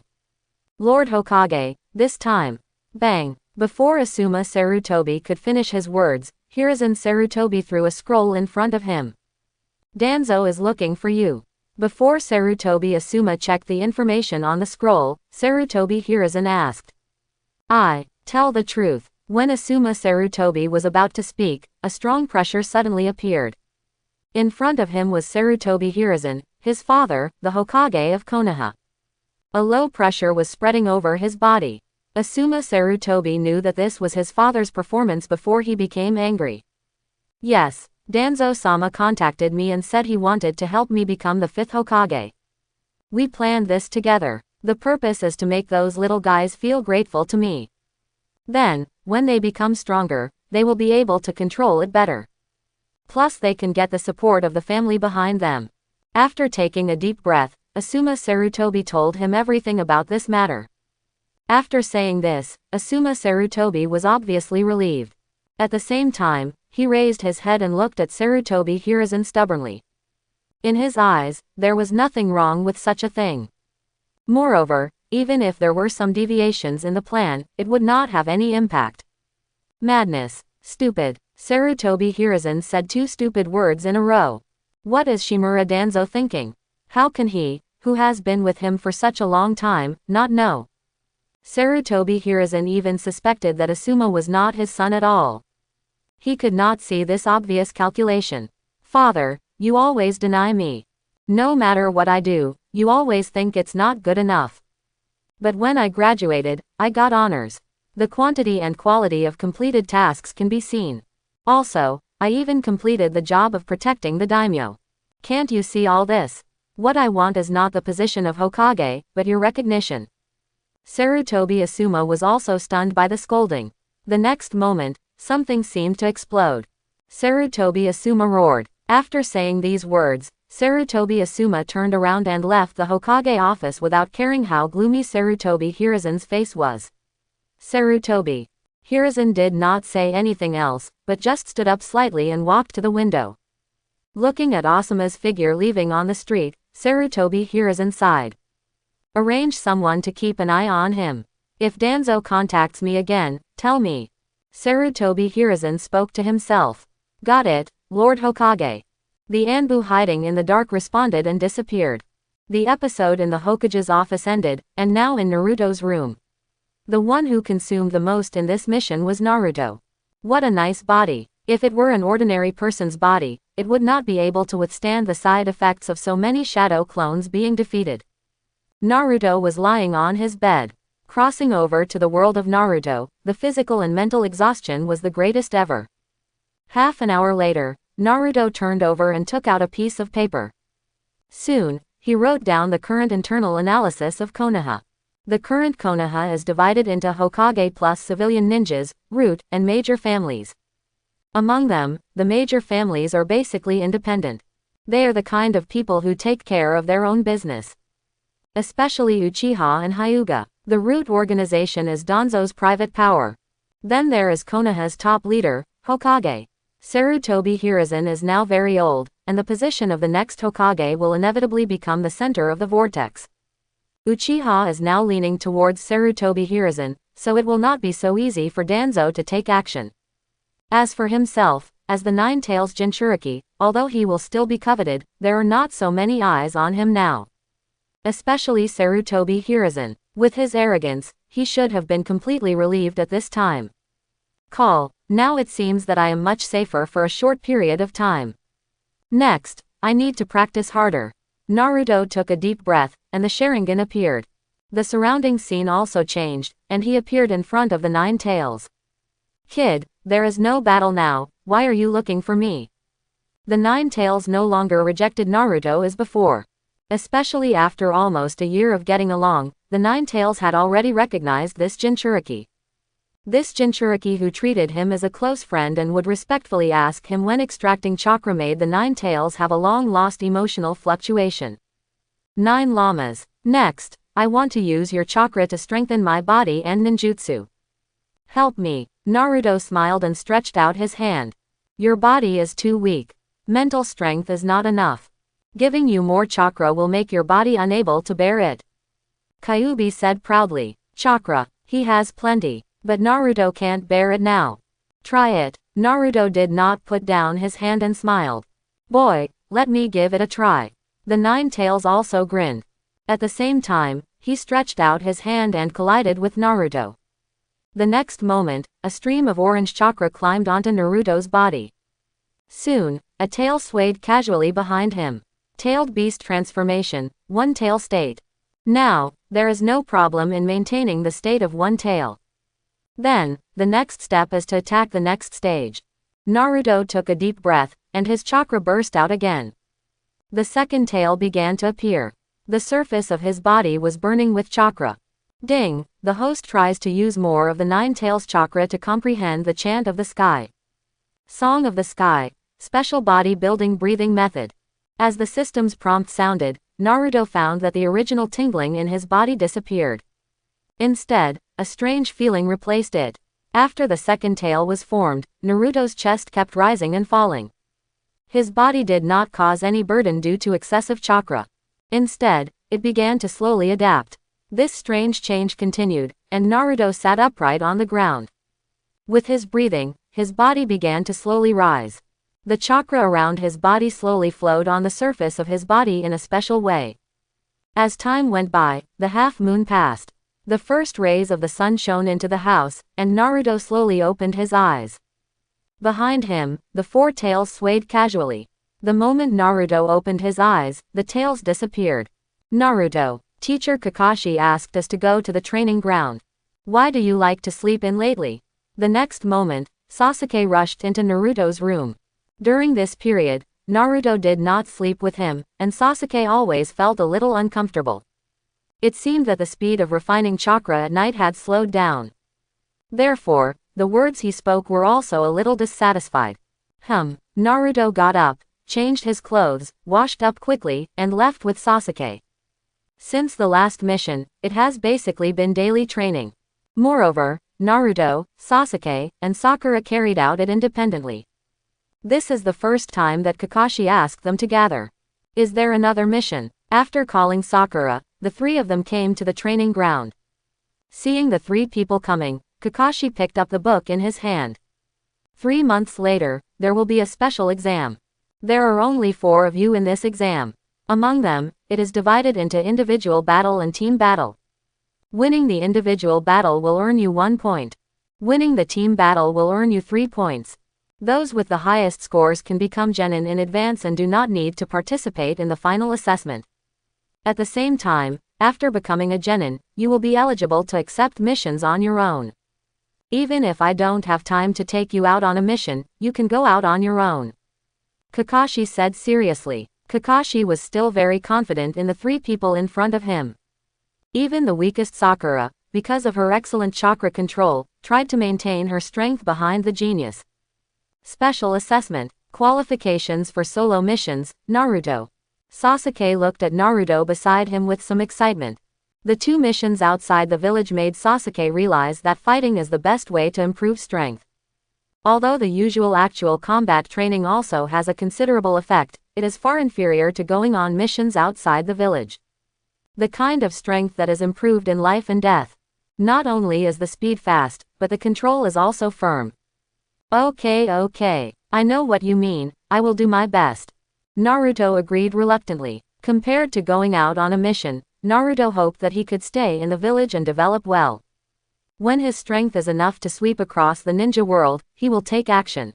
Lord Hokage, this time. Bang! Before Asuma Sarutobi could finish his words, Hiruzen Sarutobi threw a scroll in front of him. Danzo is looking for you. Before Sarutobi Asuma checked the information on the scroll, Sarutobi Hiruzen asked. Tell the truth. When Asuma Sarutobi was about to speak, a strong pressure suddenly appeared. In front of him was Sarutobi Hiruzen, his father, the Hokage of Konoha. A low pressure was spreading over his body. Asuma Sarutobi knew that this was his father's performance before he became angry. Yes, Danzo-sama contacted me and said he wanted to help me become the 5th Hokage. We planned this together. The purpose is to make those little guys feel grateful to me. Then, when they become stronger, they will be able to control it better. Plus they can get the support of the family behind them. After taking a deep breath, Asuma Sarutobi told him everything about this matter. After saying this, Asuma Sarutobi was obviously relieved. At the same time, he raised his head and looked at Sarutobi Hiruzen stubbornly. In his eyes, there was nothing wrong with such a thing. Moreover, even if there were some deviations in the plan, it would not have any impact. Madness. Stupid. Sarutobi Hiruzen said 2 stupid words in a row. What is Shimura Danzo thinking? How can he, who has been with him for such a long time, not know? Sarutobi Hiruzen even suspected that Asuma was not his son at all. He could not see this obvious calculation. Father, you always deny me. No matter what I do, you always think it's not good enough. But when I graduated, I got honors. The quantity and quality of completed tasks can be seen. Also, I even completed the job of protecting the daimyo. Can't you see all this? What I want is not the position of Hokage, but your recognition." Sarutobi Asuma was also stunned by the scolding. The next moment, something seemed to explode. Sarutobi Asuma roared. After saying these words, Sarutobi Asuma turned around and left the Hokage office without caring how gloomy Sarutobi Hiruzen's face was. Sarutobi Hiruzen did not say anything else, but just stood up slightly and walked to the window. Looking at Asuma's figure leaving on the street, Sarutobi Hiruzen sighed. "Arrange someone to keep an eye on him. If Danzo contacts me again, tell me." Sarutobi Hiruzen spoke to himself. "Got it, Lord Hokage." The Anbu hiding in the dark responded and disappeared. The episode in the Hokage's office ended, and now in Naruto's room. The one who consumed the most in this mission was Naruto. What a nice body. If it were an ordinary person's body, it would not be able to withstand the side effects of so many shadow clones being defeated. Naruto was lying on his bed. Crossing over to the world of Naruto, the physical and mental exhaustion was the greatest ever. Half an hour later, Naruto turned over and took out a piece of paper. Soon, he wrote down the current internal analysis of Konoha. The current Konoha is divided into Hokage plus civilian ninjas, root, and major families. Among them, the major families are basically independent. They are the kind of people who take care of their own business. Especially Uchiha and Hyuga. The root organization is Danzo's private power. Then there is Konoha's top leader, Hokage. Sarutobi Hiruzen is now very old, and the position of the next Hokage will inevitably become the center of the vortex. Uchiha is now leaning towards Sarutobi Hiruzen, so it will not be so easy for Danzo to take action. As for himself, as the Nine-Tails Jinchuriki, although he will still be coveted, there are not so many eyes on him now. Especially Sarutobi Hiruzen. With his arrogance, he should have been completely relieved at this time. Call. Now it seems that I am much safer for a short period of time. Next, I need to practice harder. Naruto took a deep breath, and the Sharingan appeared. The surrounding scene also changed, and he appeared in front of the Nine Tails. "Kid, there is no battle now, why are you looking for me?" The Nine Tails no longer rejected Naruto as before. Especially after almost a year of getting along, the Nine Tails had already recognized this Jinchuriki. This Jinchuriki who treated him as a close friend and would respectfully ask him when extracting chakra made the Nine Tails have a long-lost emotional fluctuation. Nine Lamas. Next, I want to use your chakra to strengthen my body and ninjutsu. Help me. Naruto smiled and stretched out his hand. Your body is too weak. Mental strength is not enough. Giving you more chakra will make your body unable to bear it. Kyuubi said proudly. Chakra. He has plenty. But Naruto can't bear it now. Try it. Naruto did not put down his hand and smiled. Boy, let me give it a try. The Nine Tails also grinned. At the same time, he stretched out his hand and collided with Naruto. The next moment, a stream of orange chakra climbed onto Naruto's body. Soon, a tail swayed casually behind him. Tailed beast transformation, one tail state. Now, there is no problem in maintaining the state of one tail. Then, the next step is to attack the next stage. Naruto took a deep breath, and his chakra burst out again. The second tail began to appear. The surface of his body was burning with chakra. Ding! The host tries to use more of the Nine Tails chakra to comprehend the chant of the sky. Song of the Sky. Special body building breathing method. As the system's prompt sounded, Naruto found that the original tingling in his body disappeared. Instead, a strange feeling replaced it. After the second tail was formed, Naruto's chest kept rising and falling. His body did not cause any burden due to excessive chakra. Instead, it began to slowly adapt. This strange change continued, and Naruto sat upright on the ground. With his breathing, his body began to slowly rise. The chakra around his body slowly flowed on the surface of his body in a special way. As time went by, the half moon passed. The first rays of the sun shone into the house, and Naruto slowly opened his eyes. Behind him, the four tails swayed casually. The moment Naruto opened his eyes, the tails disappeared. Naruto, Teacher Kakashi asked us to go to the training ground. Why do you like to sleep in lately? The next moment, Sasuke rushed into Naruto's room. During this period, Naruto did not sleep with him, and Sasuke always felt a little uncomfortable. It seemed that the speed of refining chakra at night had slowed down. Therefore, the words he spoke were also a little dissatisfied. Naruto got up, changed his clothes, washed up quickly, and left with Sasuke. Since the last mission, it has basically been daily training. Moreover, Naruto, Sasuke, and Sakura carried out it independently. This is the first time that Kakashi asked them to gather. Is there another mission? After calling Sakura, the three of them came to the training ground. Seeing the three people coming, Kakashi picked up the book in his hand. 3 months later, there will be a special exam. There are only 4 of you in this exam. Among them, it is divided into individual battle and team battle. Winning the individual battle will earn you 1 point. Winning the team battle will earn you 3 points. Those with the highest scores can become genin in advance and do not need to participate in the final assessment. At the same time, after becoming a genin, you will be eligible to accept missions on your own. Even if I don't have time to take you out on a mission, you can go out on your own. Kakashi said seriously. Kakashi was still very confident in the 3 people in front of him. Even the weakest Sakura, because of her excellent chakra control, tried to maintain her strength behind the genius. Special assessment. Qualifications for solo missions, Naruto. Sasuke looked at Naruto beside him with some excitement. The 2 missions outside the village made Sasuke realize that fighting is the best way to improve strength. Although the usual actual combat training also has a considerable effect, it is far inferior to going on missions outside the village. The kind of strength that is improved in life and death. Not only is the speed fast, but the control is also firm. Okay, I know what you mean, I will do my best. Naruto agreed reluctantly. Compared to going out on a mission, Naruto hoped that he could stay in the village and develop well. When his strength is enough to sweep across the ninja world, he will take action.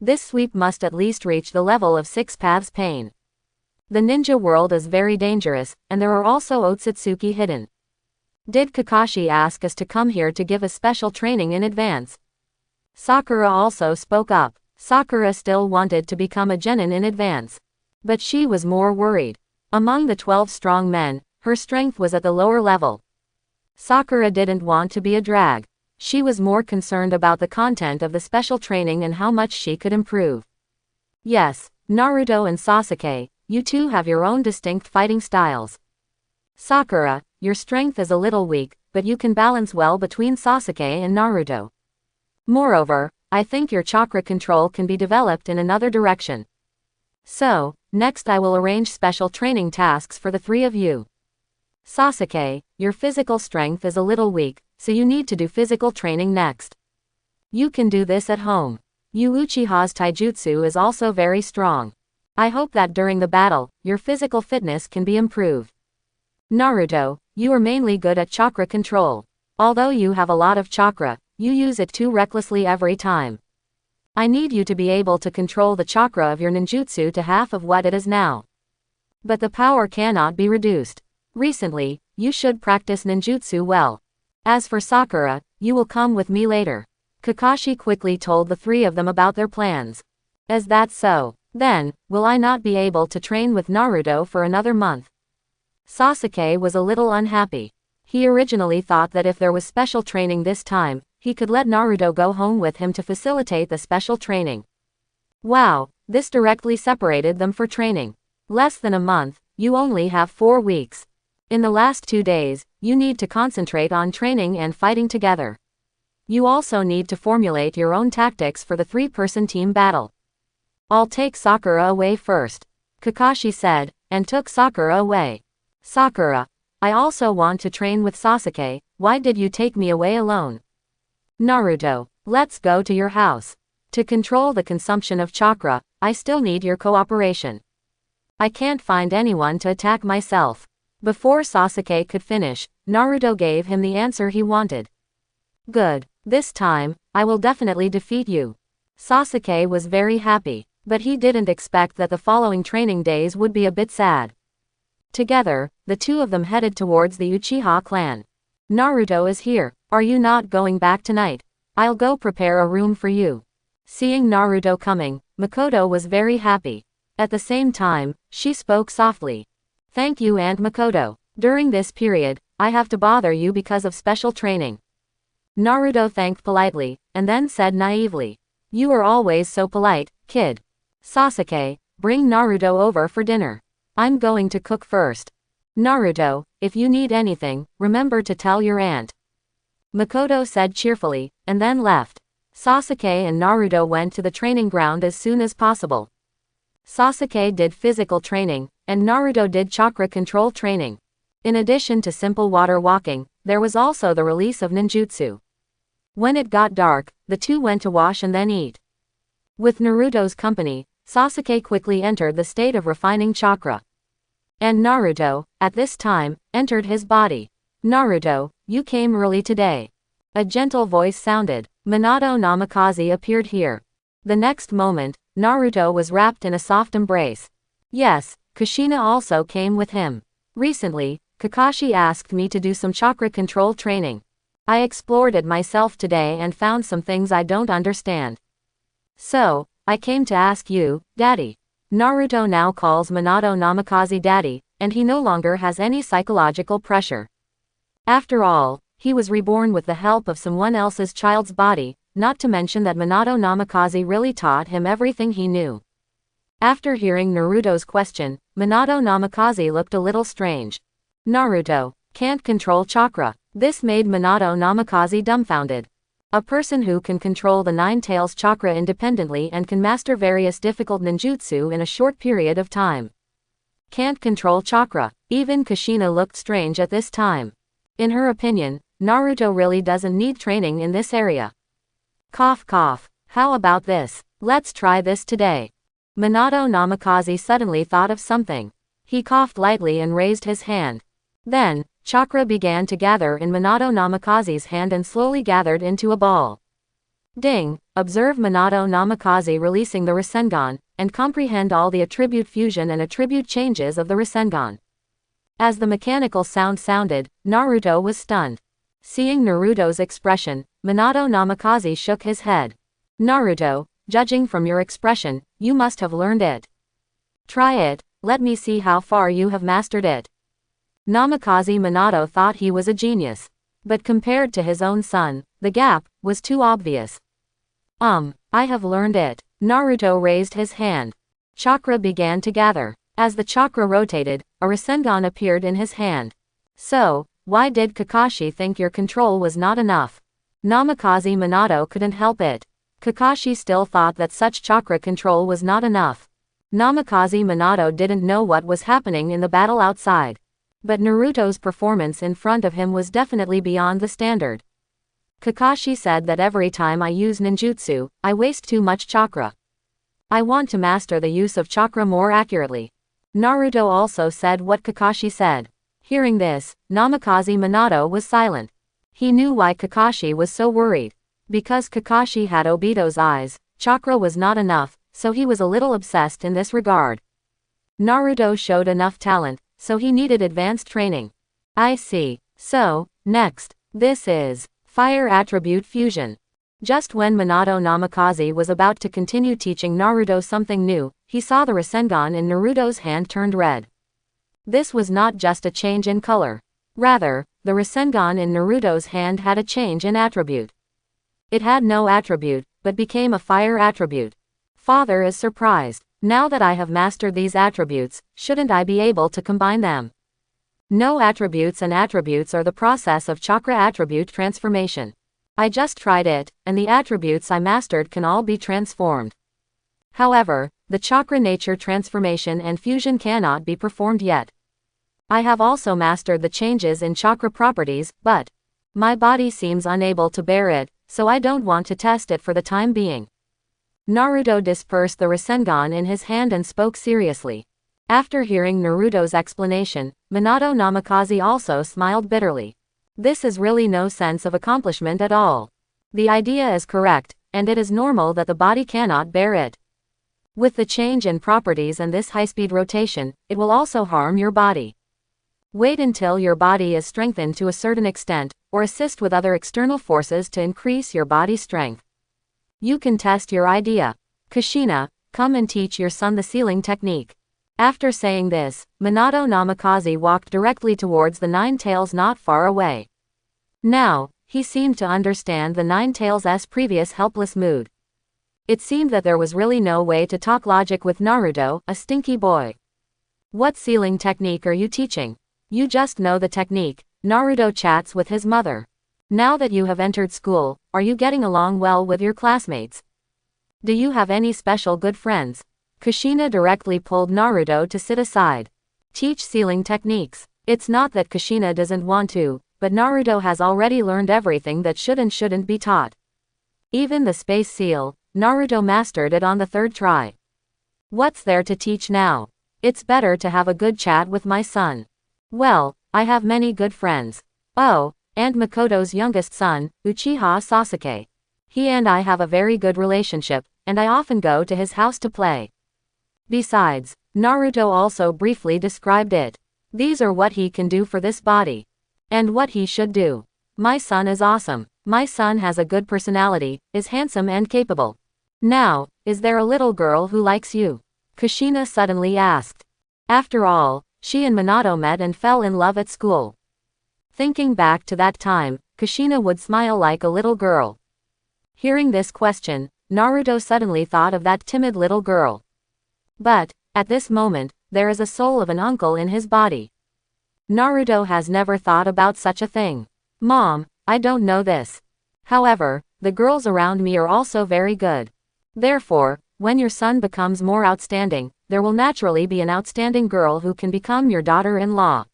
This sweep must at least reach the level of 6 paths pain. The ninja world is very dangerous, and there are also Otsutsuki hidden. Did Kakashi ask us to come here to give a special training in advance? Sakura also spoke up. Sakura still wanted to become a genin in advance. But she was more worried. Among the 12 strong men, her strength was at the lower level. Sakura didn't want to be a drag. She was more concerned about the content of the special training and how much she could improve. Yes, Naruto and Sasuke, you two have your own distinct fighting styles. Sakura, your strength is a little weak, but you can balance well between Sasuke and Naruto. Moreover, I think your chakra control can be developed in another direction. So, next I will arrange special training tasks for the 3 of you. Sasuke, your physical strength is a little weak, so you need to do physical training next. You can do this at home. Yu Uchiha's taijutsu is also very strong. I hope that during the battle, your physical fitness can be improved. Naruto, you are mainly good at chakra control. Although you have a lot of chakra, you use it too recklessly every time. I need you to be able to control the chakra of your ninjutsu to half of what it is now. But the power cannot be reduced. Recently, you should practice ninjutsu well. As for Sakura, you will come with me later. Kakashi quickly told the 3 of them about their plans. Is that so? Then, will I not be able to train with Naruto for another month? Sasuke was a little unhappy. He originally thought that if there was special training this time, he could let Naruto go home with him to facilitate the special training. Wow, this directly separated them for training. Less than a month, you only have 4 weeks. In the last 2 days, you need to concentrate on training and fighting together. You also need to formulate your own tactics for the 3-person team battle. I'll take Sakura away first, Kakashi said, and took Sakura away. Sakura, I also want to train with Sasuke, why did you take me away alone? Naruto, let's go to your house. To control the consumption of chakra, I still need your cooperation. I can't find anyone to attack myself. Before Sasuke could finish, Naruto gave him the answer he wanted. Good, this time, I will definitely defeat you. Sasuke was very happy, but he didn't expect that the following training days would be a bit sad. Together, the 2 of them headed towards the Uchiha clan. Naruto is here, are you not going back tonight? I'll go prepare a room for you. Seeing Naruto coming, Makoto was very happy. At the same time, she spoke softly. Thank you, Aunt Makoto. During this period, I have to bother you because of special training. Naruto thanked politely, and then said naively. You are always so polite, kid. Sasuke, bring Naruto over for dinner. I'm going to cook first. Naruto, if you need anything, remember to tell your aunt. Makoto said cheerfully, and then left. Sasuke and Naruto went to the training ground as soon as possible. Sasuke did physical training, and Naruto did chakra control training. In addition to simple water walking, there was also the release of ninjutsu. When it got dark, the two went to wash and then eat. With Naruto's company, Sasuke quickly entered the state of refining chakra. And Naruto, at this time, entered his body. Naruto, you came early today. A gentle voice sounded. Minato Namikaze appeared here. The next moment, Naruto was wrapped in a soft embrace. Yes, Kushina also came with him. Recently, Kakashi asked me to do some chakra control training. I explored it myself today and found some things I don't understand. So, I came to ask you, Daddy. Naruto now calls Minato Namikaze Daddy, and he no longer has any psychological pressure. After all, he was reborn with the help of someone else's child's body, not to mention that Minato Namikaze really taught him everything he knew. After hearing Naruto's question, Minato Namikaze looked a little strange. Naruto can't control chakra. This made Minato Namikaze dumbfounded. A person who can control the Nine Tails chakra independently and can master various difficult ninjutsu in a short period of time. Can't control chakra. Even Kushina looked strange at this time. In her opinion, Naruto really doesn't need training in this area. Cough cough. How about this? Let's try this today. Minato Namikaze suddenly thought of something. He coughed lightly and raised his hand. Then, chakra began to gather in Minato Namikaze's hand and slowly gathered into a ball. Ding! Observe Minato Namikaze releasing the Rasengan, and comprehend all the attribute fusion and attribute changes of the Rasengan. As the mechanical sound sounded, Naruto was stunned. Seeing Naruto's expression, Minato Namikaze shook his head. Naruto, judging from your expression, you must have learned it. Try it, let me see how far you have mastered it. Namikaze Minato thought he was a genius. But compared to his own son, the gap was too obvious. I have learned it. Naruto raised his hand. Chakra began to gather. As the chakra rotated, a Rasengan appeared in his hand. So, why did Kakashi think your control was not enough? Namikaze Minato couldn't help it. Kakashi still thought that such chakra control was not enough. Namikaze Minato didn't know what was happening in the battle outside. But Naruto's performance in front of him was definitely beyond the standard. Kakashi said that every time I use ninjutsu, I waste too much chakra. I want to master the use of chakra more accurately. Naruto also said what Kakashi said. Hearing this, Namikaze Minato was silent. He knew why Kakashi was so worried. Because Kakashi had Obito's eyes, chakra was not enough, so he was a little obsessed in this regard. Naruto showed enough talent, so he needed advanced training. I see. So, next, this is Fire Attribute Fusion. Just when Minato Namikaze was about to continue teaching Naruto something new, he saw the Rasengan in Naruto's hand turned red. This was not just a change in color. Rather, the Rasengan in Naruto's hand had a change in attribute. It had no attribute, but became a fire attribute. Father is surprised. Now that I have mastered these attributes, shouldn't I be able to combine them? No, attributes and attributes are the process of chakra attribute transformation. I just tried it, and the attributes I mastered can all be transformed. However, the chakra nature transformation and fusion cannot be performed yet. I have also mastered the changes in chakra properties, but my body seems unable to bear it, so I don't want to test it for the time being. Naruto dispersed the Rasengan in his hand and spoke seriously. After hearing Naruto's explanation, Minato Namikaze also smiled bitterly. This is really no sense of accomplishment at all. The idea is correct, and it is normal that the body cannot bear it. With the change in properties and this high-speed rotation, it will also harm your body. Wait until your body is strengthened to a certain extent, or assist with other external forces to increase your body's strength. You can test your idea. Kushina, Come and teach your son the sealing technique. After saying this, Minato Namikaze walked directly towards the Nine Tails not far away. Now, he seemed to understand the Nine Tails' previous helpless mood. It seemed that there was really no way to talk logic with Naruto, a stinky boy. What sealing technique are you teaching? You just know the technique. Naruto chats with his mother. Now that you have entered school, are you getting along well with your classmates? Do you have any special good friends? Kushina directly pulled Naruto to sit aside. Teach sealing techniques. It's not that Kushina doesn't want to, but Naruto has already learned everything that should and shouldn't be taught. Even the space seal, Naruto mastered it on the third try. What's there to teach now? It's better to have a good chat with my son. Well, I have many good friends. Oh, and Makoto's youngest son, Uchiha Sasuke. He and I have a very good relationship, and I often go to his house to play. Besides, Naruto also briefly described it. These are what he can do for this body. And what he should do. My son is awesome. My son has a good personality, is handsome and capable. Now, is there a little girl who likes you? Kushina suddenly asked. After all, she and Minato met and fell in love at school. Thinking back to that time, Kushina would smile like a little girl. Hearing this question, Naruto suddenly thought of that timid little girl. But, at this moment, there is a soul of an uncle in his body. Naruto has never thought about such a thing. Mom, I don't know this. However, the girls around me are also very good. Therefore, when your son becomes more outstanding, there will naturally be an outstanding girl who can become your daughter-in-law.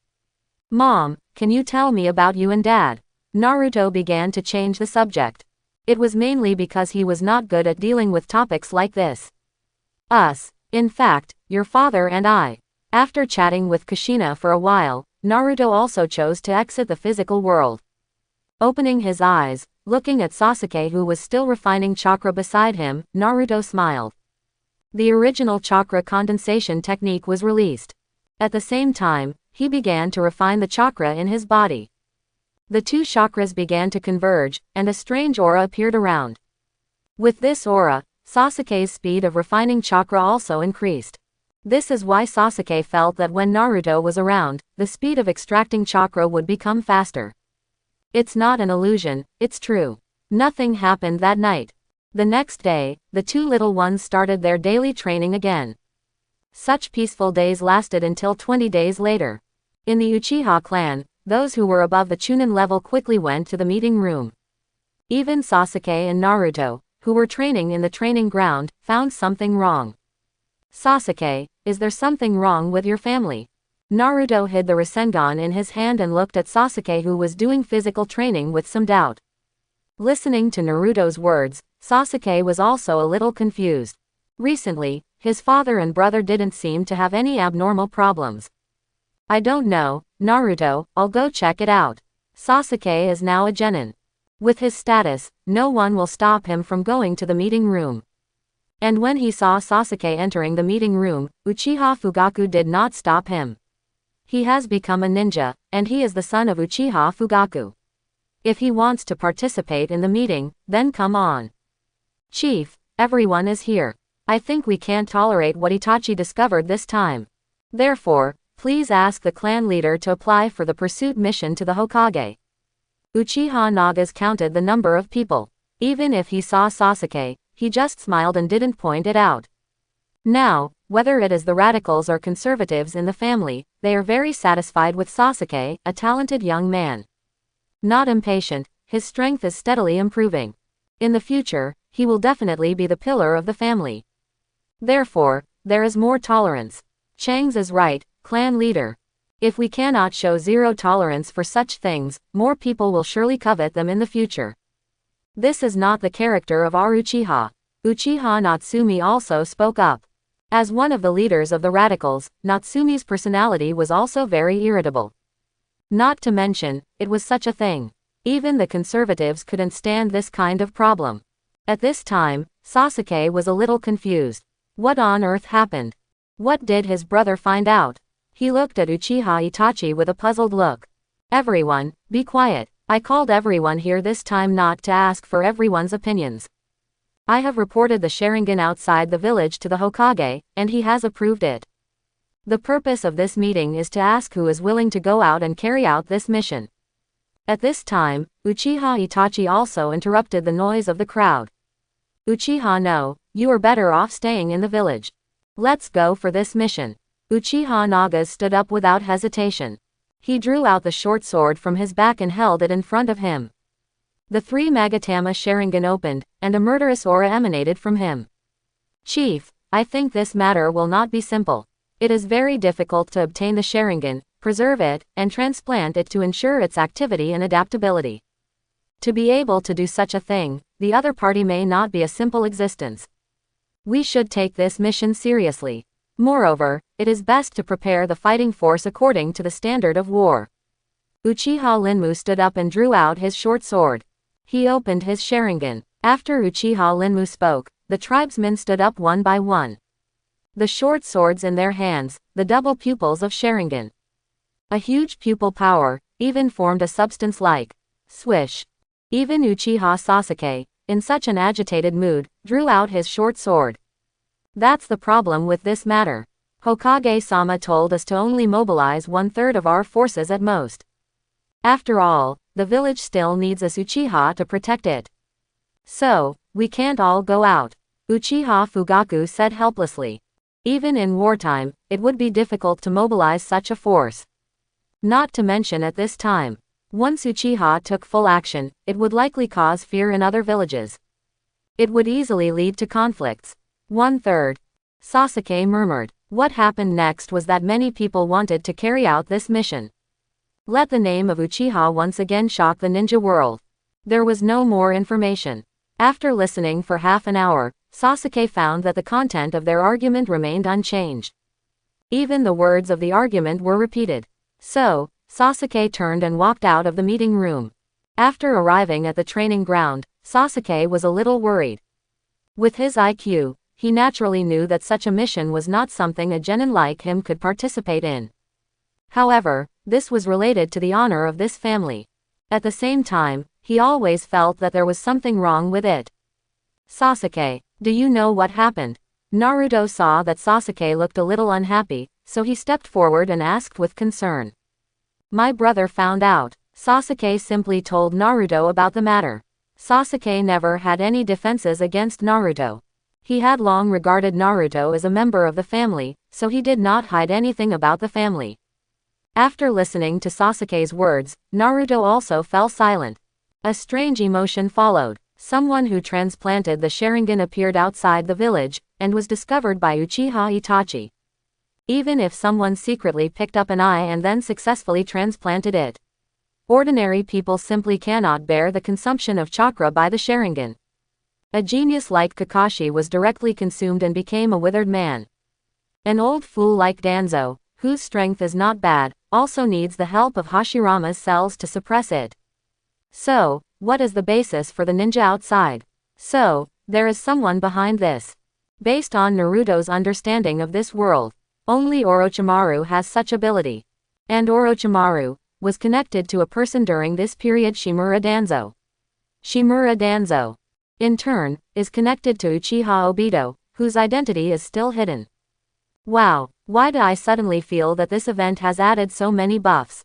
Mom, can you tell me about you and Dad? Naruto began to change the subject. It was mainly because he was not good at dealing with topics like this. Us. In fact, your father and I. After chatting with Kushina for a while, Naruto also chose to exit the physical world. Opening his eyes, looking at Sasuke who was still refining chakra beside him, Naruto smiled. The original chakra condensation technique was released. At the same time, he began to refine the chakra in his body. The two chakras began to converge, and a strange aura appeared around. With this aura, Sasuke's speed of refining chakra also increased. This is why Sasuke felt that when Naruto was around, the speed of extracting chakra would become faster. It's not an illusion, it's true. Nothing happened that night. The next day, the two little ones started their daily training again. Such peaceful days lasted until 20 days later. In the Uchiha clan, those who were above the Chunin level quickly went to the meeting room. Even Sasuke and Naruto, who were training in the training ground, found something wrong. Sasuke, is there something wrong with your family? Naruto hid the Rasengan in his hand and looked at Sasuke who was doing physical training with some doubt. Listening to Naruto's words, Sasuke was also a little confused. Recently, his father and brother didn't seem to have any abnormal problems. I don't know, Naruto, I'll go check it out. Sasuke is now a genin. With his status, no one will stop him from going to the meeting room. And when he saw Sasuke entering the meeting room, Uchiha Fugaku did not stop him. He has become a ninja, and he is the son of Uchiha Fugaku. If he wants to participate in the meeting, then come on. Chief, everyone is here. I think we can't tolerate what Itachi discovered this time. Therefore, please ask the clan leader to apply for the pursuit mission to the Hokage. Uchiha Naga's counted the number of people. Even if he saw Sasuke, he just smiled and didn't point it out. Now, whether it is the radicals or conservatives in the family, they are very satisfied with Sasuke, a talented young man. Not impatient, his strength is steadily improving. In the future, he will definitely be the pillar of the family. Therefore, there is more tolerance. Chang's is right, clan leader. If we cannot show zero tolerance for such things, more people will surely covet them in the future. This is not the character of our Uchiha. Uchiha Natsumi also spoke up. As one of the leaders of the radicals, Natsumi's personality was also very irritable. Not to mention, it was such a thing. Even the conservatives couldn't stand this kind of problem. At this time, Sasuke was a little confused. What on earth happened? What did his brother find out? He looked at Uchiha Itachi with a puzzled look. Everyone, be quiet. I called everyone here this time not to ask for everyone's opinions. I have reported the Sharingan outside the village to the Hokage, and he has approved it. The purpose of this meeting is to ask who is willing to go out and carry out this mission. At this time, Uchiha Itachi also interrupted the noise of the crowd. Uchiha, no, you are better off staying in the village. Let's go for this mission. Uchiha Naga stood up without hesitation. He drew out the short sword from his back and held it in front of him. The three Magatama Sharingan opened, and a murderous aura emanated from him. Chief, I think this matter will not be simple. It is very difficult to obtain the Sharingan, preserve it, and transplant it to ensure its activity and adaptability. To be able to do such a thing, the other party may not be a simple existence. We should take this mission seriously. Moreover, it is best to prepare the fighting force according to the standard of war. Uchiha Linmu stood up and drew out his short sword. He opened his Sharingan. After Uchiha Linmu spoke, the tribesmen stood up one by one. The short swords in their hands, the double pupils of Sharingan. A huge pupil power, even formed a substance like swish. Even Uchiha Sasuke, in such an agitated mood, drew out his short sword. That's the problem with this matter. Hokage-sama told us to only mobilize 1/3 of our forces at most. After all, the village still needs us Uchiha to protect it. So, we can't all go out. Uchiha Fugaku said helplessly. Even in wartime, it would be difficult to mobilize such a force. Not to mention at this time. Once Uchiha took full action, it would likely cause fear in other villages. It would easily lead to conflicts. 1/3. Sasuke murmured. What happened next was that many people wanted to carry out this mission. Let the name of Uchiha once again shock the ninja world. There was no more information. After listening for half an hour, Sasuke found that the content of their argument remained unchanged. Even the words of the argument were repeated. So, Sasuke turned and walked out of the meeting room. After arriving at the training ground, Sasuke was a little worried. With his IQ, he naturally knew that such a mission was not something a genin like him could participate in. However, this was related to the honor of this family. At the same time, he always felt that there was something wrong with it. Sasuke, do you know what happened? Naruto saw that Sasuke looked a little unhappy, so he stepped forward and asked with concern. My brother found out. Sasuke simply told Naruto about the matter. Sasuke never had any defenses against Naruto. He had long regarded Naruto as a member of the family, so he did not hide anything about the family. After listening to Sasuke's words, Naruto also fell silent. A strange emotion followed. Someone who transplanted the Sharingan appeared outside the village, and was discovered by Uchiha Itachi. Even if someone secretly picked up an eye and then successfully transplanted it, ordinary people simply cannot bear the consumption of chakra by the Sharingan. A genius like Kakashi was directly consumed and became a withered man. An old fool like Danzo, whose strength is not bad, also needs the help of Hashirama's cells to suppress it. So, what is the basis for the ninja outside? So, there is someone behind this. Based on Naruto's understanding of this world, only Orochimaru has such ability. And Orochimaru was connected to a person during this period, Shimura Danzo. Shimura Danzo, in turn, is connected to Uchiha Obito, whose identity is still hidden. Wow, why do I suddenly feel that this event has added so many buffs?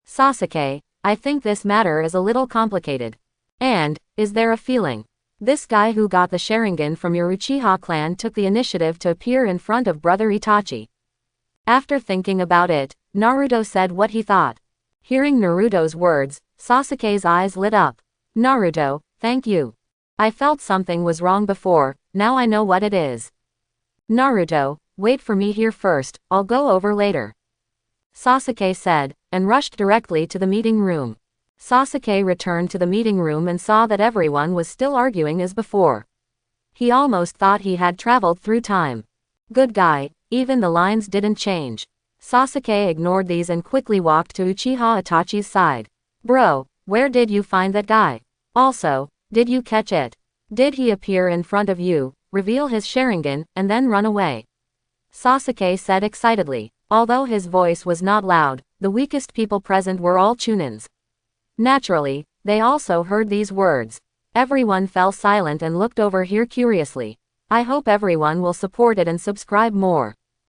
Sasuke, I think this matter is a little complicated. And, is there a feeling? This guy who got the Sharingan from your Uchiha clan took the initiative to appear in front of brother Itachi. After thinking about it, Naruto said what he thought. Hearing Naruto's words, Sasuke's eyes lit up. Naruto, thank you. I felt something was wrong before, now I know what it is. Naruto, wait for me here first, I'll go over later. Sasuke said, and rushed directly to the meeting room. Sasuke returned to the meeting room and saw that everyone was still arguing as before. He almost thought he had traveled through time. Good guy, even the lines didn't change. Sasuke ignored these and quickly walked to Uchiha Itachi's side. Bro, where did you find that guy? Also, did you catch it? Did he appear in front of you, reveal his Sharingan, and then run away? Sasuke said excitedly. Although his voice was not loud, the weakest people present were all Chunins. Naturally, they also heard these words. Everyone fell silent and looked over here curiously. I hope everyone will support it and subscribe more.